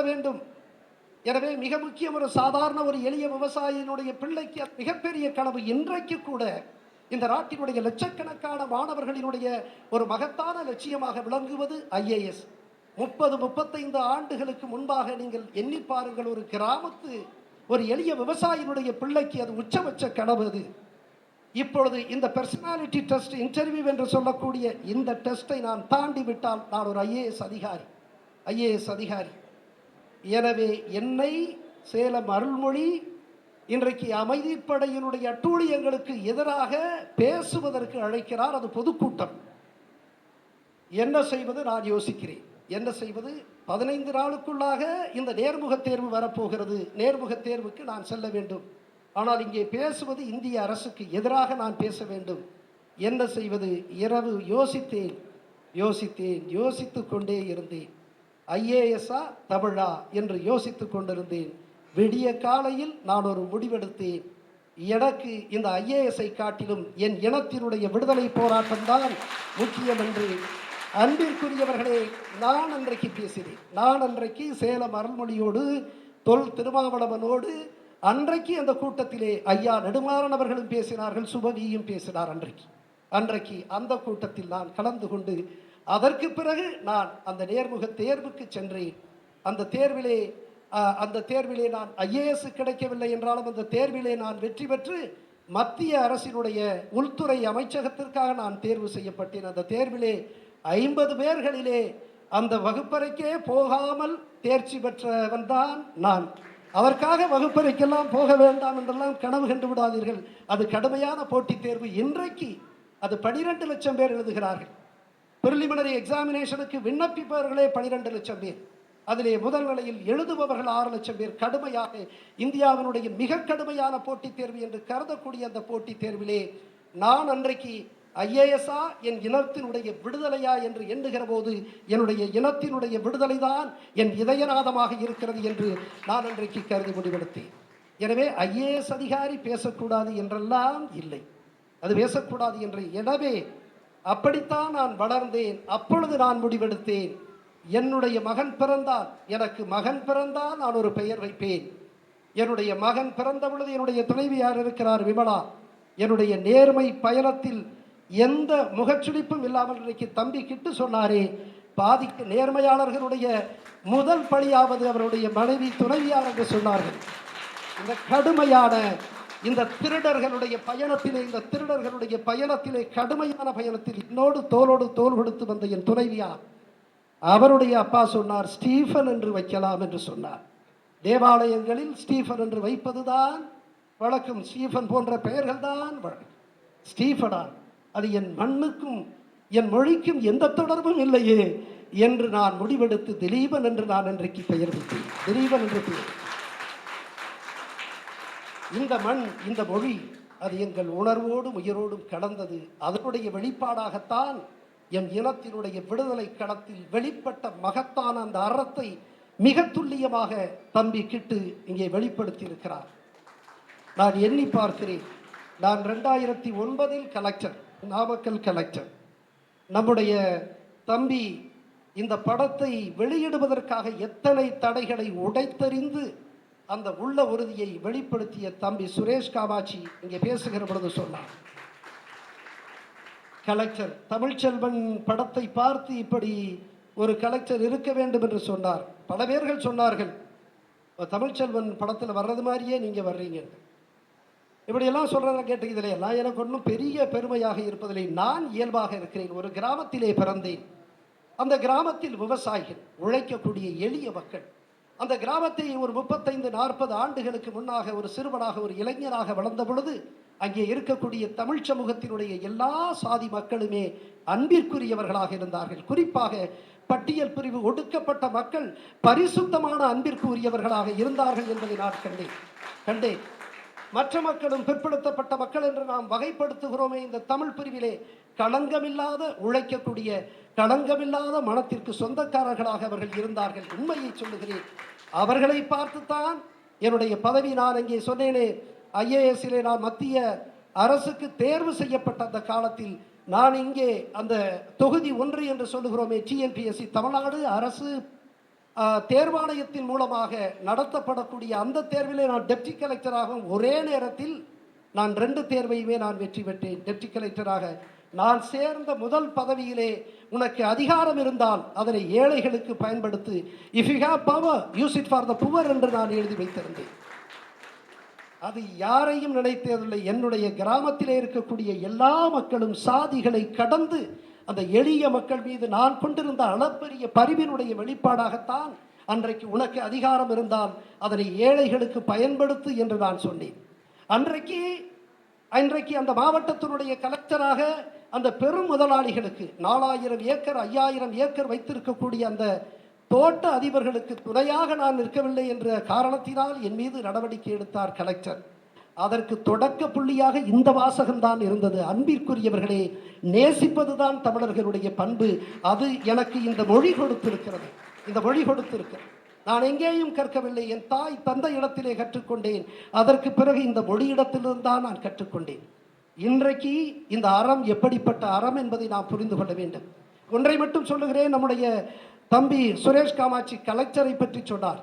வேண்டும். எனவே மிக முக்கியம், ஒரு சாதாரண ஒரு எளிய விவசாயியினுடைய பிள்ளைக்கு மிகப்பெரிய கனவு. இன்றைக்கு கூட இந்த நாட்டினுடைய லட்சக்கணக்கான மாணவர்களினுடைய ஒரு மகத்தான லட்சியமாக விளங்குவது ஐஏஎஸ். 30-35 ஆண்டுகளுக்கு முன்பாக நீங்கள் எண்ணி பாருங்கள், ஒரு கிராமத்து ஒரு எளிய விவசாயினுடைய பிள்ளைக்கு அது உச்சபட்ச கனவு. அது இப்பொழுது இந்த பர்சனாலிட்டி டெஸ்ட் இன்டர்வியூ என்று சொல்லக்கூடிய இந்த டெஸ்ட்டை நான் தாண்டி விட்டால் நான் ஒரு ஐஏஎஸ் அதிகாரி. எனவே என்னை சேலம் அருள்மொழி இன்றைக்கு அமைதிப்படையினுடைய அட்டூழியங்களுக்கு எதிராக பேசுவதற்கு அழைக்கிறார். அது பொதுக்கூட்டம். என்ன செய்வது நான் யோசிக்கிறேன். என்ன செய்வது? 15 நாளுக்குள்ளாக இந்த நேர்முக தேர்வு வரப்போகிறது. நேர்முக தேர்வுக்கு நான் செல்ல வேண்டும். ஆனால் இங்கே பேசுவது இந்திய அரசுக்கு எதிராக நான் பேச வேண்டும். என்ன செய்வது? இரவு யோசித்து கொண்டே இருந்தேன். ஐஏஎஸ்ஸா தமிழா என்று யோசித்து கொண்டிருந்தேன். விடிய காலையில் நான் ஒரு முடிவெடுத்தேன். எனக்கு இந்த ஐஏஎஸ்ஐ காட்டிலும் என் இனத்தினுடைய விடுதலை போராட்டம் தான் முக்கியம் என்று. அன்பிற்குரியவர்களே, நான் அன்றைக்கு பேசினேன். நான் அன்றைக்கு சேலம் அருள்மொழியோடு, தொல் திருமாவளவனோடு அன்றைக்கு அந்த கூட்டத்திலே ஐயா நெடுமாறன் அவர்களும் பேசினார்கள், சுபவியும் பேசினார். அன்றைக்கு அந்த கூட்டத்தில் நான் கலந்து கொண்டு அதற்கு பிறகு நான் அந்த நேர்முக தேர்வுக்கு சென்றேன். அந்த தேர்விலே நான் ஐஏஎஸ் கிடைக்கவில்லை என்றாலும் அந்த தேர்விலே நான் வெற்றி பெற்று மத்திய அரசினுடைய உள்துறை அமைச்சகத்திற்காக நான் தேர்வு செய்யப்பட்டேன். அந்த தேர்விலே 50 பேர்களிலே அந்த வகுப்பறைக்கே போகாமல் தேர்ச்சி பெற்றவன் தான் நான். அதற்காக வகுப்பறைக்கெல்லாம் போக வேண்டாம் என்றெல்லாம் கனவு கண்டு விடாதீர்கள். அது கடுமையான போட்டித் தேர்வு. இன்றைக்கு அது 12 லட்சம் பேர் எழுதுகிறார்கள். பிரிலிமினரி எக்ஸாமினேஷனுக்கு விண்ணப்பிப்பவர்களே 12 லட்சம் பேர். அதிலே முதல் நிலையில் எழுதுபவர்கள் 6 லட்சம் பேர். கடுமையாக இந்தியாவினுடைய மிக கடுமையான போட்டித் தேர்வு என்று கருதக்கூடிய அந்த போட்டித் தேர்விலே நான் அன்றைக்கு ஐஏஎஸ்ஸா என் இனத்தினுடைய விடுதலையா என்று எண்ணுகிற போது என்னுடைய இனத்தினுடைய விடுதலை தான் என் இதயநாதமாக இருக்கிறது என்று நான் அன்றைக்கு கருதி முடிவெடுத்தேன். எனவே ஐஏஎஸ் அதிகாரி பேசக்கூடாது என்றெல்லாம் இல்லை, அது பேசக்கூடாது என்று. எனவே அப்படித்தான் நான் வளர்ந்தேன். அப்பொழுது நான் முடிவெடுத்தேன், என்னுடைய மகன் பிறந்தால், எனக்கு மகன் பிறந்தால் நான் ஒரு பெயர் வைப்பேன். என்னுடைய மகன் பிறந்த பொழுது என்னுடைய துணைவியார் இருக்கிறார் விமலா. என்னுடைய நேர்மை பயணத்தில் எந்த முகச்சுளிப்பும் இல்லாமல் இன்றைக்கு தம்பி கிட்டு சொன்னாரே, பாதிக்கு நேர்மையாளர்களுடைய முதல் பழியாவது அவருடைய மனைவி துணைவியார் என்று சொன்னார்கள். இந்த கடுமையான இந்த திருடர்களுடைய பயணத்திலே கடுமையான பயணத்தில் என்னோடு தோளோடு தோள் கொடுத்து வந்த என் துணைவியார், அவருடைய அப்பா சொன்னார், ஸ்டீஃபன் என்று வைக்கலாம் என்று சொன்னார். தேவாலயங்களில் ஸ்டீஃபன் என்று வைப்பதுதான் வழக்கம். ஸ்டீஃபன் போன்ற பெயர்கள் தான் வழக்கம். ஸ்டீஃபனா, அது என் மண்ணுக்கும் என் மொழிக்கும் எந்த தொடர்பும் இல்லையே என்று நான் முடிவெடுத்து திலீபன் என்று நான் இன்றைக்கு பெயர் வைத்தேன். திலீபன் என்று பெயர். இந்த மண், இந்த மொழி, அது எங்கள் உணர்வோடும் உயிரோடும் கடந்தது. அதனுடைய வெளிப்பாடாகத்தான் எம் இனத்தினுடைய விடுதலை களத்தில் வெளிப்பட்ட மகத்தான அந்த அறத்தை மிக துல்லியமாக தம்பி கிட்டு இங்கே வெளிப்படுத்தி இருக்கிறார். நான் எண்ணி பார்க்கிறேன். நான் 2009 கலெக்டர், நாமக்கல் கலெக்டர். நம்முடைய தம்பி இந்த படத்தை வெளியிடுவதற்காக எத்தனை தடைகளை உடைத்தறிந்து அந்த உள்ள உறுதியை வெளிப்படுத்திய தம்பி சுரேஷ் காமாட்சி இங்கே பேசுகிற பொழுது சொன்னார், கலெக்டர் தமிழ்ச்செல்வன் படத்தை பார்த்து இப்படி ஒரு கலெக்டர் இருக்க வேண்டும் என்று சொன்னார். பல பேர்கள் சொன்னார்கள், தமிழ்ச்செல்வன் படத்தில் வர்றது மாதிரியே நீங்கள் வர்றீங்க, இப்படியெல்லாம் சொல்கிறத கேட்டதில்லை. எல்லாம் எனக்கு ஒன்றும் பெரிய பெருமையாக இருப்பதில்லை. நான் இயல்பாக இருக்கிறேன். ஒரு கிராமத்திலே பிறந்தேன். அந்த கிராமத்தில் விவசாயிகள், உழைக்கக்கூடிய எளிய மக்கள். அந்த கிராமத்தை ஒரு 35-40 ஆண்டுகளுக்கு முன்னாக ஒரு சிறுவனாக, ஒரு இளைஞராக வளர்ந்த பொழுது அங்கே இருக்கக்கூடிய தமிழ் சமூகத்தினுடைய எல்லா சாதி மக்களுமே அன்பிற்குரியவர்களாக இருந்தார்கள். குறிப்பாக பட்டியல் பிரிவு ஒடுக்கப்பட்ட மக்கள் பரிசுத்தமான அன்பிற்கு உரியவர்களாக இருந்தார்கள் என்பதை நான் கண்டேன். மற்ற மக்களும் பிற்படுத்தப்பட்ட மக்கள் என்று நாம் வகைப்படுத்துகிறோமே, இந்த தமிழ் பிரிவிலே களங்கமில்லாத, உழைக்கக்கூடிய, களங்கமில்லாத மனத்திற்கு சொந்தக்காரர்களாக அவர்கள் இருந்தார்கள். உண்மையை சொல்லுகிறேன். அவர்களை பார்த்துத்தான் என்னுடைய பதவி, நான் இங்கே சொன்னேனே, ஐஏஎஸ்ஸிலே நான் மத்திய அரசுக்கு தேர்வு செய்யப்பட்ட அந்த காலத்தில் நான் இங்கே அந்த தொகுதி 1 என்று சொல்லுகிறோமே, டிஎன்பிஎஸ்சி, தமிழ்நாடு அரசு தேர்வாணையத்தின் மூலமாக நடத்தப்படக்கூடிய அந்த தேர்விலே நான் டெப்டி கலெக்டராகவும் ஒரே நேரத்தில் நான் 2 தேர்வையுமே நான் வெற்றி பெற்றேன். டெப்டி கலெக்டராக நான் சேர்ந்த முதல் பதவியிலே உனக்கு அதிகாரம் இருந்தால் அதனை ஏழைகளுக்கு பயன்படுத்து, if you have power use it for the poor என்று நான் எழுதி வைத்திருந்தேன். அது யாரையும் நினைத்ததில்லை. என்னுடைய கிராமத்திலே இருக்கக்கூடிய எல்லா மக்களும் சாதிகளை கடந்து அந்த எளிய மக்கள் மீது நான் கொண்டிருந்த அளப்பரிய பரிவினுடைய வெளிப்பாடாகத்தான் அன்றைக்கு உனக்கு அதிகாரம் இருந்தால் அதனை ஏழைகளுக்கு பயன்படுத்து என்று நான் சொன்னேன். அன்றைக்கு அந்த மாவட்டத்தினுடைய கலெக்டராக அந்த பெரும் முதலாளிகளுக்கு 4000 ஏக்கர் 5000 ஏக்கர் வைத்திருக்கக்கூடிய அந்த தோட்ட அதிபர்களுக்கு துணையாக நான் நிற்கவில்லை என்ற காரணத்தினால் என் மீது நடவடிக்கை எடுத்தார் கலெக்டர். அதற்கு தொடக்க புள்ளியாக இந்த வாசகம்தான் இருந்தது. அன்பிற்குரியவர்களே, நேசிப்பதுதான் தமிழர்களுடைய பண்பு. அது எனக்கு இந்த மொழி கொடுத்திருக்கிறது. நான் எங்கேயும் கற்கவில்லை. என் தாய் தந்தை இடத்திலே கற்றுக்கொண்டேன். அதற்கு பிறகு இந்த மொழியிடத்திலிருந்து தான் நான் கற்றுக்கொண்டேன். இன்றைக்கு இந்த அறம் எப்படிப்பட்ட அறம் என்பதை நாம் புரிந்து கொள்ள வேண்டும். ஒன்றை மட்டும் சொல்லுகிறேன். நம்முடைய தம்பி சுரேஷ் காமாட்சி கலெக்டரை பற்றி சொன்னார்.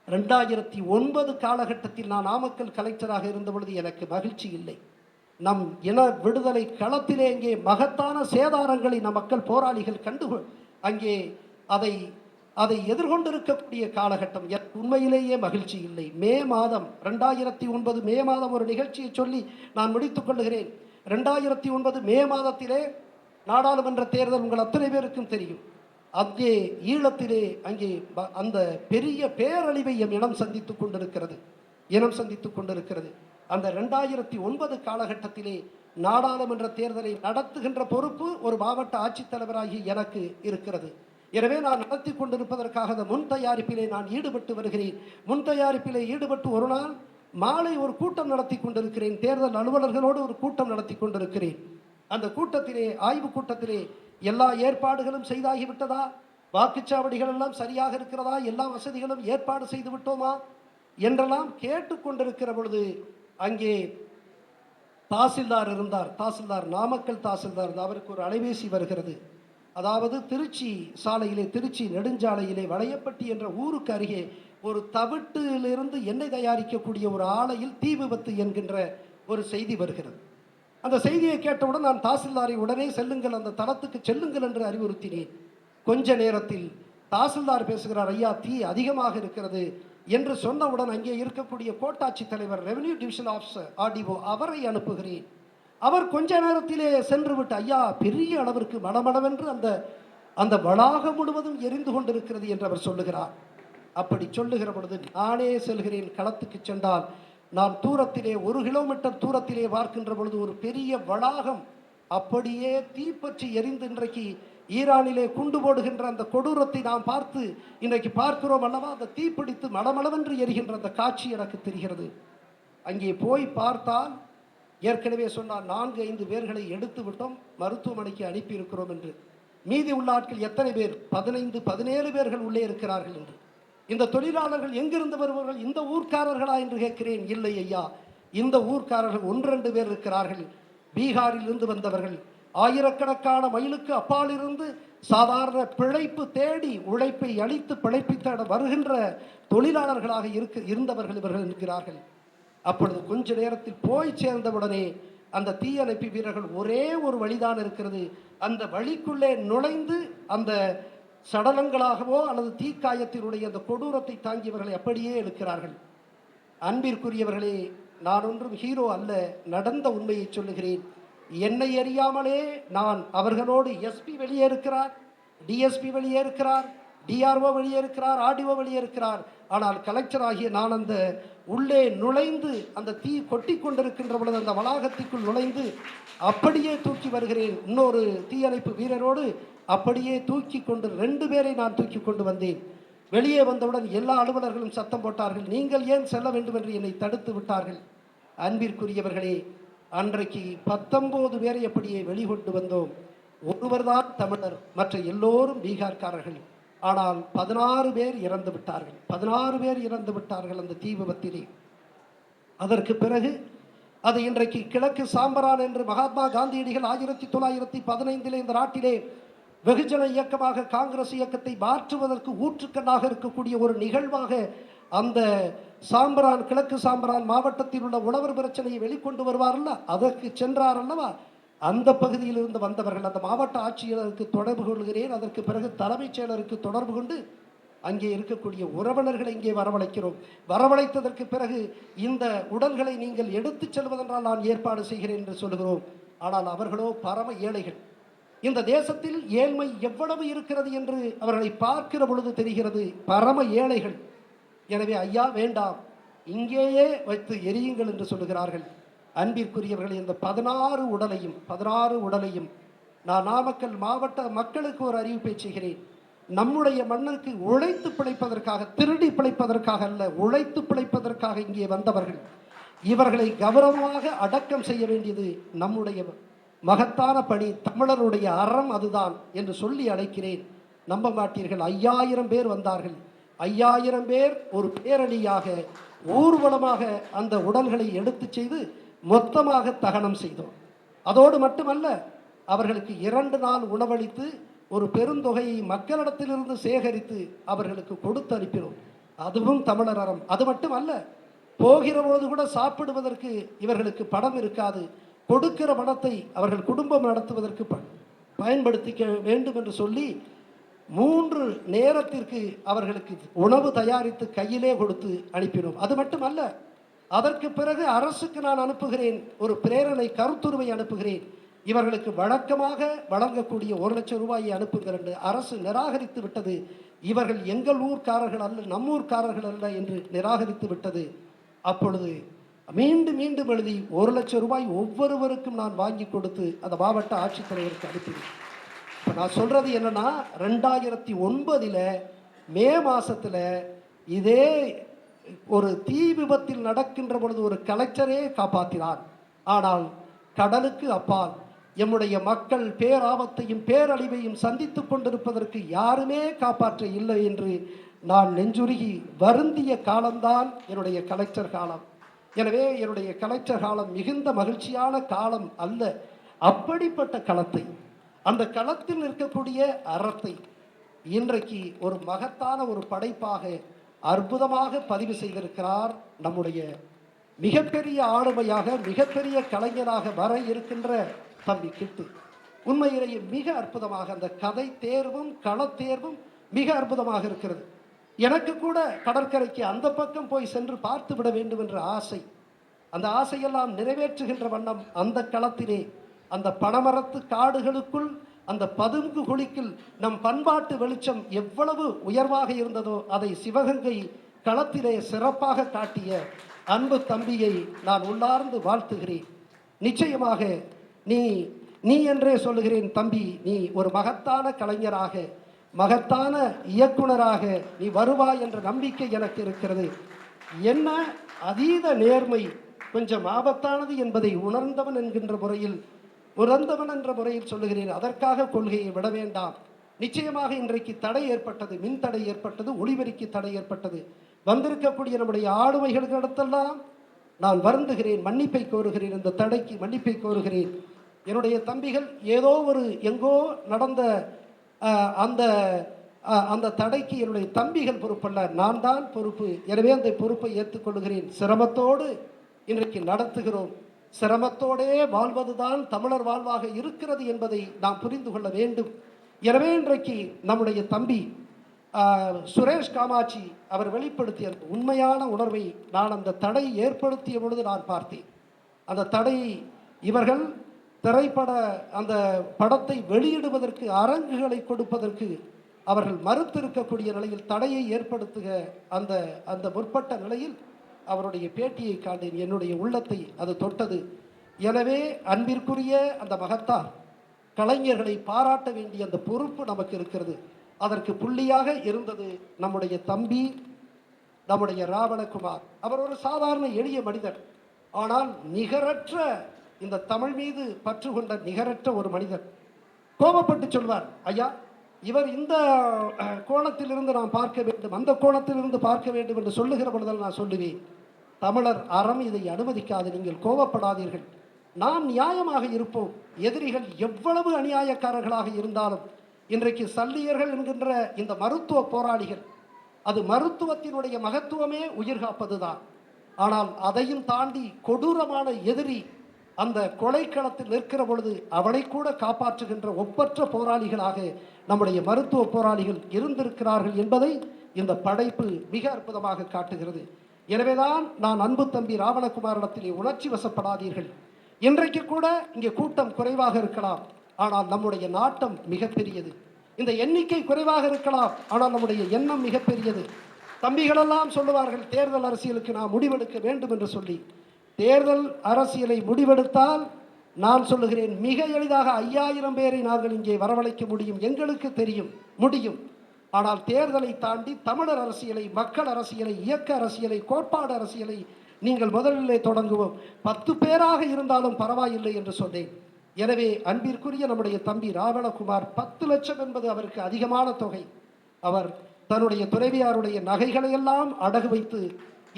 2009 காலகட்டத்தில் நான் நாமக்கல் கலெக்டராக இருந்த பொழுது எனக்கு மகிழ்ச்சி இல்லை. நம் இன விடுதலை களத்திலே அங்கே மகத்தான சேதாரங்களை நம் மக்கள் போராளிகள் கண்டு அங்கே அதை எதிர்கொண்டிருக்கக்கூடிய காலகட்டம். உண்மையிலேயே மகிழ்ச்சி இல்லை. மே மாதம் 2009 மே மாதம் ஒரு நிகழ்ச்சியை சொல்லி நான் முடித்துக் கொள்ளுகிறேன். 2009 மே மாதத்திலே நாடாளுமன்ற தேர்தல் உங்கள் அத்தனை பேருக்கும் தெரியும். அங்கே ஈழத்திலே அங்கே அந்த பெரிய பேரழிவை எம் இனம் சந்தித்துக் கொண்டிருக்கிறது. அந்த 2009 காலகட்டத்திலே நாடாளுமன்ற தேர்தலை நடத்துகின்ற பொறுப்பு ஒரு மாவட்ட ஆட்சித்தலைவராகி எனக்கு இருக்கிறது. எனவே நான் நடத்தி கொண்டிருப்பதற்காக அந்த முன் தயாரிப்பிலே நான் ஈடுபட்டு வருகிறேன். முன் தயாரிப்பிலே ஈடுபட்டு ஒரு நாள் மாலை ஒரு கூட்டம் நடத்தி கொண்டிருக்கிறேன். தேர்தல் அலுவலர்களோடு ஒரு கூட்டம் நடத்தி கொண்டிருக்கிறேன். அந்த கூட்டத்திலே, ஆய்வு கூட்டத்திலே, எல்லா ஏற்பாடுகளும் செய்தாகிவிட்டதா, வாக்குச்சாவடிகள் எல்லாம் சரியாக இருக்கிறதா, எல்லா வசதிகளும் ஏற்பாடு செய்து விட்டோமா என்றெல்லாம் கேட்டுக்கொண்டிருக்கிற பொழுது அங்கே தாசில்தார் இருந்தார். நாமக்கல் தாசில்தார். அவருக்கு ஒரு அலைபேசி வருகிறது. அதாவது திருச்சி நெடுஞ்சாலையிலே வளையப்பட்டி என்ற ஊருக்கு அருகே ஒரு தவிட்டிலிருந்து எண்ணெய் தயாரிக்கக்கூடிய ஒரு ஆலையில் தீ விபத்து என்கின்ற ஒரு செய்தி வருகிறது. அந்த செய்தியை கேட்டவுடன் நான் தாசில்தாரை உடனே செல்லுங்கள், அந்த தளத்துக்கு செல்லுங்கள் என்று அறிவுறுத்தினேன். கொஞ்ச நேரத்தில் தாசில்தார் பேசுகிறார், ஐயா தீ அதிகமாக இருக்கிறது என்று சொன்னவுடன் அங்கே இருக்கக்கூடிய கோட்டாட்சி தலைவர், ரெவென்யூ டிவிஷன் ஆஃபீஸர் ஆர்டிஓ அவரை அனுப்புகிறேன். அவர் கொஞ்ச நேரத்திலே சென்று விட்டு, ஐயா பெரிய அளவிற்கு மடமடவென்று அந்த வளாகம் முழுவதும் எரிந்து கொண்டிருக்கிறது என்று அவர் சொல்லுகிறார். அப்படி சொல்லுகிற பொழுது நானே செல்கிறேன். களத்துக்கு சென்றால் நான் தூரத்திலே 1 கிலோமீட்டர் தூரத்திலே பார்க்கின்ற பொழுது ஒரு பெரிய வளாகம் அப்படியே தீப்பற்றி எரிந்து, இன்றைக்கு ஈரானிலே குண்டு போடுகின்ற அந்த கொடூரத்தை நாம் பார்த்து இன்றைக்கு பார்க்கிறோம் அல்லவா, அந்த தீப்பிடித்து மடமளவென்று எரிகின்ற அந்த காட்சி எனக்கு தெரிகிறது. அங்கே போய் பார்த்தால் ஏற்கனவே சொன்னால் 4-5 பேர்களை எடுத்து விட்டோம், மருத்துவமனைக்கு அனுப்பியிருக்கிறோம் என்று. மீதி உள்ள ஆட்கள் எத்தனை பேர்? 15-17 பேர்கள் உள்ளே இருக்கிறார்கள் என்று. இந்த தொழிலாளர்கள் எங்கிருந்து வருபவர்கள்? இந்த ஊர்க்காரர்களா என்று கேட்கிறேன். இல்லை ஐயா, இந்த ஊர்க்காரர்கள் 1-2 பேர் இருக்கிறார்கள். பீகாரில் இருந்து வந்தவர்கள், ஆயிரக்கணக்கான மைலுக்கு அப்பாலிருந்து சாதாரண பிழைப்பு தேடி உழைப்பை அளித்து பிழைப்பித்த வருகின்ற தொழிலாளர்களாக இருந்தவர்கள் இவர்கள் இருக்கிறார்கள். அப்பொழுது கொஞ்ச நேரத்தில் போய் சேர்ந்தவுடனே அந்த தீயணைப்பு வீரர்கள், ஒரே ஒரு வழிதான் இருக்கிறது, அந்த வழிக்குள்ளே நுழைந்து அந்த சடலங்களாகவோ அல்லது தீக்காயத்தினுடைய அந்த கொடூரத்தை தாங்கியவர்களை அப்படியே எடுக்கிறார்கள். அன்பிற்குரியவர்களே, நான் ஒன்றும் ஹீரோ அல்ல, நடந்த உண்மையை சொல்லுகிறேன். என்னை அறியாமலே நான் அவர்களோடு எஸ்பி வெளியே இருக்கிறார், டிஎஸ்பி வெளியே இருக்கிறார், டிஆர்ஓ வெளியே இருக்கிறார், ஆர்டிஓ வெளியே இருக்கிறார். ஆனால் கலெக்டர் ஆகிய நான் அந்த உள்ளே நுழைந்து அந்த தீ கொட்டி கொண்டிருக்கின்ற பொழுது அந்த வளாகத்திற்குள் நுழைந்து அப்படியே தூக்கி வருகிறேன். இன்னொரு தீயணைப்பு வீரரோடு அப்படியே தூக்கி கொண்டு 2 பேரை நான் தூக்கி கொண்டு வந்தேன். வெளியே வந்தவுடன் எல்லா அலுவலர்களும் சத்தம் போட்டார்கள், நீங்கள் ஏன் செல்ல வேண்டும் என்று என்னை தடுத்து விட்டார்கள். அன்பிற்குரியவர்களே, அன்றைக்கு 19 பேரை அப்படியே வெளிக்கொண்டு வந்தோம். ஒருவர்தான் தமிழர், மற்ற எல்லோரும் பீகார்காரர்கள். ஆனால் 16 பேர் இறந்து விட்டார்கள் அந்த தீ விபத்திலே. அதற்கு பிறகு அது இன்றைக்கு கிழக்கு சாம்பரான் என்று மகாத்மா காந்தியடிகள் 1915 இந்த நாட்டிலே வெகுஜன இயக்கமாக காங்கிரஸ் இயக்கத்தை மாற்றுவதற்கு ஊற்றுக்கண்ணாக இருக்கக்கூடிய ஒரு நிகழ்வாக அந்த சாம்பிரான், கிழக்கு சாம்பிரான் மாவட்டத்தில் உள்ள உழவர் பிரச்சனையை வெளிக்கொண்டு வருவார்ல, அதற்கு சென்றார் அல்லவா, அந்த பகுதியிலிருந்து வந்தவர்கள். அந்த மாவட்ட ஆட்சியருக்கு தொடர்பு கொள்கிறேன், அதற்கு பிறகு தலைமைச் செயலருக்கு தொடர்பு கொண்டு அங்கே இருக்கக்கூடிய உறவினர்களை இங்கே வரவழைக்கிறோம். வரவழைத்ததற்கு பிறகு இந்த உடல்களை நீங்கள் எடுத்துச் செல்வதென்றால் நான் ஏற்பாடு செய்கிறேன் என்று சொல்கிறோம். ஆனால் அவர்களோ பரம ஏழைகள். இந்த தேசத்தில் ஏழ்மை எவ்வளவு இருக்கிறது என்று அவர்களை பார்க்கிற பொழுது தெரிகிறது. பரம ஏழைகள். எனவே ஐயா வேண்டாம், இங்கேயே வைத்து எரியுங்கள் என்று சொல்லுகிறார்கள். அன்பிற்குரியவர்கள், இந்த 16 உடலையும் நான் நாமக்கல் மாவட்ட மக்களுக்கு ஒரு அறிவிப்பை செய்கிறேன். நம்முடைய மண்ணுக்கு உழைத்து பிழைப்பதற்காக, திருடி பிழைப்பதற்காக அல்ல, உழைத்து பிழைப்பதற்காக இங்கே வந்தவர்கள். இவர்களை கௌரவமாக அடக்கம் செய்ய வேண்டியது நம்முடைய மகத்தான பணி, தமிழருடைய அறம் அதுதான் என்று சொல்லி அழைக்கிறேன். நம்ப மாட்டீர்கள், 5000 பேர் வந்தார்கள். 5000 பேர் ஒரு பேரணியாக, ஊர்வலமாக அந்த உடல்களை எடுத்து செய்து மொத்தமாக தகனம் செய்தோம். அதோடு மட்டுமல்ல, அவர்களுக்கு 2 நாள் உணவளித்து ஒரு பெருந்தொகையை மக்களிடத்திலிருந்து சேகரித்து அவர்களுக்கு கொடுத்து அனுப்பினோம். அதுவும் தமிழர் அறம். அது மட்டுமல்ல, போகிற பொழுது கூட சாப்பிடுவதற்கு இவர்களுக்கு பணம் இருக்காது. கொடுக்கிற பணத்தை அவர்கள் குடும்பம் நடத்துவதற்கு பயன்படுத்திக்க வேண்டும் என்று சொல்லி 3 நேரத்திற்கு அவர்களுக்கு உணவு தயாரித்து கையிலே கொடுத்து அனுப்பினோம். அது மட்டுமல்ல, அதற்கு பிறகு அரசுக்கு நான் அனுப்புகிறேன், ஒரு பிரேரணை கருத்துருவை அனுப்புகிறேன். இவர்களுக்கு வழக்கமாக வழங்கக்கூடிய 1 லட்சம் ரூபாயை அனுப்புங்கள் என்று அரசு நிராகரித்து விட்டது. இவர்கள் எங்கள் ஊர்க்காரர்கள் அல்ல, நம்மூர்க்காரர்கள் அல்ல என்று நிராகரித்து விட்டது. அப்பொழுது மீண்டும் மீண்டும் எழுதி 1 லட்சம் ரூபாய் ஒவ்வொருவருக்கும் நான் வாங்கி கொடுத்து அந்த மாவட்ட ஆட்சித்தலைவருக்கு அனுப்பினேன். இப்போ நான் சொல்றது என்னன்னா, 2009 மே மாசத்துல இதே ஒரு தீ விபத்தில் நடக்கின்ற பொழுது ஒரு கலெக்டரே காப்பாற்றினார். ஆனால் கடலுக்கு அப்பால் எம்முடைய மக்கள் பேராபத்தையும் பேரழிவையும் சந்தித்துக் கொண்டிருப்பதற்கு யாருமே காப்பாற்ற இல்லை என்று நான் நெஞ்சுருகி வருந்திய காலம்தான் என்னுடைய கலெக்டர் காலம். எனவே என்னுடைய கலெக்டர் காலம் மிகுந்த மகிழ்ச்சியான காலம் அல்ல. அப்படிப்பட்ட களத்தை, அந்த களத்தில் இருக்கக்கூடிய அறத்தை இன்றைக்கு ஒரு மகத்தான ஒரு படைப்பாக அற்புதமாக பதிவு செய்திருக்கிறார். நம்முடைய மிகப்பெரிய ஆளுமையாக, மிகப்பெரிய கலைஞராக வர இருக்கின்ற தம்பி கிட்டு. உண்மையிலேயே மிக அற்புதமாக அந்த கதை தேர்வும் களத்தேர்வும் மிக அற்புதமாக இருக்கிறது. எனக்கு கூட கடற்கரைக்கு அந்த பக்கம் போய் சென்று பார்த்து விட வேண்டும் என்ற ஆசை. அந்த ஆசையெல்லாம் நிறைவேற்றுகின்ற வண்ணம் அந்த களத்திலே, அந்த பனமரத்து காடுகளுக்குள், அந்த பதுங்கு குழிக்குள் நம் பண்பாட்டு வெளிச்சம் எவ்வளவு உயர்வாக இருந்ததோ அதை சிவகங்கை களத்திலே சிறப்பாக காட்டிய அன்பு தம்பியை நான் உள்ளார்ந்து வாழ்த்துகிறேன். நிச்சயமாக நீ என்றே சொல்லுகிறேன் தம்பி, நீ ஒரு மகத்தான கலைஞராக, மகத்தான இயக்குனராக நீ வருவாய் என்ற நம்பிக்கை எனக்கு இருக்கிறது. என்ன அதீத நேர்மை கொஞ்சம் ஆபத்தானது என்பதை உணர்ந்தவன் என்ற முறையில் சொல்லுகிறேன். அதற்காக கொள்கையை விட வேண்டாம். நிச்சயமாக இன்றைக்கு தடை ஏற்பட்டது, மின் தடை ஏற்பட்டது, ஒளிபெருக்கி தடை ஏற்பட்டது. வந்திருக்கக்கூடிய நம்முடைய ஆளுமைகளிடத்தெல்லாம் நான் வருந்துகிறேன், மன்னிப்பை கோருகிறேன். இந்த தடைக்கு மன்னிப்பை கோருகிறேன். என்னுடைய தம்பிகள் ஏதோ ஒரு எங்கோ நடந்த அந்த தடைக்கு என்னுடைய தம்பிகள் பொறுப்பல்ல, நான் தான் பொறுப்பு. எனவே அந்த பொறுப்பை ஏற்றுக்கொள்கிறேன். சிரமத்தோடு இன்றைக்கு நடத்துகிறோம். சிரமத்தோடே வாழ்வதுதான் தமிழர் வாழ்வாக இருக்கிறது என்பதை நாம் புரிந்து கொள்ள வேண்டும். எனவே இன்றைக்கு நம்முடைய தம்பி சுரேஷ் காமாட்சி அவர் வெளிப்படுத்திய உண்மையான உணர்வை நான் அந்த தடை ஏற்படுத்திய பொழுது நான் பார்த்தேன். அந்த தடையை இவர்கள் திரைப்பட அந்த படத்தை வெளியிடுவதற்கு, அரங்குகளை கொடுப்பதற்கு அவர்கள் மறுத்திருக்கக்கூடிய நிலையில் தடையை ஏற்படுத்துக அந்த முற்பட்ட நிலையில் அவருடைய பேட்டியை காண்டேன். என்னுடைய உள்ளத்தை அது தொட்டது. எனவே அன்பிற்குரிய அந்த மகத்தார் கலைஞர்களை பாராட்ட வேண்டிய அந்த பொறுப்பு நமக்கு இருக்கிறது. அதற்கு புள்ளியாக இருந்தது நம்முடைய தம்பி, நம்முடைய ராவணகுமார். அவர் ஒரு சாதாரண எளிய மனிதர். ஆனால் நிகரற்ற இந்த தமிழ் மீது பற்று கொண்ட நிகரற்ற ஒரு மனிதர். கோபப்பட்டு சொல்வார், ஐயா இவர் இந்த கோணத்திலிருந்து நாம் பார்க்க வேண்டும், அந்த கோணத்திலிருந்து பார்க்க வேண்டும் என்று சொல்லுகிற பொழுதால் நான் சொல்லுவேன், தமிழர் அறம் இதை அனுமதிக்காது, நீங்கள் கோபப்படாதீர்கள், நாம் நியாயமாக இருப்போம். எதிரிகள் எவ்வளவு அநியாயக்காரர்களாக இருந்தாலும், இன்றைக்கு சல்லியர்கள் என்கின்ற இந்த மருத்துவ போராளிகள் அது மருத்துவத்தினுடைய மகத்துவமே உயிர் காப்பதுதான். ஆனால் அதையும் தாண்டி கொடூரமான எதிரி அந்த கொலைக்களத்தில் நிற்கிற பொழுது அவனை கூட காப்பாற்றுகின்ற ஒப்பற்ற போராளிகளாக நம்முடைய மருத்துவ போராளிகள் இருந்திருக்கிறார்கள் என்பதை இந்த படைப்பு மிக அற்புதமாக காட்டுகிறது. எனவேதான் நான் அன்பு தம்பி ராவணகுமாரிடத்திலே உணர்ச்சி வசப்படாதீர்கள். இன்றைக்கு கூட இங்கே கூட்டம் குறைவாக இருக்கலாம், ஆனால் நம்முடைய நாட்டம் மிகப்பெரியது. இந்த எண்ணிக்கை குறைவாக இருக்கலாம், ஆனால் நம்முடைய எண்ணம் மிகப்பெரியது. தம்பிகளெல்லாம் சொல்லுவார்கள், தேர்தல் அரசியலுக்கு நாம் முடிவெடுக்க வேண்டும் என்று சொல்லி. தேர்தல் அரசியலை முடிவெடுத்தால் நான் சொல்லுகிறேன், மிக எளிதாக 5000 பேரை நாங்கள் இங்கே வரவழைக்க முடியும், எங்களுக்கு தெரியும் முடியும். ஆனால் தேர்தலை தாண்டி தமிழர் அரசியலை, மக்கள் அரசியலை, இயக்க அரசியலை, கோட்பாடு அரசியலை நீங்கள் முதலிலே தொடங்குவோம். 10 பேராக இருந்தாலும் பரவாயில்லை என்று சொன்னேன். எனவே அன்பிற்குரிய நம்முடைய தம்பி ராவணகுமார் 10 லட்சம் என்பது அவருக்கு அதிகமான தொகை. அவர் தன்னுடைய துறைவியாருடைய நகைகளை எல்லாம் அடகு வைத்து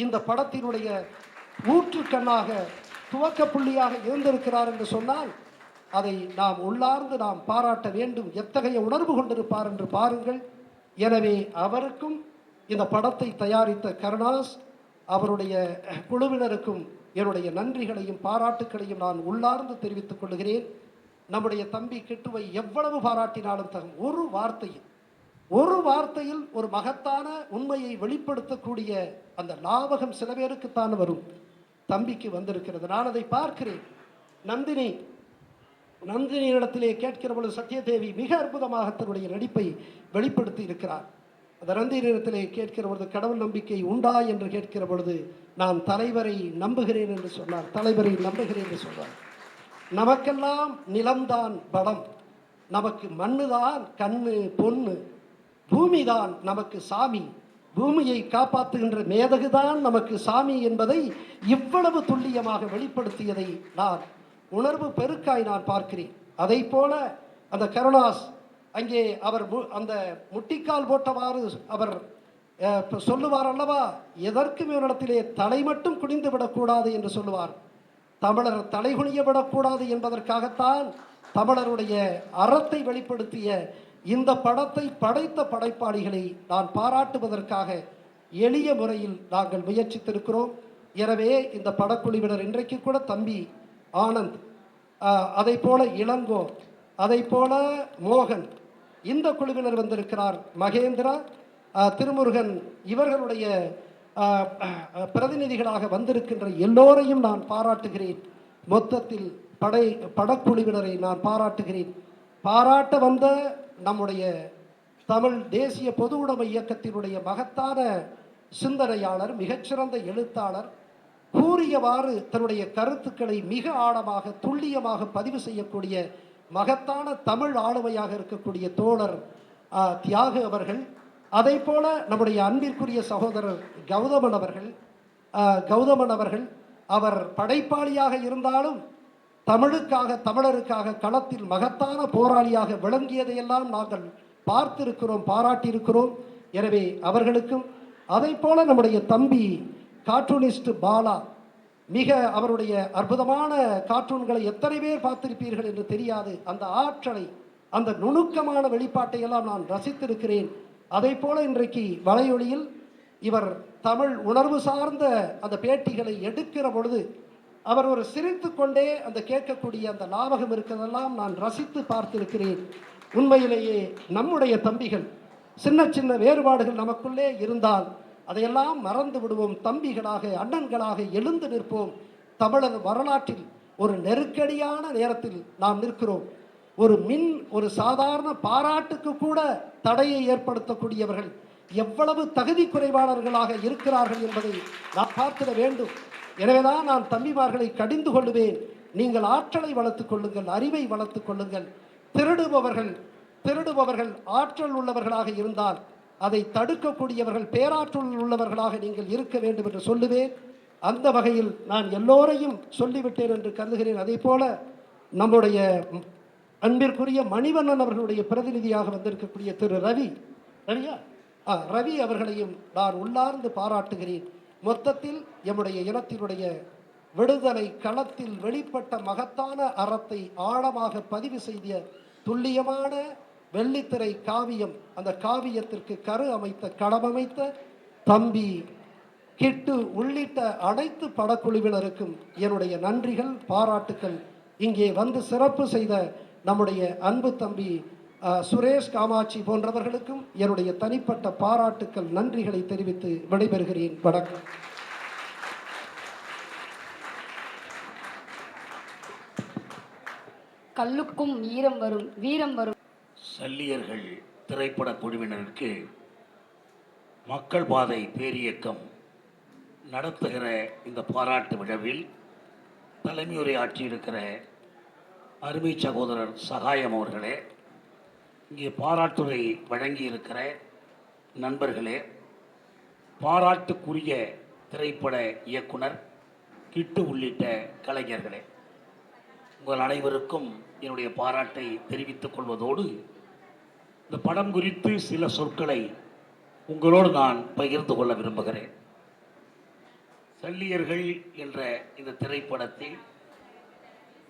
இந்த படத்தினுடைய ஊற்றுக்கண்ணாக துவக்க புள்ளியாக இருந்திருக்கிறார் என்று சொன்னால் அதை நாம் உள்ளார்ந்து நாம் பாராட்ட வேண்டும். எத்தகைய உணர்வு கொண்டிருப்பார் என்று பாருங்கள். எனவே அவருக்கும் இந்த படத்தை தயாரித்த கருணாஸ் அவருடைய குழுவினருக்கும் என்னுடைய நன்றிகளையும் பாராட்டுக்களையும் நான் உள்ளார்ந்து தெரிவித்துக் கொள்கிறேன். நம்முடைய தம்பி கிட்டுவை எவ்வளவு பாராட்டினாலும் தகும். ஒரு வார்த்தையில் ஒரு மகத்தான உண்மையை வெளிப்படுத்தக்கூடிய அந்த லாபகம் சில பேருக்குத்தான் வரும். தம்பிக்கு வந்திருக்கிறது. நான் அதை பார்க்கிறேன். நந்தினியிடத்திலே கேட்கிற பொழுது சத்யதேவி மிக அற்புதமாக தன்னுடைய நடிப்பை வெளிப்படுத்தி இருக்கிறார். அந்த நந்தினியிடத்திலே கேட்கிற பொழுது கடவுள் நம்பிக்கை உண்டா என்று கேட்கிற பொழுது நான் தலைவரை நம்புகிறேன் என்று சொன்னார். தலைவரை நம்புகிறேன் என்று சொன்னார். நமக்கெல்லாம் நிலம்தான் பலம், நமக்கு மண்ணுதான் கண்ணு பொண்ணு, பூமிதான் நமக்கு சாமி, பூமியை காப்பாற்றுகின்ற மேதகுதான் நமக்கு சாமி என்பதை இவ்வளவு துல்லியமாக வெளிப்படுத்தியதை நான் உணர்வு பெருக்காய் நான் பார்க்கிறேன். அதை போல அந்த கருணாஸ் அங்கே அவர் அந்த முட்டிக்கால் போட்டவாறு அவர் சொல்லுவார் அல்லவா, எதற்கும் இவரிடத்திலே தலை மட்டும் குனிந்து விடக்கூடாது என்று சொல்லுவார். தமிழர் தலை குனிய விடக்கூடாது என்பதற்காகத்தான் தமிழருடைய அறத்தை வெளிப்படுத்திய இந்த படத்தை படைத்த படைப்பாளிகளை நான் பாராட்டுவதற்காக எளிய முறையில் நாங்கள் முயற்சித்திருக்கிறோம். எனவே இந்த படக்குழுவினர் இன்றைக்கு கூட தம்பி ஆனந்த், அதை போல இளங்கோ, அதை போல மோகன், இந்த குழுவினர் வந்திருக்கிறார், மகேந்திரா, திருமுருகன், இவர்களுடைய பிரதிநிதிகளாக வந்திருக்கின்ற எல்லோரையும் நான் பாராட்டுகிறேன். மொத்தத்தில் படக்குழுவினரை நான் பாராட்டுகிறேன். பாராட்ட வந்த நம்முடைய தமிழ் தேசிய பொது உடைமை இயக்கத்தினுடைய மகத்தான சிந்தனையாளர், மிகச்சிறந்த எழுத்தாளர், கூறியவாறு தன்னுடைய கருத்துக்களை மிக ஆழமாக துல்லியமாக பதிவு செய்யக்கூடிய மகத்தான தமிழ் ஆளுமையாக இருக்கக்கூடிய தோழர் தியாகு அவர்கள், அதை போல நம்முடைய அன்பிற்குரிய சகோதரர் கௌதமன் அவர்கள் அவர் படைப்பாளியாக இருந்தாலும் தமிழுக்காக தமிழருக்காக களத்தில் மகத்தான போராளியாக விளங்கியதையெல்லாம் நாங்கள் பார்த்திருக்கிறோம், பாராட்டியிருக்கிறோம். எனவே அவர்களுக்கும், அதை போல நம்முடைய தம்பி கார்ட்டூனிஸ்ட் பாலா, மிக அவருடைய அற்புதமான கார்ட்டூன்களை எத்தனை பேர் பார்த்திருப்பீர்கள் என்று தெரியாது. அந்த ஆற்றலை, அந்த நுணுக்கமான வெளிப்பாட்டை எல்லாம் நான் ரசித்திருக்கிறேன். அதை போல இன்றைக்கு வலையொலியில் இவர் தமிழ் உணர்வு சார்ந்த அந்த பேட்டிகளை எடுக்கிற பொழுது அவர் ஒரு சிரித்து கொண்டே அந்த கேட்கக்கூடிய அந்த லாபகம் இருக்கிறதெல்லாம் நான் ரசித்து பார்த்திருக்கிறேன். உண்மையிலேயே நம்முடைய தம்பிகள், சின்ன சின்ன வேறுபாடுகள் நமக்குள்ளே இருந்தால் அதையெல்லாம் மறந்து விடுவோம். தம்பிகளாக, அண்ணன்களாக எழுந்து நிற்போம். தமிழர் வரலாற்றில் ஒரு நெருக்கடியான நேரத்தில் நாம் நிற்கிறோம். ஒரு சாதாரண பாராட்டுக்கு கூட தடையை ஏற்படுத்தக்கூடியவர்கள் எவ்வளவு தகுதி குறைவாளர்களாக இருக்கிறார்கள் என்பதை நாம் பார்த்திட வேண்டும். எனவேதான் நான் தம்பிமார்களை கடிந்து கொள்ளுவேன். நீங்கள் ஆற்றலை வளர்த்துக் கொள்ளுங்கள், அறிவை வளர்த்துக் கொள்ளுங்கள். திருடுபவர்கள் ஆற்றல் உள்ளவர்களாக இருந்தால் அதை தடுக்கக்கூடியவர்கள் பேராற்றல் உள்ளவர்களாக நீங்கள் இருக்க வேண்டும் என்று சொல்லுவேன். அந்த வகையில் நான் எல்லோரையும் சொல்லிவிட்டேன் என்று கருதுகிறேன். அதே போல நம்முடைய அன்பிற்குரிய மணிவண்ணன் அவர்களுடைய பிரதிநிதியாக வந்திருக்கக்கூடிய திரு ரவி அவர்களையும் நான் உள்ளார்ந்து பாராட்டுகிறேன். மொத்தத்தில் எம்முடைய இனத்தினுடைய விடுதலை களத்தில் வெளிப்பட்ட மகத்தான அறத்தை ஆழமாக பதிவு செய்த துல்லியமான வெள்ளித்திரை காவியம், அந்த காவியத்திற்கு கரு அமைத்த களமமைத்த தம்பி கிட்டு உள்ளிட்ட அனைத்து படக்குழுவினருக்கும் என்னுடைய நன்றிகள், பாராட்டுக்கள். இங்கே வந்து சிறப்பு செய்த நம்முடைய அன்பு தம்பி சுரேஷ் காமாட்சி போன்றவர்களுக்கும் என்னுடைய தனிப்பட்ட பாராட்டுக்கள், நன்றிகளை தெரிவித்து விடைபெறுகிறேன். வணக்கம். கல்லுக்கும் ஈரம் வரும், வீரம் வரும். சல்லியர்கள் திரைப்பட குழுவினருக்கு மக்கள் பாதை பேரியக்கம் நடத்துகிற இந்த பாராட்டு விழாவில் தலைமையுரை ஆற்றியிருக்கிற அருமை சகோதரர் சகாயம் அவர்களே, இங்கே பாராட்டுரை வழங்கியிருக்கிற நண்பர்களே, பாராட்டுக்குரிய திரைப்பட இயக்குனர் கிட்டு உள்ளிட்ட கலைஞர்களே, உங்கள் அனைவருக்கும் என்னுடைய பாராட்டை தெரிவித்துக் கொள்வதோடு இந்த படம் குறித்து சில சொற்களை உங்களோடு நான் பகிர்ந்து கொள்ள விரும்புகிறேன். சல்லியர்கள் என்ற இந்த திரைப்படத்தில்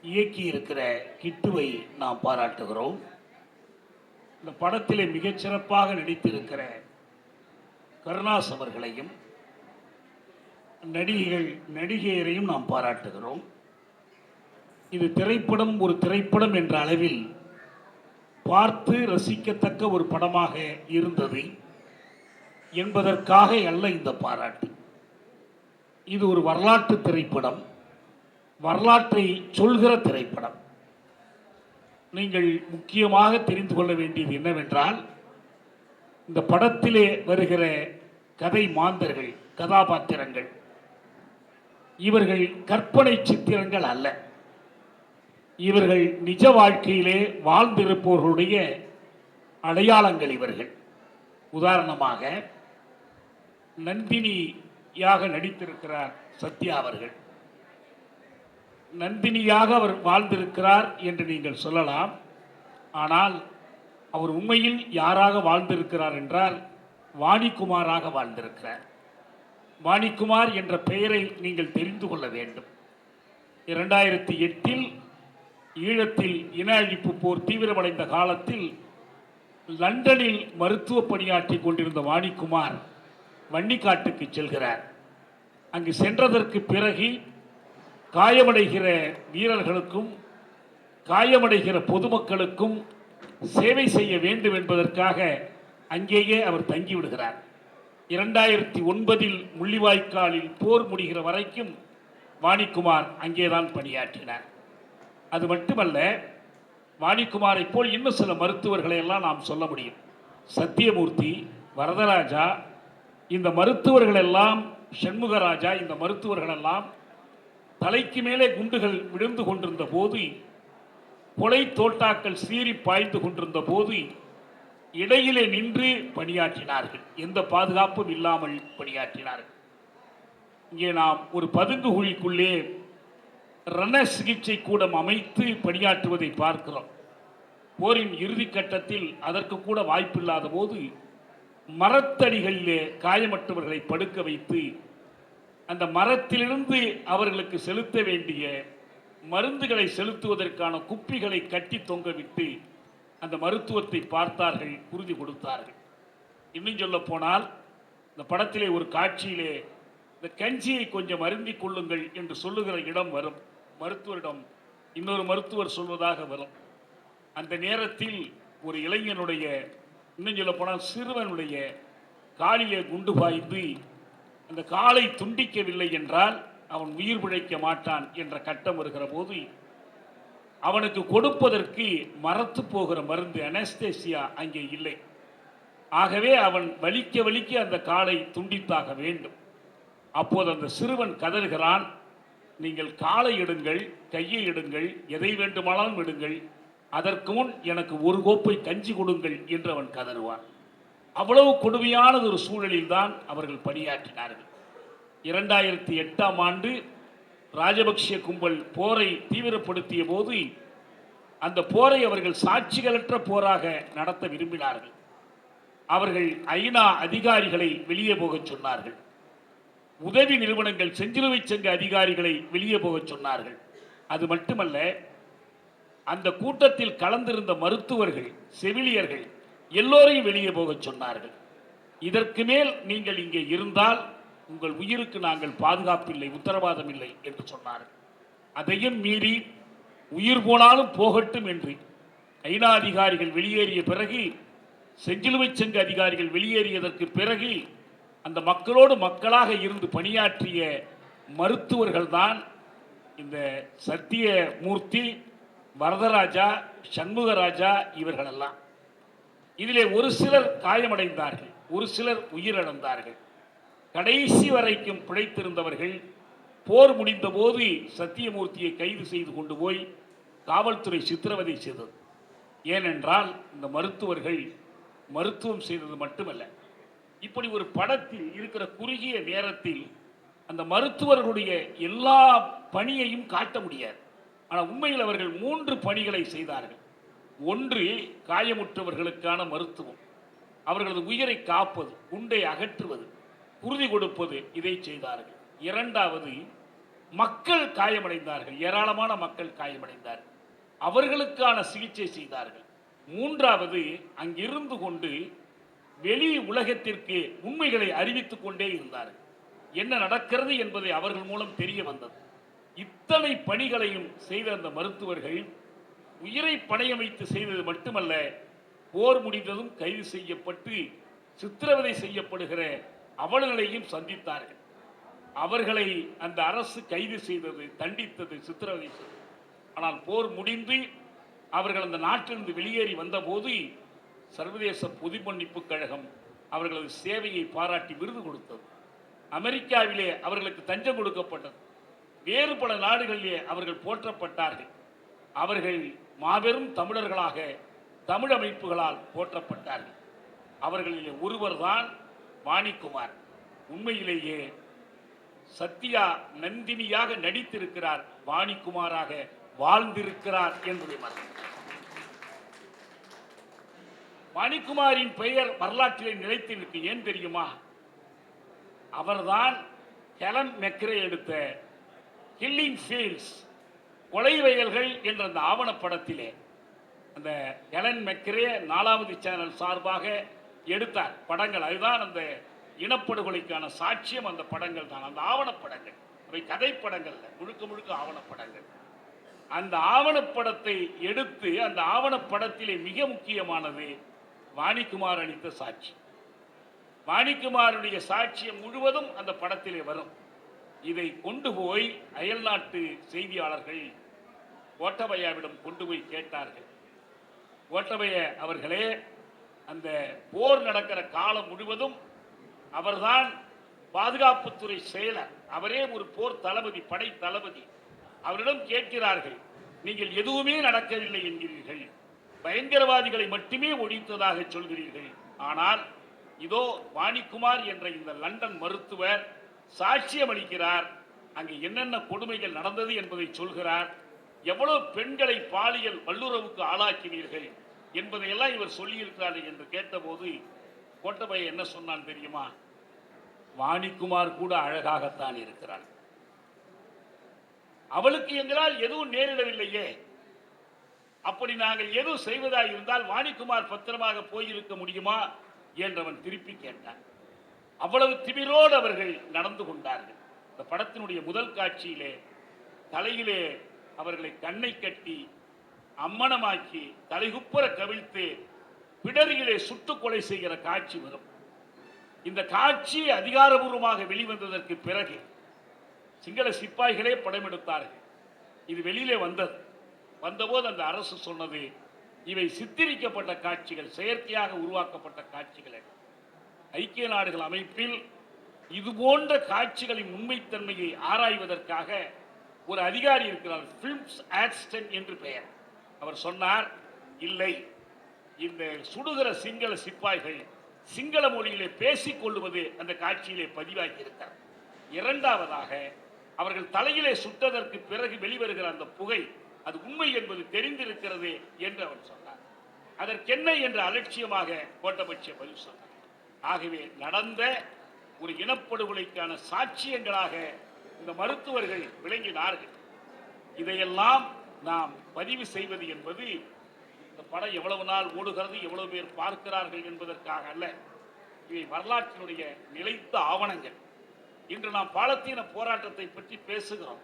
இயக்கியிருக்கிற கிட்டுவை நாம் பாராட்டுகிறோம். இந்த படத்திலே மிகச்சிறப்பாக நடித்திருக்கிற கருணாஸ் அவர்களையும் நடிகையரையும் நாம் பாராட்டுகிறோம். இது திரைப்படம் ஒரு திரைப்படம் என்ற அளவில் பார்த்து ரசிக்கத்தக்க ஒரு படமாக இருந்தது என்பதற்காக அல்ல இந்த பாராட்டு. இது ஒரு வரலாற்று திரைப்படம், வரலாற்றை சொல்கிற திரைப்படம். நீங்கள் முக்கியமாக தெரிந்து கொள்ள வேண்டியது என்னவென்றால், இந்த படத்திலே வருகிற கதை மாந்தர்கள், கதாபாத்திரங்கள், இவர்கள் கற்பனை சித்திரங்கள் அல்ல. இவர்கள் நிஜ வாழ்க்கையிலே வாழ்ந்திருப்பவர்களுடைய அடையாளங்கள் இவர்கள். உதாரணமாக நந்தினியாக நடித்திருக்கிறார் சத்யா அவர்கள். நந்தினியாக அவர் வாழ்ந்திருக்கிறார் என்று நீங்கள் சொல்லலாம். ஆனால் அவர் உண்மையில் யாராக வாழ்ந்திருக்கிறார் என்றால் வாணிகுமாராக வாழ்ந்திருக்கிறார். வாணிகுமார் என்ற பெயரை நீங்கள் தெரிந்து கொள்ள வேண்டும். 2008 ஈழத்தில் இன அழிப்பு போர் தீவிரமடைந்த காலத்தில் லண்டனில் மருத்துவ பணியாற்றி கொண்டிருந்த வாணிகுமார் வன்னிக்காட்டுக்கு செல்கிறார். அங்கு சென்றதற்கு பிறகு காயமடைகிற வீரர்களுக்கும் காயமடைகிற பொதுமக்களுக்கும் சேவை செய்ய வேண்டும் என்பதற்காக அங்கேயே அவர் தங்கிவிடுகிறார். 2009 முள்ளிவாய்க்காலில் போர் முடிகிற வரைக்கும் வாணிகுமார் அங்கேதான் பணியாற்றினார். அது மட்டுமல்ல, வாணிகுமாரை போல் இன்னும் சில மருத்துவர்களை எல்லாம் நாம் சொல்ல முடியும். சத்தியமூர்த்தி, வரதராஜா, இந்த மருத்துவர்கள் எல்லாம், சண்முகராஜா, இந்த மருத்துவர்கள் எல்லாம் தலைக்கு மேலே குண்டுகள் விழுந்து கொண்டிருந்த போது, கொலை தோட்டாக்கள் சீறி பாய்ந்து கொண்டிருந்த போது இடையிலே நின்று பணியாற்றினார்கள். எந்த பாதுகாப்பும் இல்லாமல் பணியாற்றினார்கள். இங்கே நாம் ஒரு பதுங்கு குழிக்குள்ளே ரண சிகிச்சை கூடம் அமைத்து பணியாற்றுவதை பார்க்கிறோம். போரின் இறுதி கட்டத்தில் அதற்கு கூட வாய்ப்பில்லாத போது மரத்தடிகளிலே காயமற்றவர்களை படுக்க வைத்து அந்த மரத்திலிருந்து அவர்களுக்கு செலுத்த வேண்டிய மருந்துகளை செலுத்துவதற்கான குப்பிகளை கட்டி தொங்கவிட்டு அந்த மருத்துவத்தை பார்த்தார்கள், உறுதி கொடுத்தார்கள். இன்னும் சொல்ல போனால், இந்த படத்திலே ஒரு காட்சியிலே இந்த கஞ்சியை கொஞ்சம் அருந்தி கொள்ளுங்கள் என்று சொல்லுகிற இடம் வரும். மருத்துவரிடம் இன்னொரு மருத்துவர் சொல்வதாக வரும். அந்த நேரத்தில் ஒரு இளைஞனுடைய, இன்னும் சொல்ல போனால் சிறுவனுடைய காலிலே குண்டு பாய்ந்து அந்த காலை துண்டிக்கவில்லை என்றால் அவன் உயிர் பிழைக்க மாட்டான் என்ற கட்டம் வருகிற போது அவனுக்கு கொடுப்பதற்கு மரத்து போகிற மருந்து அனஸ்தேசியா அங்கே இல்லை. ஆகவே அவன் வலிக்க வலிக்க அந்த காலை துண்டித்தாக வேண்டும். அப்போது அந்த சிறுவன் கதறுகிறான், நீங்கள் காலை எடுங்கள், கையை எடுங்கள், எதை வேண்டுமானாலும் எடுங்கள், அதற்கு முன் எனக்கு ஒரு கோப்பை கஞ்சி கொடுங்கள் என்று அவன் கதறுவான். அவ்வளவு கொடுமையானது ஒரு சூழலில் தான் அவர்கள் பணியாற்றினார்கள். 2008 ராஜபக்ஷ கும்பல் போரை தீவிரப்படுத்திய போது அந்த போரை அவர்கள் சாட்சிகளற்ற போராக நடத்த விரும்பினார்கள். அவர்கள் ஐநா அதிகாரிகளை வெளியே போகச் சொன்னார்கள். உதவி நிறுவனங்கள், செஞ்சிலுவை சங்க அதிகாரிகளை வெளியே போகச் சொன்னார்கள். அது மட்டுமல்ல, அந்த கூட்டத்தில் கலந்திருந்த மருத்துவர்கள், செவிலியர்கள் எல்லோரையும் வெளியே போகச் சொன்னார்கள். இதற்கு மேல் நீங்கள் இங்கே இருந்தால் உங்கள் உயிருக்கு நாங்கள் பாதுகாப்பில்லை, உத்தரவாதம் இல்லை என்று சொன்னார்கள். அதையும் மீறி உயிர் போனாலும் போகட்டும் என்று ஐநா அதிகாரிகள் வெளியேறிய பிறகு, செஞ்சிலுவைச் சங்க அதிகாரிகள் வெளியேறியதற்கு பிறகு அந்த மக்களோடு மக்களாக இருந்து பணியாற்றிய மருத்துவர்கள் தான் இந்த சத்தியமூர்த்தி, வரதராஜா, சண்முகராஜா இவர்களெல்லாம். இதிலே ஒரு சிலர் காயமடைந்தார்கள், ஒரு சிலர் உயிரிழந்தார்கள். கடைசி வரைக்கும் பிழைத்திருந்தவர்கள் போர் முடிந்த போது சத்தியமூர்த்தியை கைது செய்து கொண்டு போய் காவல்துறை சித்திரவதை செய்தது. ஏனென்றால் இந்த மருத்துவர்கள் மருத்துவம் செய்தது மட்டுமல்ல, இப்படி ஒரு படத்தில் இருக்கிற குறுகிய நேரத்தில் அந்த மருத்துவர்களுடைய எல்லா பணியையும் காட்ட முடியாது. ஆனால் உண்மையில் அவர்கள் 3 பணிகளை செய்தார்கள். ஒன்று, காயமுற்றவர்களுக்கான மருத்துவம், அவர்களது உயிரை காப்பது, குண்டை அகற்றுவது, உறுதி கொடுப்பது, இதை செய்தார்கள். இரண்டாவது, மக்கள் காயமடைந்தார்கள், ஏராளமான மக்கள் காயமடைந்தார்கள், அவர்களுக்கான சிகிச்சை செய்தார்கள். மூன்றாவது, அங்கிருந்து கொண்டு வெளி உலகத்திற்கு உண்மைகளை அறிவித்துக் கொண்டே இருந்தார்கள். என்ன நடக்கிறது என்பதை அவர்கள் மூலம் தெரிய வந்தது. இத்தனை பணிகளையும் செய்த அந்த மருத்துவர்கள் உயிரை பணயம் வைத்து செய்தது மட்டுமல்ல, போர் முடிந்ததும் கைது செய்யப்பட்டு சித்திரவதை செய்யப்படுகிற அவலங்களையும் சந்தித்தார்கள். அவர்களை அந்த அரசு கைது செய்தது, தண்டித்தது, சித்திரவதை செய்தது. ஆனால் போர் முடிந்து அவர்கள் அந்த நாட்டிலிருந்து வெளியேறி வந்தபோது சர்வதேச பொது மன்னிப்பு கழகம் அவர்களது சேவையை பாராட்டி விருது கொடுத்தது. அமெரிக்காவிலே அவர்களுக்கு தஞ்சம் கொடுக்கப்பட்டது. வேறு பல நாடுகளிலே அவர்கள் போற்றப்பட்டார்கள். அவர்கள் மாபெரும் தமிழர்களாக தமிழ் அமைப்புகளால் போற்றப்பட்டார்கள். அவர்களிலே ஒருவர் தான் வாணிக்குமார். உண்மையிலேயே சத்யா நந்தினியாக நடித்திருக்கிறார், வாணிக்குமாராக வாழ்ந்திருக்கிறார் என்பதை மறந்து. வாணிக்குமாரின் பெயர் வரலாற்றிலே நிலைத்திருக்கு. ஏன் தெரியுமா? அவர்தான் ஹெலன் மெக்ரே எடுத்த கில்லிங் ஃபீல்ட்ஸ், கொலை வயல்கள் என்ற அந்த ஆவணப்படத்திலே அந்த ஹெலன் மெக்ரே 4வது சேனல் சார்பாக எடுத்தார் படங்கள். அதுதான் அந்த இனப்படுகொலைக்கான சாட்சியம். அந்த படங்கள் தான், அந்த ஆவணப்படங்கள். அவை கதை படங்கள், முழுக்க முழுக்க ஆவணப்படங்கள். அந்த ஆவணப்படத்தை எடுத்து அந்த ஆவணப்படத்திலே மிக முக்கியமானது வாணிக்குமார் அளித்த சாட்சி. வாணிக்குமாருடைய சாட்சியம் முழுவதும் அந்த படத்திலே வரும். இதை கொண்டு போய் அயல்நாட்டு செய்தியாளர்கள் கோட்டபயாவிடம் கொண்டு போய் கேட்டார்கள். கோட்டபய அவர்களே, அந்த போர் நடக்கிற காலம் முழுவதும் அவர்தான் பாதுகாப்புத்துறை செயலர், அவரே ஒரு போர் தளபதி, படை தளபதி. அவரிடம் கேட்கிறார்கள், நீங்கள் எதுவுமே நடக்கவில்லை என்கிறீர்கள், பயங்கரவாதிகளை மட்டுமே ஒழித்ததாக சொல்கிறீர்கள். ஆனால் இதோ வாணிக்குமார் என்ற இந்த லண்டன் மருத்துவர் சாட்சியம் அளிக்கிறார், அங்கே என்னென்ன கொடுமைகள் நடந்தது என்பதை சொல்கிறார், எவ்வளவு பெண்களை பாலியல் வல்லுறவுக்கு ஆளாக்கினீர்கள் என்பதையெல்லாம் இவர் சொல்லியிருக்கிறார் என்று கேட்டபோது கோட்டபய என்ன சொன்னான் தெரியுமா? வாணிக்குமார் கூட அழகாகத்தான் இருக்கிறார், அவளுக்கு எங்களால் எதுவும் நேரிடவில்லையே, அப்படி நாங்கள் எதுவும் செய்வதாக இருந்தால் வாணிக்குமார் பத்திரமாக போயிருக்க முடியுமா என்றவன் திருப்பி கேட்டான். அவ்வளவு திமிரோடு அவர்கள் நடந்து கொண்டார்கள். இந்த படத்தினுடைய முதல் காட்சியிலே தலையிலே அவர்களை கண்ணை கட்டி அம்மனமாக்கி தலைகுப்புற கவிழ்த்து பிடரியிலே சுட்டு கொலை செய்கிற காட்சி வரும். இந்த காட்சி அதிகாரபூர்வமாக வெளிவந்ததற்கு பிறகு சிங்கள சிப்பாய்களே படமெடுத்தார்கள். இது வெளியிலே வந்தபோது அந்த அரசு சொன்னது, இவை சித்தரிக்கப்பட்ட காட்சிகள், செயற்கையாக உருவாக்கப்பட்ட காட்சிகள். ஐக்கிய நாடுகள் அமைப்பில் இது போன்ற காட்சிகளின் உண்மைத்தன்மையை ஆராய்வதற்காக ஒரு அதிகாரி இருக்கிறார், பிலிம்ஸ் ஆக்ஸ்டன் என்று பெயர். அவர் சொன்னார், இல்லை, இந்த சுடுகிற சிங்கள சிப்பாய்கள் சிங்கள மொழியிலே பேசிக் கொள்ளுவது அந்த காட்சியிலே பதிவாகி இருக்கிறார். இரண்டாவதாக அவர்கள் தலையிலே சுட்டதற்கு பிறகு வெளிவருகிற அந்த புகை அது உண்மை என்பது தெரிந்திருக்கிறது என்று அவர் சொன்னார். அதற்கென்ன என்று அலட்சியமாக கோட்டபட்ச பதில் சொன்னார். ஆகவே நடந்த ஒரு இனப்படுகொலைக்கான சாட்சியங்களாக இந்த மருத்துவர்கள் விளங்கினார்கள். இதையெல்லாம் நாம் பதிவு செய்வது என்பது இந்த படம் எவ்வளவு நாள் ஓடுகிறது, எவ்வளவு பேர் பார்க்கிறார்கள் என்பதற்காக அல்ல. இவை வரலாற்றினுடைய நிலைத்த ஆவணங்கள். இன்று நாம் பாலத்தீன போராட்டத்தை பற்றி பேசுகிறோம்.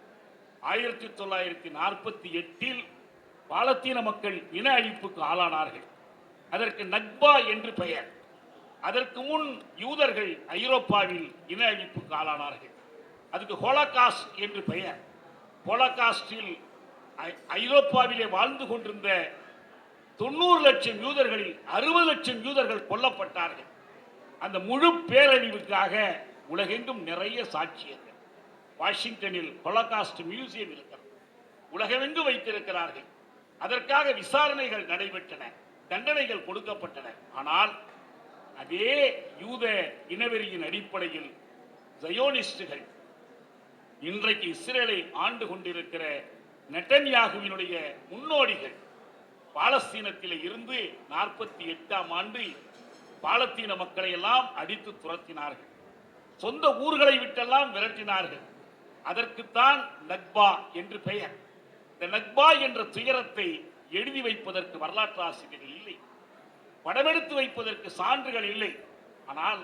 1948 பாலத்தீன மக்கள் இன அழிப்புக்கு ஆளானார்கள். அதற்கு நக்பா என்று பெயர். அதற்கு முன் யூதர்கள் ஐரோப்பாவில் இன அழிப்புக்கு ஆளானார்கள். அதுக்கு ஹோலோகாஸ்ட் என்று பெயர். ஹோலோகாஸ்டில் ஐரோப்பாவிலே வாழ்ந்து கொண்டிருந்த 90 லட்சம் யூதர்களில் 60 லட்சம் யூதர்கள் கொல்லப்பட்டார்கள். அந்த முழு பேரழிவுக்காக உலகெங்கும் நிறைய சாட்சியங்கள். வாஷிங்டனில் ஹோலோகாஸ்ட் மியூசியம் இருக்கிறது, உலகமெங்கும் வைத்திருக்கிறார்கள். அதற்காக விசாரணைகள் நடைபெற்றன, தண்டனைகள் கொடுக்கப்பட்டன. ஆனால் அதே யூத இனவெறியின் அடிப்படையில் ஜயோனிஸ்டுகள் இன்றைக்கு இஸ்ரேலை ஆண்டு கொண்டிருக்கிற நெட்டன்யாகுவினுடைய முன்னோடிகள் பாலஸ்தீனத்தில் இருந்து 48ஆம் ஆண்டு பாலஸ்தீன மக்களை எல்லாம் அடித்து துரத்தினார்கள். சொந்த ஊர்களை விட்டெல்லாம் விரட்டினார்கள். அதற்குத்தான் நக்பா என்று பெயர். இந்த நக்பா என்ற துயரத்தை எழுதி வைப்பதற்கு வரலாற்று ஆசிரியர்கள் இல்லை, படமெடுத்து வைப்பதற்கு சான்றுகள் இல்லை. ஆனால்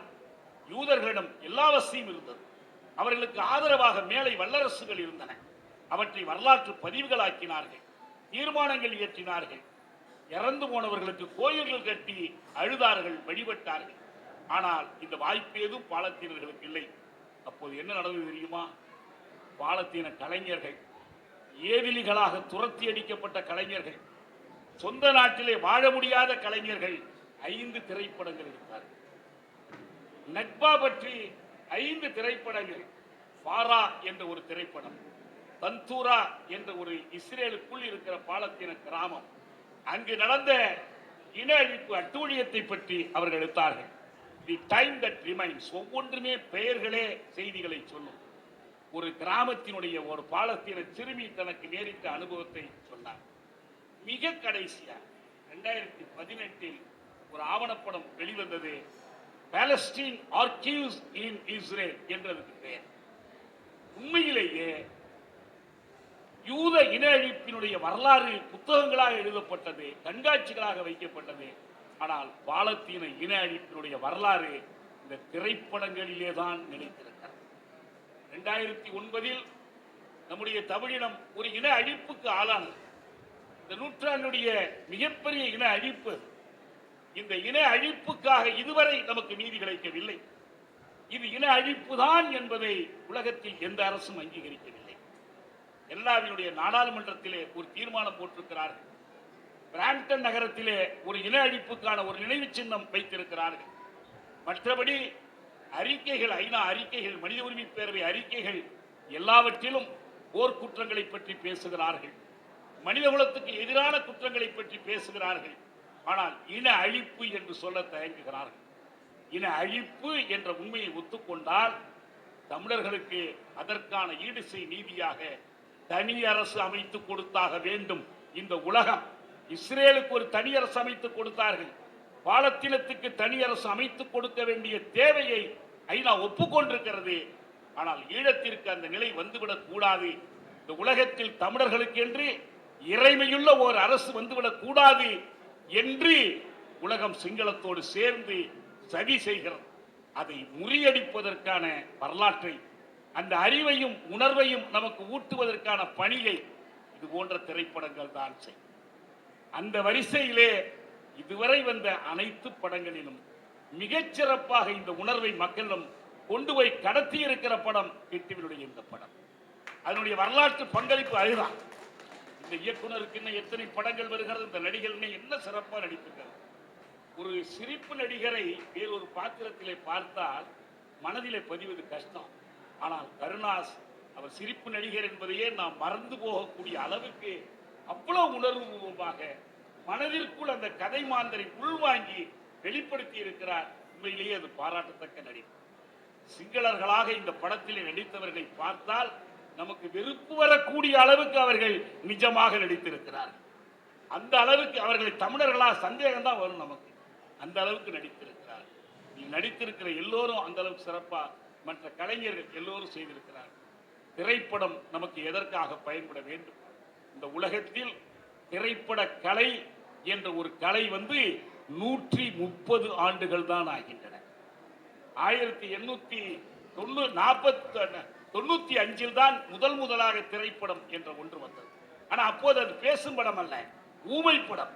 யூதர்களிடம் எல்லா வசதியும் இருந்தது. அவர்களுக்கு ஆதரவாக மேலை வல்லரசுகள் இருந்தன. அவற்றை வரலாற்று பதிவுகளாக்கினார்கள், தீர்மானங்கள் இயற்றினார்கள். இறந்து போனவர்களுக்கு கோயில்கள் கட்டி அழுதார்கள், வழிபட்டார்கள். ஆனால் இந்த வாய்ப்பு ஏதும் பாலத்தீனர்களுக்கு இல்லை. அப்போது என்ன நடந்தது தெரியுமா? பாலத்தீன கலைஞர்கள், ஏதிலிகளாக துரத்தி அடிக்கப்பட்ட கலைஞர்கள், சொந்த நாட்டிலே வாழ முடியாத கலைஞர்கள் 5 திரைப்படங்கள் எடுத்தார்கள். நக்பா பற்றி 5 திரைப்படங்கள். பாரா என்ற ஒரு திரைப்படம், தந்தூரா என்ற ஒரு இஸ்ரேலுக்குள் இருக்கிற பாலத்தீன கிராமம், அங்கு நடந்த இன அழிப்பு அட்டூழியத்தை பற்றி அவர்கள் எடுத்தார்கள். The time that remains. ஒவ்வொன்றுமே பெயர்களே செய்திகளை சொல்லும். ஒரு கிராமத்தினுடைய ஒரு பாலத்தீன சிறுமி தனக்கு நேரிட்ட அனுபவத்தை சொன்னார். மிக கடைசியா 2018 ஒரு ஆவணப்படம் வெளிவந்தது, பாலஸ்டீன் ஆர்கிவ்ஸ் இன் இஸ்ரேல் என்றதுக்கு பெயர். உண்மையிலேயே யூத இன அழிப்பினுடைய வரலாறு புத்தகங்களாக எழுதப்பட்டது, கண்காட்சிகளாக வைக்கப்பட்டது. ஆனால் பாலத்தீன இன அழிப்பினுடைய வரலாறு இந்த திரைப்படங்களிலே தான் நிலைத்திருக்கிறது. 2009 நம்முடைய தமிழினம் ஒரு இன அழிப்புக்கு ஆளானது. இந்த நூற்றாண்டுடைய மிகப்பெரிய இன அழிப்பு. இந்த இன அழிப்புக்காக இதுவரை நமக்கு நீதி கிடைக்கவில்லை. இது இன அழிப்பு தான் என்பதை உலகத்தில் எந்த அரசும் அங்கீகரிக்கவில்லை. எல்லாவினுடைய நாடாளுமன்றத்திலே ஒரு தீர்மானம் போட்டிருக்கிறார்கள். பிராம்டன் நகரத்திலே ஒரு இன அழிப்புக்கான ஒரு நினைவு சின்னம் வைத்திருக்கிறார்கள். மற்றபடி அறிக்கைகள், ஐநா அறிக்கைகள், மனித உரிமை பேரவை அறிக்கைகள் எல்லாவற்றிலும் போர் குற்றங்களை பற்றி பேசுகிறார்கள், மனித குலத்துக்கு எதிரான குற்றங்களை பற்றி பேசுகிறார்கள். ஆனால் இன அழிப்பு என்று சொல்ல தயங்குகிறார்கள். இன அழிப்பு என்ற உண்மையை ஒத்துக்கொண்டால் தமிழர்களுக்கு அதற்கான ஈடுசெய் நீதியாக தனி அரசு அமைத்து கொடுத்தாக வேண்டும். இந்த உலகம் இஸ்ரேலுக்கு ஒரு தனி அரசு அமைத்து கொடுத்தார்கள். பாலத்தீனத்துக்கு தனி அரசு அமைத்து கொடுக்க வேண்டிய தேவையை ஐநா ஒப்புக்கொண்டிருக்கிறது. ஆனால் ஈழத்திற்கு அந்த நிலை வந்துவிடக் கூடாது. இந்த உலகத்தில் தமிழர்களுக்கு என்று இறைமையுள்ள ஒரு அரசு வந்துவிடக் கூடாது என்று உலகம் சிங்களத்தோடு சேர்ந்து சதி செய்கிறது. அதை முறியடிப்பதற்கான வரலாற்றை, அந்த அறிவையும் உணர்வையும் நமக்கு ஊட்டுவதற்கான பணியை இது போன்ற திரைப்படங்கள் தான் செய்யும். அந்த வரிசையிலே இதுவரை வந்த அனைத்து படங்களிலும் மிகச்சிறப்பாக இந்த உணர்வை மக்களிடம் கொண்டு போய் கடத்தி இருக்கிற படம் கிட்டுவினுடைய இந்த படம். அதனுடைய வரலாற்று பங்களிப்பு அதுதான். இந்த இயக்குனருக்கு இன்னும் எத்தனை படங்கள் வருகிறது, இந்த நடிகர் என்ன சிறப்பாக நடித்திருக்கிறது. ஒரு சிரிப்பு நடிகரை வேறொரு பாத்திரத்திலே பார்த்தால் மனதிலே பதிவது கஷ்டம். ஆனால் கருணாஸ் அவர் சிரிப்பு நடிகர் என்பதையே நாம் மறந்து போகக்கூடிய அளவுக்கு அவ்வளவு உணர்வுபூர்வமாக மனதிற்குள் அந்த கதை மாந்தரை உள்வாங்கி வெளிப்படுத்தி இருக்கிறார். உண்மையிலேயே அது பாராட்டத்தக்க நடிப்பு. சிங்களர்களாக இந்த படத்திலே நடித்தவர்களை பார்த்தால் நமக்கு வெறுப்பு வரக்கூடிய அளவுக்கு அவர்கள் நிஜமாக நடித்திருக்கிறார்கள். அந்த அளவுக்கு அவர்களை தமிழர்களா சந்தேகம் தான் வரும் நமக்கு. அந்த அளவுக்கு நடித்திருக்கிறார். நீ நடித்திருக்கிற எல்லோரும் அந்த அளவுக்கு சிறப்பா, மற்ற கலைஞர்கள் எல்லோரும் செய்திருக்கிறார். திரைப்படம் நமக்கு எதற்காக பயன்பட வேண்டும்? இந்த உலகத்தில் திரைப்பட கலை என்ற ஒரு கலை வந்து 130 ஆண்டுகள் தான் ஆகின்றன. 1895 தான் முதலாக திரைப்படம் என்ற ஒன்று வந்தது. ஆனா அப்போது அது பேசும் படம் அல்ல, ஊமை படம்.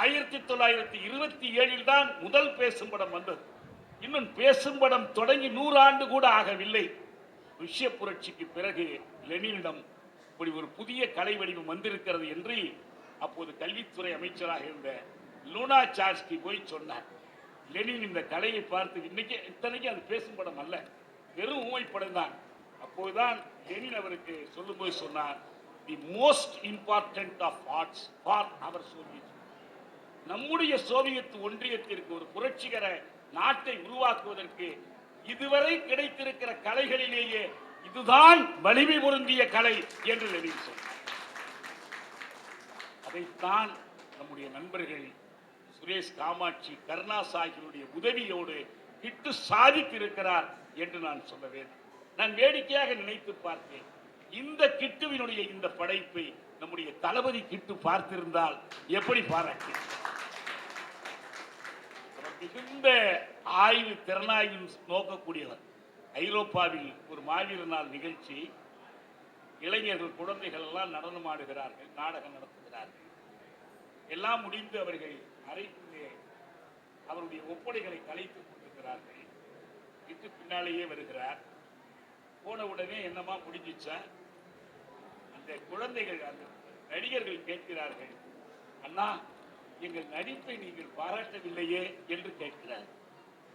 1927 தான் முதல் பேசும் படம் வந்தது. இன்னும் பேசும் படம் தொடங்கி 100 ஆண்டு கூட ஆகவில்லை. ருஷ்ய புரட்சிக்கு பிறகு லெனினிடம் இப்படி ஒரு புதிய கலை வடிவம் வந்திருக்கிறது என்று அப்போது கல்வித்துறை அமைச்சராக இருந்த லூனாசார்ஸ்கி போய் சொன்னார். லெனின் இந்த கலையை பார்த்து, இன்னைக்கு இத்தனைக்கு அது பேசும் படம் அல்ல, வெறும் ஊமை படம் தான். அப்போதுதான் லெனின் அவருக்கு சொல்லும்போது சொன்னார், the most important of arts for அவர் சோவியத், நம்முடைய சோவியத் ஒன்றியத்திற்கு ஒரு புரட்சிகர நாட்டை உருவாக்குவதற்கு இதுவரை கிடைத்திருக்கிற கலைகளிலேயே இதுதான் வலிமை பொருந்திய கலை என்று லெனின் சொன்னார். அதைத்தான் நம்முடைய நண்பர்கள் சுரேஷ் காமாட்சி, கருணாஸ் ஆகியோருடைய உதவியோடு கிட்டு சாதித்திருக்கிறார் என்று நான் சொல்ல வேண்டும். நான் வேடிக்கையாக நினைத்து பார்த்தேன், இந்த கிட்டுவினுடைய இந்த படைப்பை நம்முடைய தளபதி கிட்டு பார்த்திருந்தால் எப்படி பாராட்டி. மிகுந்த ஆய்வு திறனாய்வு நோக்கக்கூடியவர். ஐரோப்பாவில் ஒரு மாவீரர் நாள் நிகழ்ச்சி, இளைஞர்கள் குழந்தைகள் எல்லாம் நடனம் ஆடுகிறார்கள், நாடகம் நடத்துகிறார்கள். எல்லாம் முடிந்து அவர்கள் அறைக்குள்ளே அவருடைய ஒப்படைகளை கலைத்துக் கொண்டிருக்கிறார்கள். கிட்டு பின்னாலேயே வருகிறார். போன உடனே என்னமா முடிஞ்சிச்சா, அந்த குழந்தைகள் அந்த நடிகர்கள் கேட்கிறார்கள், அண்ணா எங்கள் நடிப்பை நீங்கள் பாராட்டவில்லையே என்று கேட்கிறார்.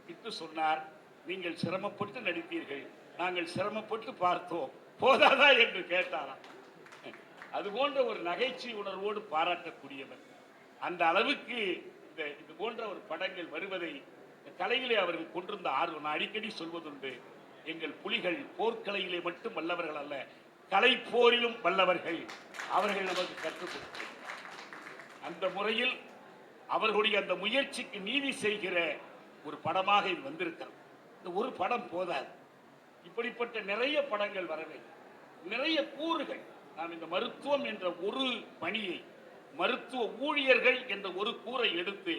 கிட்டு சொன்னார், நீங்கள் சிரமப்பட்டு நடித்தீர்கள், நாங்கள் சிரமப்பட்டு பார்த்தோம், போதாதா என்று கேட்டாராம். அது போன்ற ஒரு நகைச்சுவை உணர்வோடு பாராட்டக்கூடியவர். அந்த அளவுக்கு இது போன்ற ஒரு படங்கள் வருவதை கலையிலே அவர்கள் கொண்டிருந்த ஆர்வம். நான் அடிக்கடி சொல்வதுண்டு, எங்கள் புலிகள் போர்க்கலையிலே மட்டும் வல்லவர்கள் அல்ல, கலை போரிலும் வல்லவர்கள். அவர்கள் நமக்கு கற்றுக் கொடுத்தார்கள். அந்த முறையில் அவர்களுடைய அந்த முயற்சிக்கு நீதி செய்கிற ஒரு படமாக இது வந்திருக்கிறது. இந்த ஒரு படம் போதாது, இப்படிப்பட்ட நிறைய படங்கள் வர வேண்டும். நிறைய கூறுகள். நாம் இந்த மருத்துவம் என்ற ஒரு பணியை, மருத்துவ ஊழியர்கள் என்ற ஒரு கூரை எடுத்து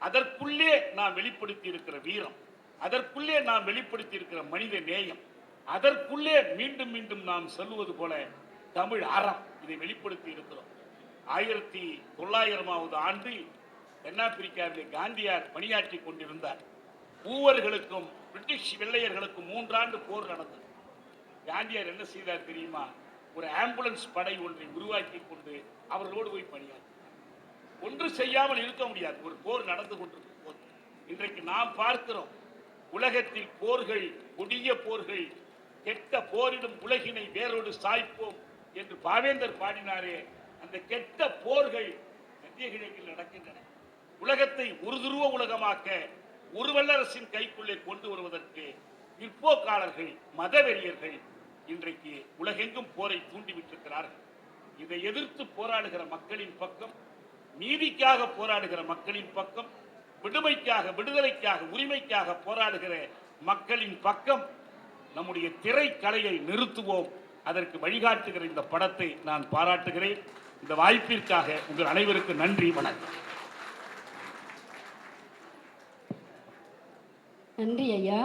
அதற்குள்ளே நாம் வெளிப்படுத்தி இருக்கிற வீரம், அதற்குள்ளே நாம் வெளிப்படுத்தி இருக்கிற மனித நேயம், அதற்குள்ளே மீண்டும் மீண்டும் நாம் சொல்லுவது போல தமிழ் அறம், இதை வெளிப்படுத்தி இருக்கிறோம். 1900ஆவது ஆண்டு தென்னாப்பிரிக்காவிலே காந்தியார் பணியாற்றி கொண்டிருந்தார். மூவர்களுக்கும் பிரிட்டிஷ் வெள்ளையர்களுக்கும் 3 ஆண்டு போர் நடந்தது. காந்தியார் என்ன செய்தார் தெரியுமா? ஒரு ஆம்புலன்ஸ் படை ஒன்றை உருவாக்கி கொண்டு அவர்களோடு போய் பணியாற்றி. ஒன்று செய்யாமல் இருக்க முடியாது, ஒரு போர் நடந்து கொண்டிருக்கும் போது. இன்றைக்கு நாம் பார்க்கிறோம், உலகத்தில் போர்கள், கொடிய போர்கள், கெட்ட போரிடும் உலகினை வேரோடு சாய்ப்போம் என்று பாவேந்தர் பாடினாரே, அந்த கெட்ட போர்கள் மத்திய கிழக்கில் நடக்கின்றன. உலகத்தை ஒரு துருவ உலகமாக்க ஒரு வல்லரசின் கைக்குள்ளே கொண்டு வருவதற்கு பிற்போக்காளர்கள், மதவெறியர்கள் இன்றைக்கு உலகெங்கும் போரை தூண்டிவிட்டிருக்கிறார்கள். இதை எதிர்த்து போராடுகிற மக்களின் பக்கம், நீதிக்காக போராடுகிற மக்களின் பக்கம், விடுமைக்காக, விடுதலைக்காக, உரிமைக்காக போராடுகிற மக்களின் பக்கம் நம்முடைய திரைக்கலையை நிறுத்துவோம். அதற்கு வழிகாட்டுகிற இந்த படத்தை நான் பாராட்டுகிறேன். இந்த வாய்ப்பிற்காக உங்கள் அனைவருக்கும் நன்றி, வணக்கம். நன்றி ஐயா.